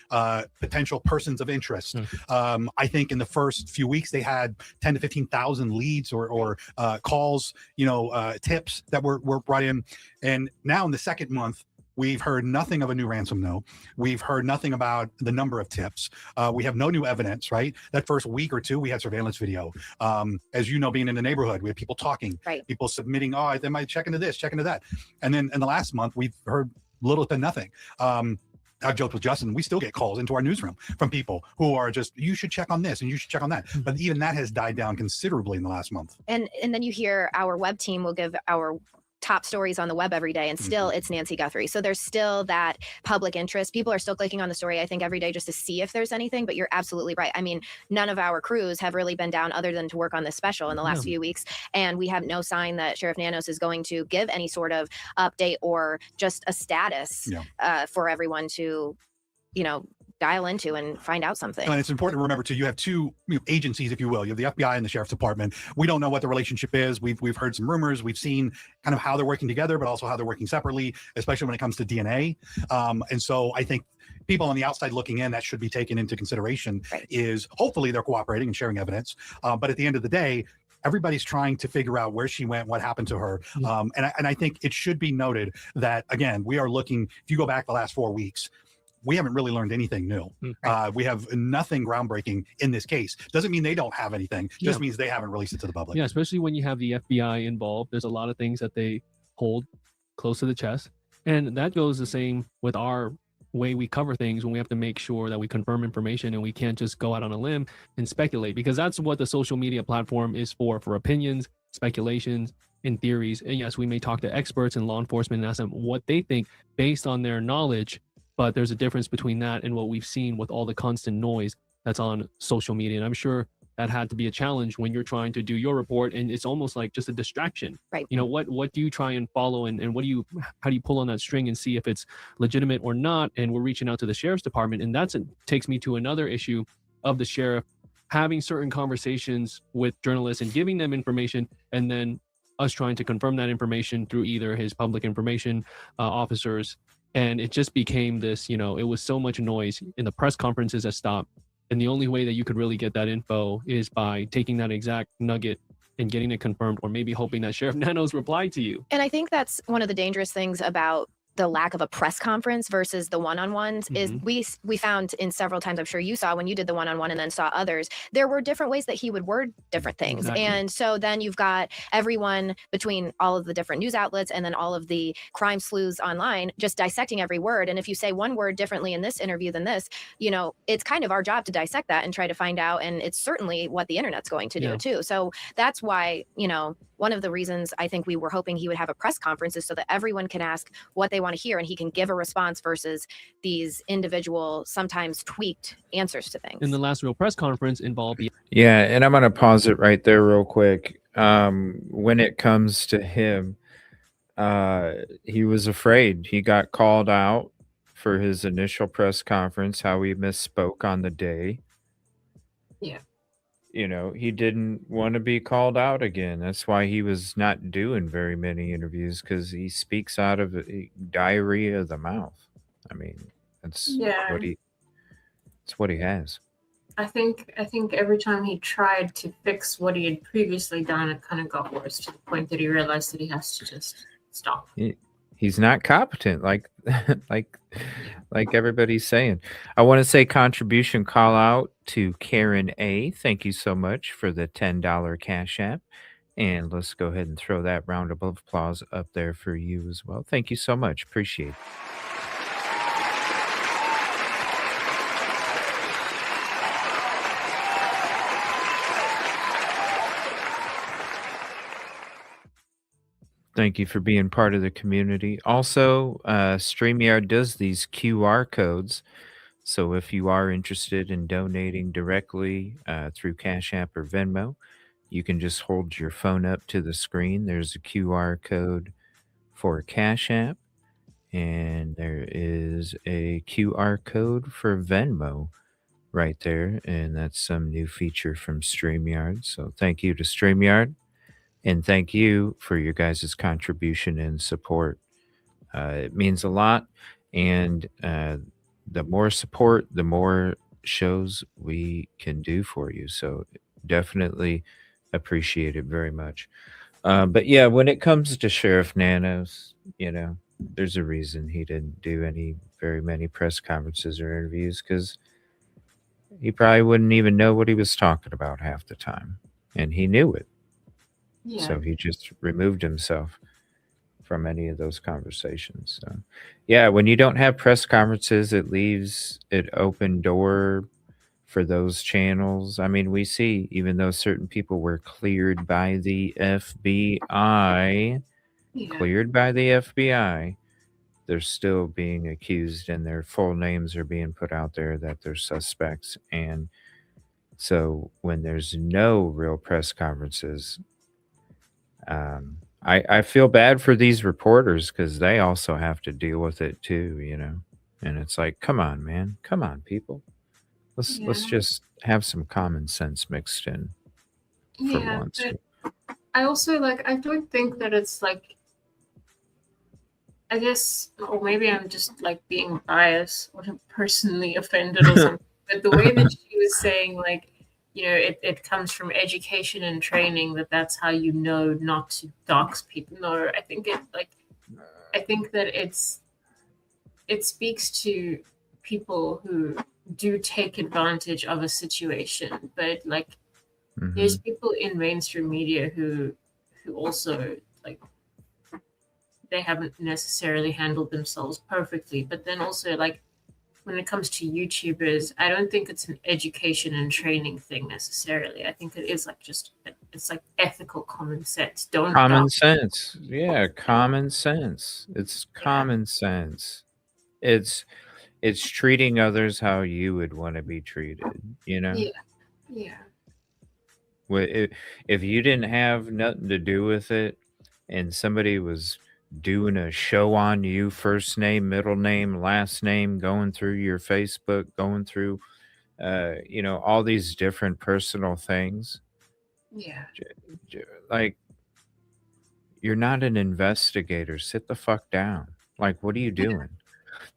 potential persons of interest. I think in the first few weeks, they had 10 to 15,000 leads or calls, tips that were brought in. And now in the second month, we've heard nothing of a new ransom note. We've heard nothing about the number of tips. We have no new evidence, right? That first week or 2, we had surveillance video. As you know, being in the neighborhood, we had people talking, people submitting, they might check into this, check into that. And then in the last month, we've heard little to nothing. I've joked with Justin, we still get calls into our newsroom from people who are just, you should check on this and you should check on that. But even that has died down considerably in the last month. And then you hear our web team will give our top stories on the web every day, and still it's Nancy Guthrie. So there's still that public interest. People are still clicking on the story, I think, every day just to see if there's anything. But you're absolutely right. I mean, none of our crews have really been down other than to work on this special in the last few weeks. And we have no sign that Sheriff Nanos is going to give any sort of update or just a status for everyone to, dial into and find out something. And it's important to remember too, you have 2 agencies, if you will. You have the FBI and the Sheriff's Department. We don't know what the relationship is. We've heard some rumors. We've seen kind of how they're working together, but also how they're working separately, especially when it comes to DNA. And so I think people on the outside looking in, that should be taken into consideration, is hopefully they're cooperating and sharing evidence. But at the end of the day, everybody's trying to figure out where she went, what happened to her. And I think it should be noted that, again, we are looking, if you go back the last 4 weeks, we haven't really learned anything new. We have nothing groundbreaking in this case. Doesn't mean they don't have anything, just means they haven't released it to the public. Yeah, especially when you have the FBI involved. There's a lot of things that they hold close to the chest. And that goes the same with our way we cover things when we have to make sure that we confirm information and we can't just go out on a limb and speculate, because that's what the social media platform is for opinions, speculations, and theories. And yes, we may talk to experts in law enforcement and ask them what they think based on their knowledge, but there's a difference between that and what we've seen with all the constant noise that's on social media. And I'm sure that had to be a challenge when you're trying to do your report, and it's almost like just a distraction. Right. You know, what do you try and follow, and how do you pull on that string and see if it's legitimate or not? And we're reaching out to the sheriff's department, and takes me to another issue of the sheriff having certain conversations with journalists and giving them information, and then us trying to confirm that information through either his public information officers. And it just became this, it was so much noise in the press conferences that stopped. And the only way that you could really get that info is by taking that exact nugget and getting it confirmed, or maybe hoping that Sheriff Nano's replied to you. And I think that's one of the dangerous things about the lack of a press conference versus the one-on-ones is we found in several times, I'm sure you saw when you did the one-on-one and then saw others, there were different ways that he would word different things. Exactly. And so then you've got everyone between all of the different news outlets and then all of the crime sleuths online just dissecting every word. And if you say one word differently in this interview than this, it's kind of our job to dissect that and try to find out. And it's certainly what the internet's going to do too. So that's why, one of the reasons I think we were hoping he would have a press conference is so that everyone can ask what they want to hear and he can give a response versus these individual, sometimes tweaked answers to things. And the last real press conference involved. Yeah, and I'm going to pause it right there real quick. When it comes to him, he was afraid. He got called out for his initial press conference, how he misspoke on the day. Yeah. He didn't want to be called out again. That's why he was not doing very many interviews, because he speaks out of diarrhea of the mouth. I mean, that's what he has. I think every time he tried to fix what he had previously done, it kind of got worse to the point that he realized that he has to just stop. He's not competent, like everybody's saying. I want to say contribution call out to Karen A. Thank you so much for the $10 Cash App. And let's go ahead and throw that round of applause up there for you as well. Thank you so much. Appreciate it. Thank you for being part of the community. Also, StreamYard does these QR codes. So if you are interested in donating directly through Cash App or Venmo, you can just hold your phone up to the screen. There's a QR code for Cash App, and there is a QR code for Venmo right there. And that's some new feature from StreamYard. So thank you to StreamYard. And thank you for your guys' contribution and support. It means a lot. And the more support, the more shows we can do for you. So definitely appreciate it very much. But yeah, when it comes to Sheriff Nanos, there's a reason he didn't do very many press conferences or interviews, because he probably wouldn't even know what he was talking about half the time. And he knew it. Yeah. So he just removed himself from any of those conversations. So yeah, when you don't have press conferences, it leaves it open door for those channels. I mean, we see, even though certain people were cleared by the FBI, they're still being accused, and their full names are being put out there that they're suspects. And so when there's no real press conferences, I feel bad for these reporters, because they also have to deal with it too, and it's like, come on, man, come on, people, let's just have some common sense mixed in for once. But I also I don't think that it's I guess, or maybe I'm just being biased or personally offended or something, but the way that she was saying it comes from education and training that's how you know not to dox people. No, I think that it speaks to people who do take advantage of a situation, but like there's people in mainstream media who also like they haven't necessarily handled themselves perfectly, but then also like when it comes to YouTubers, I don't think it's an education and training thing necessarily. I think it is like it's like ethical common sense. Don't Common dox. sense. Yeah, common sense. It's common sense. It's treating others how you would want to be treated, you know? Yeah. If you didn't have nothing to do with it and somebody was doing a show on you, first name, middle name, last name, going through your Facebook, going through all these different personal things, Yeah. like you're not an investigator. Sit the fuck down. Like, what are you doing? And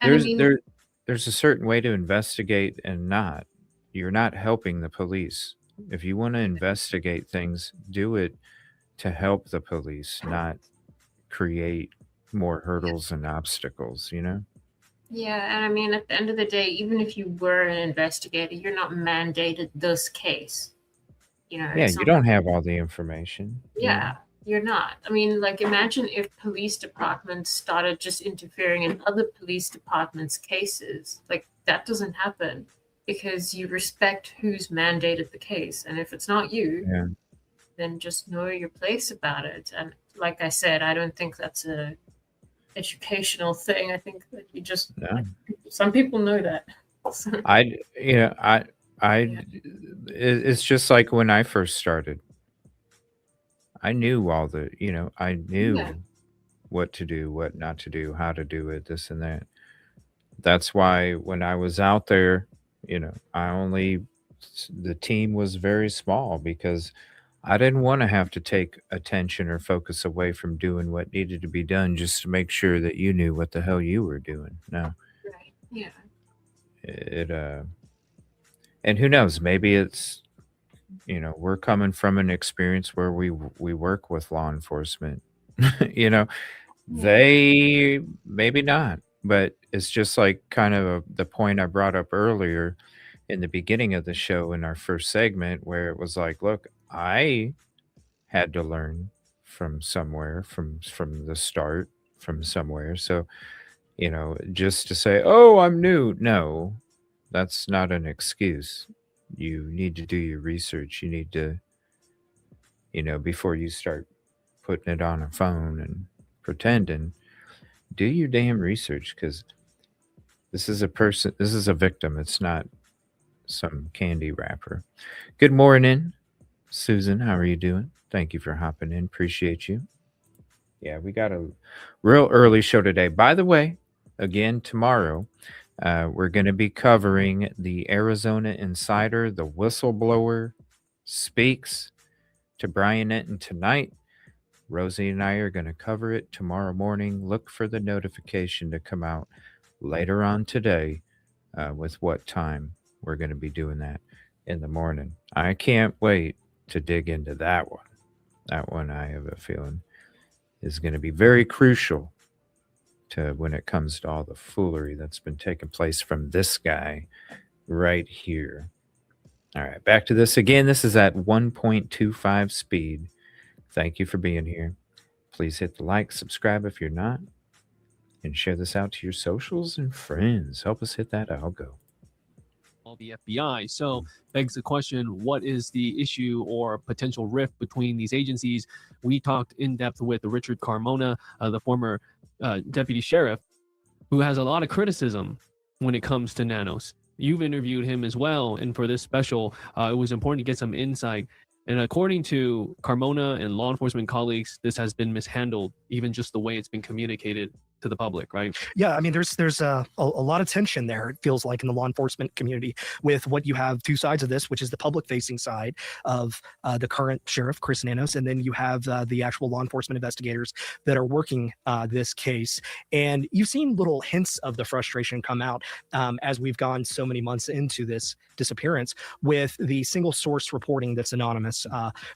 I There's mean, there's a certain way to investigate and not. You're not helping the police. If you want to investigate things, do it to help the police, not create more hurdles and obstacles, you know? yeah, and I mean, at the end of the day, even if you were an investigator, you're not mandated this case. Yeah, It's you not don't have all the information. Yeah, you're not. I mean, like, imagine if police departments started just interfering in other police departments' cases. Like, that doesn't happen because you respect who's mandated the case. And if it's not you, Yeah. then just know your place about it. And like I said, I don't think that's a educational thing. I think that you just, No. some people know that. It's just like when I first started. I knew all the, I knew Yeah. what to do, what not to do, how to do it, this and that. That's why when I was out there, the team was very small because I didn't want to have to take attention or focus away from doing what needed to be done just to make sure that you knew what the hell you were doing. No, Right. Yeah. and who knows, maybe it's, we're coming from an experience where we work with law enforcement. They maybe not, but it's just like kind of the point I brought up earlier in the beginning of the show in our first segment, where it was like, look, I had to learn from somewhere, from the start, from somewhere. So, just to say, oh, I'm new, no, that's not an excuse. You need to do your research. You need to, before you start putting it on a phone and pretending, do your damn research, because this is a victim. It's not some candy wrapper. Good morning, Susan. How are you doing? Thank you for hopping in. Appreciate you. Yeah, we got a real early show today. By the way, again, tomorrow, we're going to be covering the Arizona Insider, the whistleblower speaks to Brian Enton tonight. Rosee and I are going to cover it tomorrow morning. Look for the notification to come out later on today with what time we're going to be doing that in the morning. I can't wait to dig into that one. That one, I have a feeling, is going to be very crucial to when it comes to all the foolery that's been taking place from this guy right here. All right, back to this again. This is at 1.25 speed. Thank you for being here. Please hit the like, subscribe if you're not, and share this out to your socials and friends. Help us hit that algo. The FBI. So begs the question, what is the issue or potential rift between these agencies? We talked in depth with Richard Carmona, the former deputy sheriff, who has a lot of criticism when it comes to nanos. You've interviewed him as well, and for this special, it was important to get some insight. And according to Carmona and law enforcement colleagues, this has been mishandled, even just the way it's been communicated. to the public, right? Yeah, I mean, there's a lot of tension there. It feels like in the law enforcement community with what you have two sides of this, which is the public-facing side of the current sheriff, Chris Nanos, and then you have the actual law enforcement investigators that are working this case. And you've seen little hints of the frustration come out as we've gone so many months into this disappearance with the single source reporting that's anonymous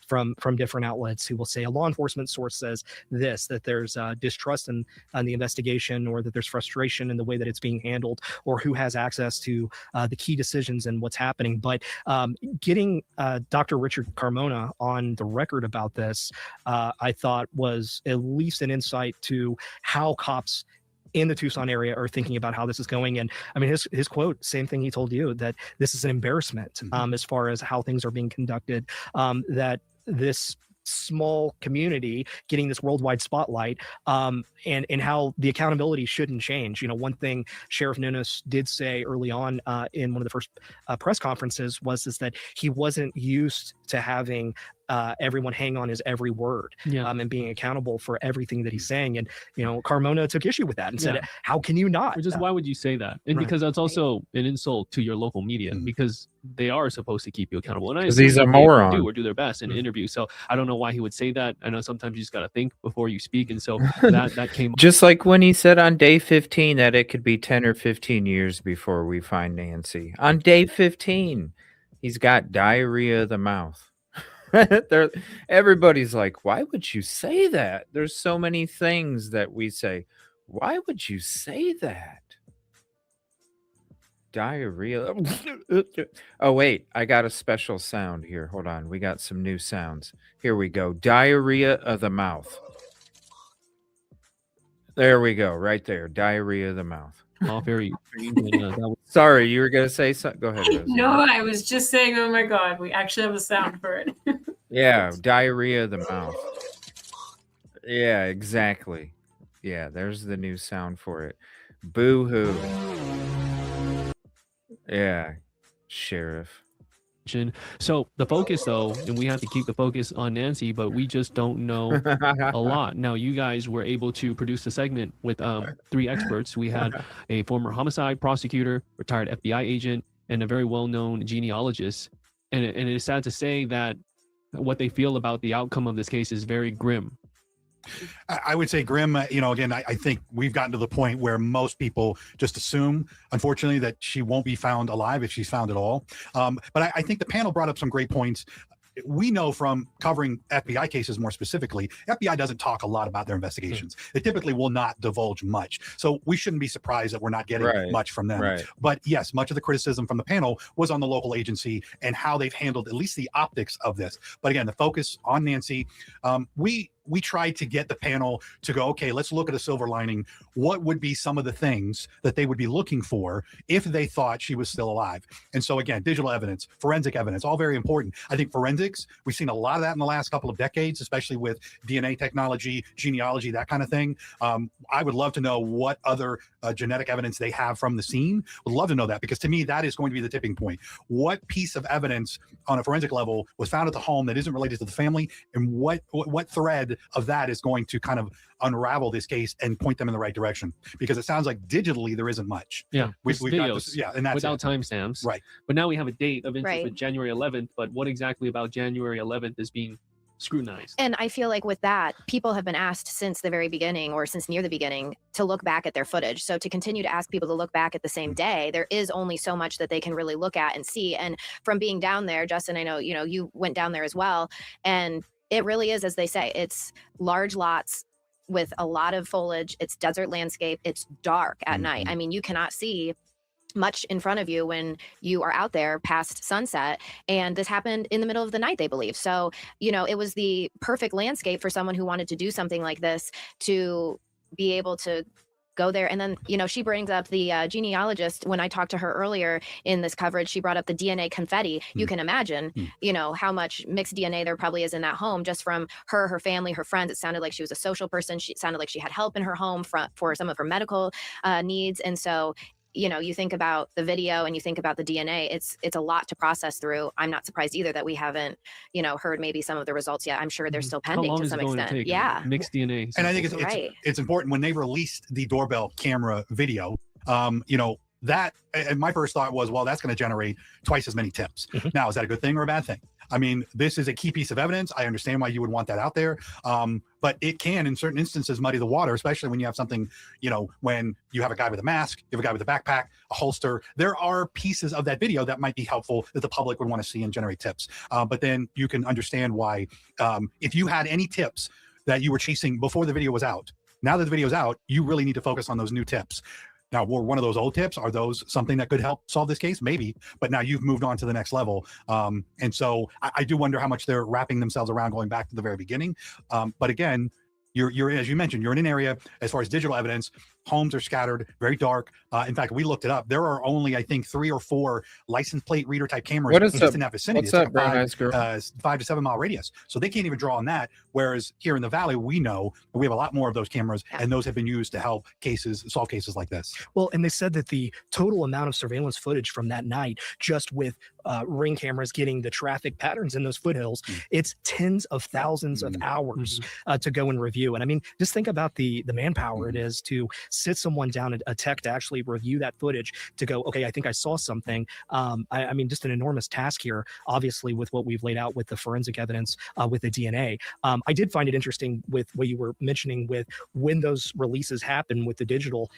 from different outlets who will say a law enforcement source says this, that there's distrust in the investigation, or that there's frustration in the way that it's being handled, or who has access to the key decisions and what's happening. But getting Dr. Richard Carmona on the record about this, I thought was at least an insight to how cops in the Tucson area are thinking about how this is going. And I mean, his quote, same thing he told you, that this is an embarrassment as far as how things are being conducted, that this small community getting this worldwide spotlight, and how the accountability shouldn't change. You know, one thing Sheriff Nunes did say early on in one of the first press conferences was that he wasn't used to having everyone hang on his every word, and being accountable for everything that he's saying. And, you know, Carmona took issue with that and said, how can you not? Which is, why would you say that? And because that's also an insult to your local media, because they are supposed to keep you accountable. And I 'Cause he's a assume that moron. they do their best in interviews. So I don't know why he would say that. I know sometimes you just got to think before you speak. And so that came Just like when he said on day 15 that it could be 10 or 15 years before we find Nancy. On day 15, he's got diarrhea of the mouth. Everybody's like, why would you say that? There's so many things that we say. Why would you say that? Diarrhea. Oh, wait. I got a special sound here. Hold on. We got some new sounds. Here we go. Diarrhea of the mouth. There we go. Right there. Diarrhea of the mouth. all very Sorry, you were going to say something. Go ahead, Rosee. No, I was just saying, oh my God, we actually have a sound for it. Yeah, diarrhea of the mouth. Yeah, exactly. Yeah, there's the new sound for it. Boo-hoo. Yeah, sheriff. So the focus, though, and we have to keep the focus on Nancy, but we just don't know a lot. Now, you guys were able to produce a segment with 3 experts. We had a former homicide prosecutor, retired FBI agent, and a very well-known genealogist. And it is sad to say that what they feel about the outcome of this case is very grim. I would say grim. You know, again, I think we've gotten to the point where most people just assume, unfortunately, that she won't be found alive if she's found at all. But I think the panel brought up some great points. We know from covering FBI cases more specifically, FBI doesn't talk a lot about their investigations. They typically will not divulge much. So we shouldn't be surprised that we're not getting much from them. But yes, much of the criticism from the panel was on the local agency and how they've handled at least the optics of this. But again, the focus on Nancy, we tried to get the panel to go, okay, let's look at a silver lining. What would be some of the things that they would be looking for if they thought she was still alive? And so again, digital evidence, forensic evidence, all very important. I think forensics, we've seen a lot of that in the last couple of decades, especially with DNA technology, genealogy, that kind of thing. I would love to know what other genetic evidence they have from the scene. Would love to know that, because to me, that is going to be the tipping point. What piece of evidence on a forensic level was found at the home that isn't related to the family, and what thread of that is going to kind of unravel this case and point them in the right direction? Because it sounds like digitally there isn't much. Yeah, we've videos, got this, and that's without timestamps. Right. But now we have a date of interest Right. with January 11th. But what exactly about January 11th is being scrutinized? And I feel like with that, people have been asked since the very beginning, or since near the beginning, to look back at their footage. So to continue to ask people to look back at the same day, there is only so much that they can really look at and see. And from being down there, Justin, I know, you went down there as well. And it really is, as they say, it's large lots with a lot of foliage. It's desert landscape. It's dark at night. I mean, you cannot see much in front of you when you are out there past sunset. And this happened in the middle of the night, they believe. So, it was the perfect landscape for someone who wanted to do something like this to be able to go there. And then, she brings up the genealogist. When I talked to her earlier in this coverage, she brought up the DNA confetti. You can imagine, how much mixed DNA there probably is in that home, just from her family, her friends. It sounded like she was a social person. She sounded like she had help in her home for some of her medical needs. And so you know, you think about the video and you think about the DNA, it's a lot to process through. I'm not surprised either that we haven't, you know, heard maybe some of the results yet. I'm sure they're still How pending long to is some it going extent. to take? Yeah. Mixed DNA. And I think Right. it's important when they released the doorbell camera video, you know, that, and my first thought was, well, that's going to generate twice as many tips. Now, is that a good thing or a bad thing? I mean, this is a key piece of evidence. I understand why you would want that out there. But it can, in certain instances, muddy the water, especially when you have something, you know, when you have a guy with a mask, you have a guy with a backpack, a holster. There are pieces of that video that might be helpful that the public would want to see and generate tips. But then you can understand why, if you had any tips that you were chasing before the video was out, now that the video is out, you really need to focus on those new tips. Now, were one of those old tips, are those something that could help solve this case? Maybe, but now you've moved on to the next level. And so I do wonder how much they're wrapping themselves around going back to the very beginning. But again, you're as you mentioned, you're in an area, as far as digital evidence, homes are scattered, very dark. In fact, we looked it up. There are only, I think, 3 or 4 license plate reader type cameras just in that vicinity. What's It's up, like brown eyes girl? 5 to 7 mile radius. So they can't even draw on that. Whereas here in the Valley, we know we have a lot more of those cameras, and those have been used to help solve cases like this. Well, and they said that the total amount of surveillance footage from that night, just with Ring cameras getting the traffic patterns in those foothills, it's tens of thousands of hours to go and review. And I mean, just think about the manpower it is to sit someone down, a tech, to actually review that footage, to go, okay, I think I saw something. I mean, just an enormous task here, obviously, with what we've laid out with the forensic evidence, with the DNA. I did find it interesting with what you were mentioning with when those releases happened with the digital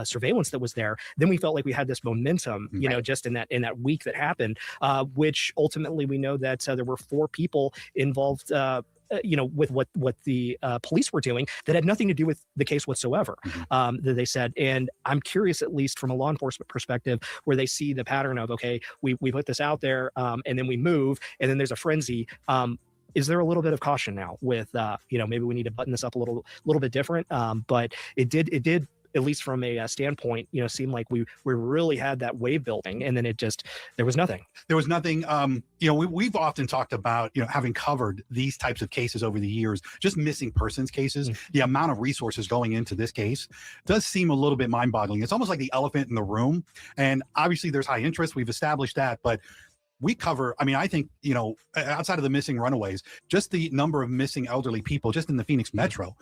surveillance that was there. Then we felt like we had this momentum, you know, just in that week that happened, which ultimately we know that there were 4 people involved, you know, with what the police were doing that had nothing to do with the case whatsoever, that they said. And I'm curious, at least from a law enforcement perspective, where they see the pattern of, okay, we put this out there, and then we move, and then there's a frenzy. Is there a little bit of caution now with, you know, maybe we need to button this up a little bit different? But it did, at least from a standpoint, you know, seem like we really had that wave building, and then there was nothing. There was nothing. You know, we've often talked about, you know, having covered these types of cases over the years, just missing persons cases. The amount of resources going into this case does seem a little bit mind-boggling. It's almost like the elephant in the room. And obviously there's high interest. We've established that, but we cover, I mean, I think, you know, outside of the missing runaways, just the number of missing elderly people just in the Phoenix metro,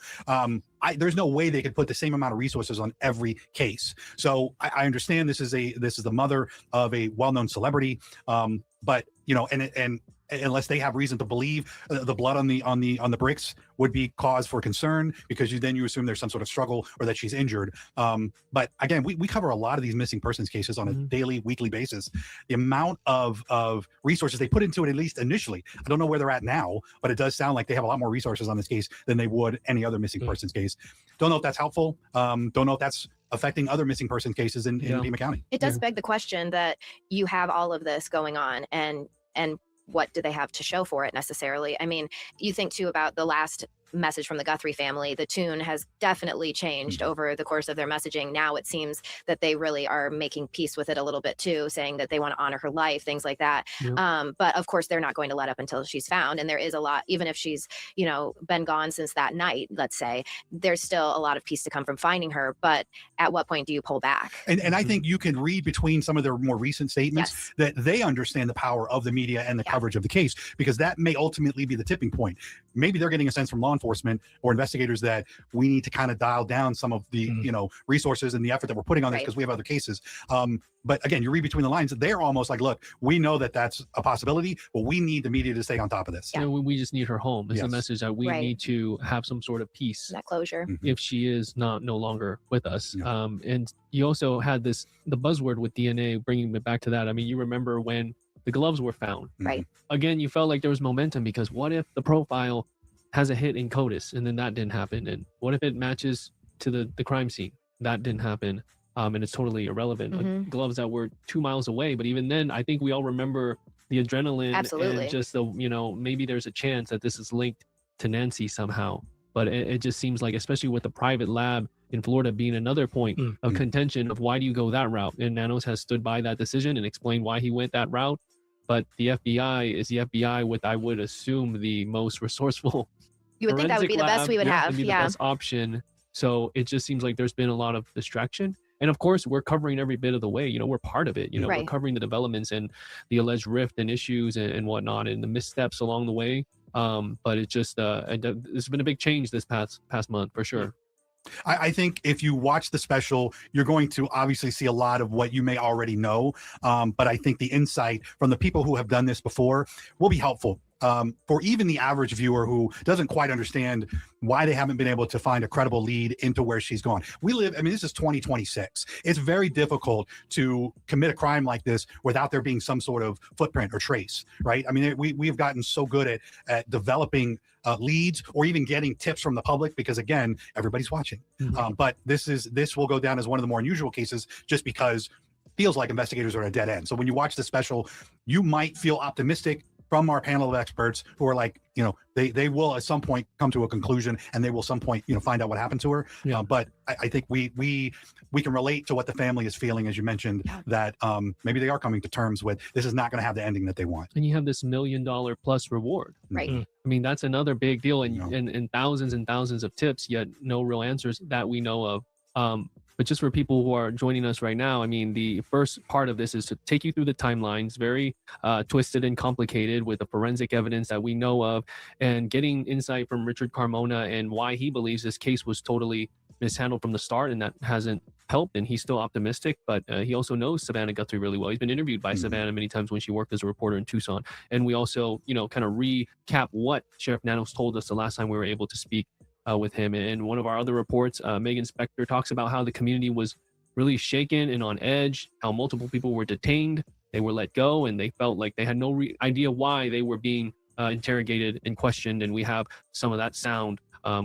there's no way they could put the same amount of resources on every case. So I understand this is the mother of a well-known celebrity, but you know, and unless they have reason to believe the blood on the bricks would be cause for concern, because you assume there's some sort of struggle or that she's injured. But again, we cover a lot of these missing persons cases on a daily, weekly basis. The amount of resources they put into it, at least initially, I don't know where they're at now, but it does sound like they have a lot more resources on this case than they would any other missing persons case. Don't know if that's helpful. Don't know if that's affecting other missing person cases in Pima County. It does beg the question that you have all of this going on, and what do they have to show for it necessarily? I mean, you think too about the last message from the Guthrie family. The tune has definitely changed over the course of their messaging. Now it seems that they really are making peace with it a little bit too, saying that they want to honor her life, things like that. But of course, they're not going to let up until she's found. And there is a lot, even if she's, you know, been gone since that night, let's say, there's still a lot of peace to come from finding her. But at what point do you pull back? And I think you can read between some of their more recent statements that they understand the power of the media and the coverage of the case, because that may ultimately be the tipping point. Maybe they're getting a sense from law enforcement or investigators that we need to kind of dial down some of the you know, resources and the effort that we're putting on this because we have other cases. But again, you read between the lines, they're almost like, look, we know that that's a possibility, but we need the media to stay on top of this. Yeah, we just need her home. It's a message that we need to have some sort of peace, that closure, if she is no longer with us. And you also had the buzzword with DNA, bringing it back to that. I mean, you remember when the gloves were found, right? Again, you felt like there was momentum, because what if the profile has a hit in CODIS and then that didn't happen? And what if it matches to the crime scene? That didn't happen. And it's totally irrelevant. Like, gloves that were 2 miles away. But even then, I think we all remember the adrenaline and just the, you know, maybe there's a chance that this is linked to Nancy somehow. But it just seems like, especially with the private lab in Florida being another point of contention of why do you go that route? And Nanos has stood by that decision and explained why he went that route. But the FBI is the FBI with, I would assume, the most resourceful. You would think that would be the best we would have. The best option. So it just seems like there's been a lot of distraction. And of course, we're covering every bit of the way. We're part of it. We're Right. covering the developments and the alleged rift and issues and whatnot and the missteps along the way. But it's just there's been a big change this past month for sure. I think if you watch the special, you're going to obviously see a lot of what you may already know. But I think the insight from the people who have done this before will be helpful for even the average viewer who doesn't quite understand why they haven't been able to find a credible lead into where she's gone. This is 2026. It's very difficult to commit a crime like this without there being some sort of footprint or trace, right? We've gotten so good at developing leads or even getting tips from the public because, again, everybody's watching. But this will go down as one of the more unusual cases just because it feels like investigators are at a dead end. So when you watch the special, you might feel optimistic from our panel of experts who are like, they will at some point come to a conclusion and they will some point, find out what happened to her. But I think we can relate to what the family is feeling, as you mentioned, that maybe they are coming to terms with this is not going to have the ending that they want. And you have this $1 million plus reward. Right. That's another big deal and thousands and thousands of tips, yet no real answers that we know of. But just for people who are joining us right now, the first part of this is to take you through the timelines, very twisted and complicated with the forensic evidence that we know of, and getting insight from Richard Carmona and why he believes this case was totally mishandled from the start, and that hasn't helped, and he's still optimistic, but he also knows Savannah Guthrie really well. He's been interviewed by Savannah many times when she worked as a reporter in Tucson. And we also, kind of recap what Sheriff Nanos told us the last time we were able to speak with him. And one of our other reports, Megan Spector talks about how the community was really shaken and on edge, how multiple people were detained, they were let go, and they felt like they had no idea why they were being interrogated and questioned. And we have some of that sound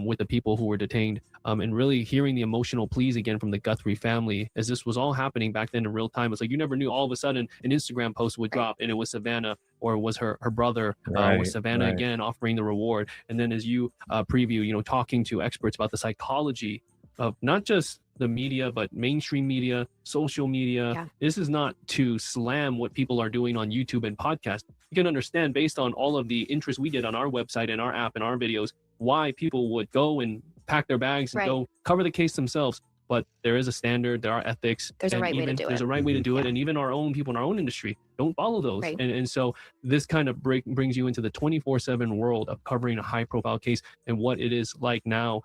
with the people who were detained, and really hearing the emotional pleas again from the Guthrie family as this was all happening back then in real time. It's like you never knew all of a sudden an Instagram post would drop and it was Savannah or it was her brother or Savannah again offering the reward. And then as you preview, talking to experts about the psychology of not just the media, but mainstream media, social media. This is not to slam what people are doing on YouTube and podcasts. You can understand based on all of the interest we get on our website and our app and our videos, why people would go and pack their bags and go cover the case themselves. But there is a standard, there are ethics. There's a right way to do it. There's a right way to do it. And even our own people in our own industry don't follow those. And so this kind of brings you into the 24/7 world of covering a high profile case and what it is like now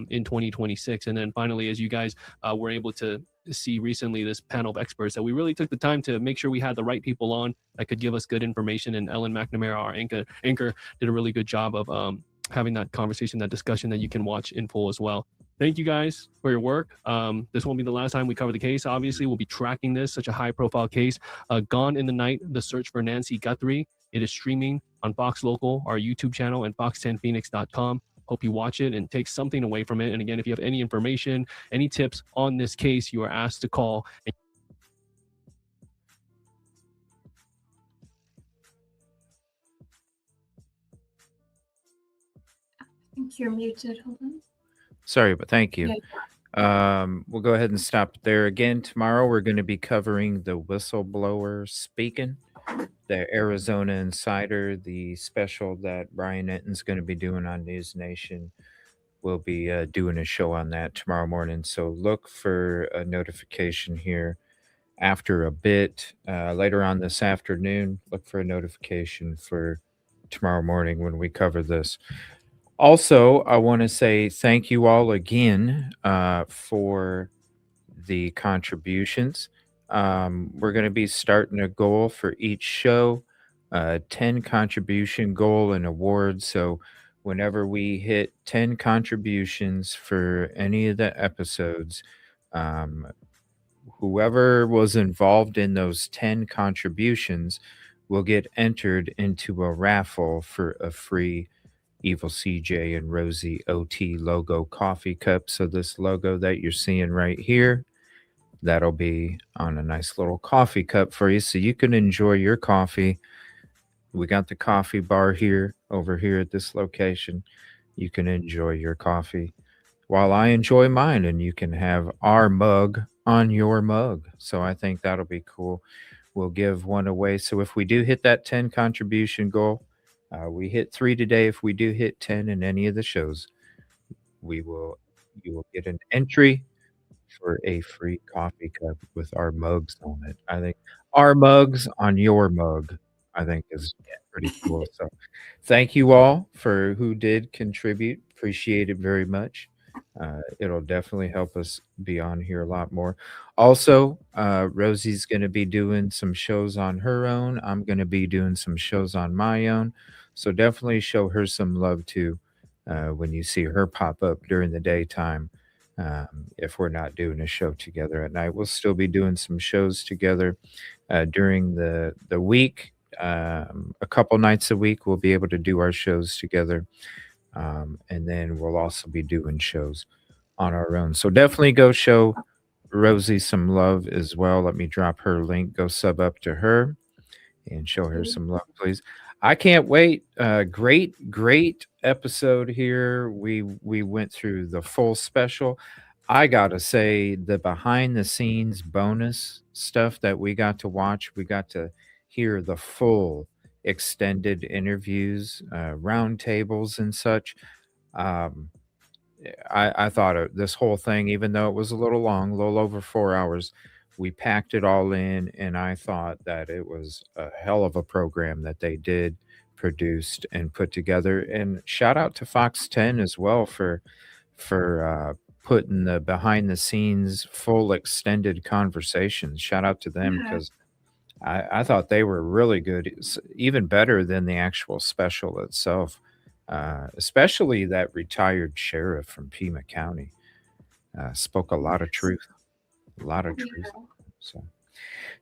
in 2026. And then finally, as you guys were able to see recently, this panel of experts that we really took the time to make sure we had the right people on that could give us good information. And Ellen McNamara, our anchor, did a really good job of having that conversation, that discussion that you can watch in full as well. Thank you guys for your work. This won't be the last time we cover the case. Obviously, we'll be tracking this, such a high profile case. Gone in the Night, the search for Nancy Guthrie. It is streaming on Fox Local, our YouTube channel, and fox10phoenix.com. Hope you watch it and take something away from it. And again, if you have any information, any tips on this case, you are asked to call. I think you're muted. Hold on. Sorry, but thank you. We'll go ahead and stop there again. Tomorrow, we're going to be covering the whistleblower speaking, the Arizona Insider, the special that Brian Enton's going to be doing on News Nation. We'll be doing a show on that tomorrow morning. So look for a notification here after a bit. Later on this afternoon, look for a notification for tomorrow morning when we cover this. Also, I want to say thank you all again for the contributions. We're going to be starting a goal for each show, 10 contribution goal and award. So whenever we hit 10 contributions for any of the episodes, whoever was involved in those 10 contributions will get entered into a raffle for a free EvilleCJ and Rosee OT logo coffee cup. So this logo that you're seeing right here, that'll be on a nice little coffee cup for you so you can enjoy your coffee. We got the coffee bar here, over here at this location. You can enjoy your coffee while I enjoy mine, and you can have our mug on your mug. So I think that'll be cool. We'll give one away. So if we do hit that 10 contribution goal, we hit 3 today. If we do hit 10 in any of the shows, you will get an entry for a free coffee cup with our mugs on it. I think our mugs on your mug, I think is pretty cool. So thank you all for who did contribute. Appreciate it very much. It'll definitely help us be on here a lot more. Also, Rosie's going to be doing some shows on her own. I'm going to be doing some shows on my own. So definitely show her some love too when you see her pop up during the daytime. If we're not doing a show together at night, we'll still be doing some shows together during the week. A couple nights a week, we'll be able to do our shows together. And then we'll also be doing shows on our own. So definitely go show Rosie some love as well. Let me drop her link. Go sub up to her and show her some love, please. I can't wait. Great episode here. We went through the full special. I gotta say, the behind the scenes bonus stuff that we got to watch, we got to hear the full extended interviews, roundtables and such. Um, I thought this whole thing, even though it was a little long, a little over 4 hours, we packed it all in, and I thought that it was a hell of a program that they did, produced, and put together. And shout out to Fox 10 as well for putting the behind the scenes full extended conversations. Shout out to them because I thought they were really good, even better than the actual special itself. Especially that retired sheriff from Pima County spoke a lot of truth, a lot of truth. So,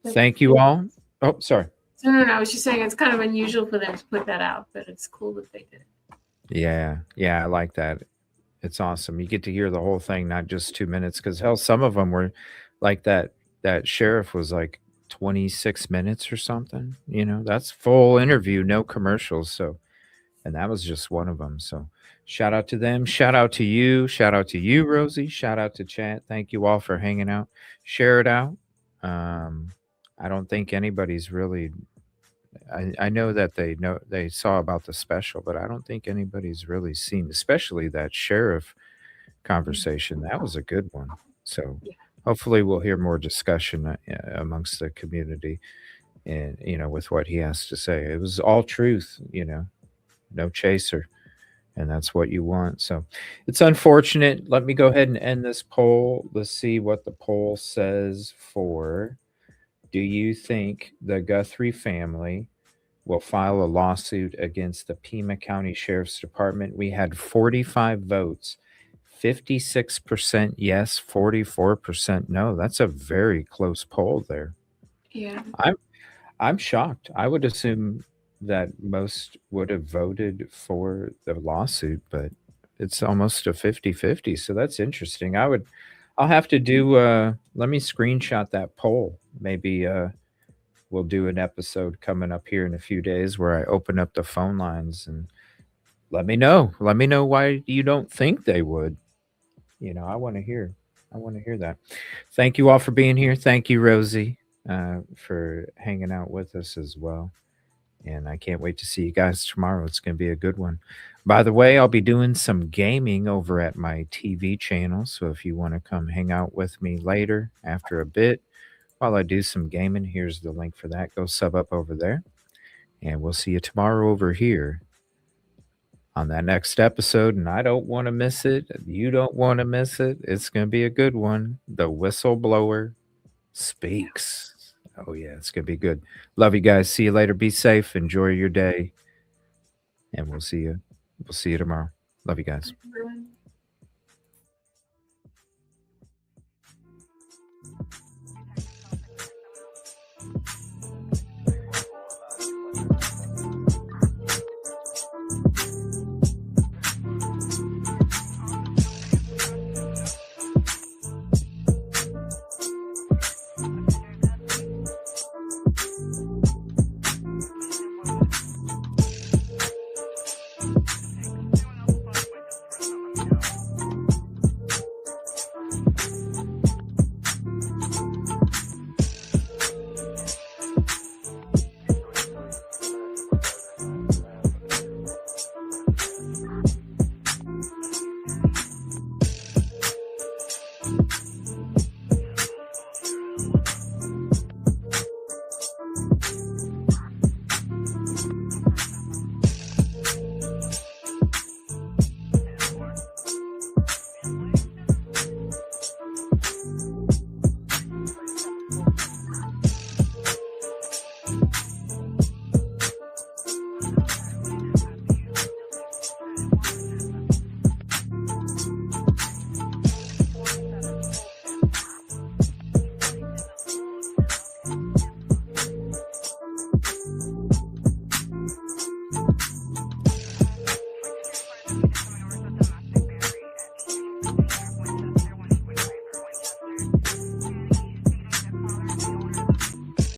thank you all. Oh, sorry. No, I was just saying it's kind of unusual for them to put that out, but it's cool that they did it. Yeah, I like that. It's awesome. You get to hear the whole thing, not just 2 minutes. Because hell, some of them were like that. That sheriff was like 26 minutes or something. That's full interview, no commercials. So. And that was just one of them. So shout out to them. Shout out to you. Shout out to you, Rosie. Shout out to chat. Thank you all for hanging out. Share it out. I don't think anybody's really. I know that they saw about the special, but I don't think anybody's really seen, especially that sheriff conversation. That was a good one. So hopefully we'll hear more discussion amongst the community, and with what he has to say. It was all truth. No chaser, and that's what you want. So it's unfortunate. Let me go ahead and end this poll. Let's see what the poll says for, do you think the Guthrie family will file a lawsuit against the Pima County Sheriff's Department? We had 45 votes, 56% yes, 44% no. That's a very close poll there. Yeah. I'm shocked. I would assume that most would have voted for the lawsuit, but it's almost a 50-50. So that's interesting. I'll have to do, let me screenshot that poll. Maybe we'll do an episode coming up here in a few days where I open up the phone lines and let me know why you don't think they would. I want to hear that. Thank you all for being here. Thank you, Rosie, for hanging out with us as well. And I can't wait to see you guys tomorrow. It's going to be a good one. By the way, I'll be doing some gaming over at my TV channel. So if you want to come hang out with me later after a bit while I do some gaming, here's the link for that. Go sub up over there. And we'll see you tomorrow over here on that next episode. And I don't want to miss it. You don't want to miss it. It's going to be a good one. The Whistleblower Speaks. Oh, yeah, it's going to be good. Love you guys. See you later. Be safe. Enjoy your day. And we'll see you tomorrow. Love you guys. Everyone.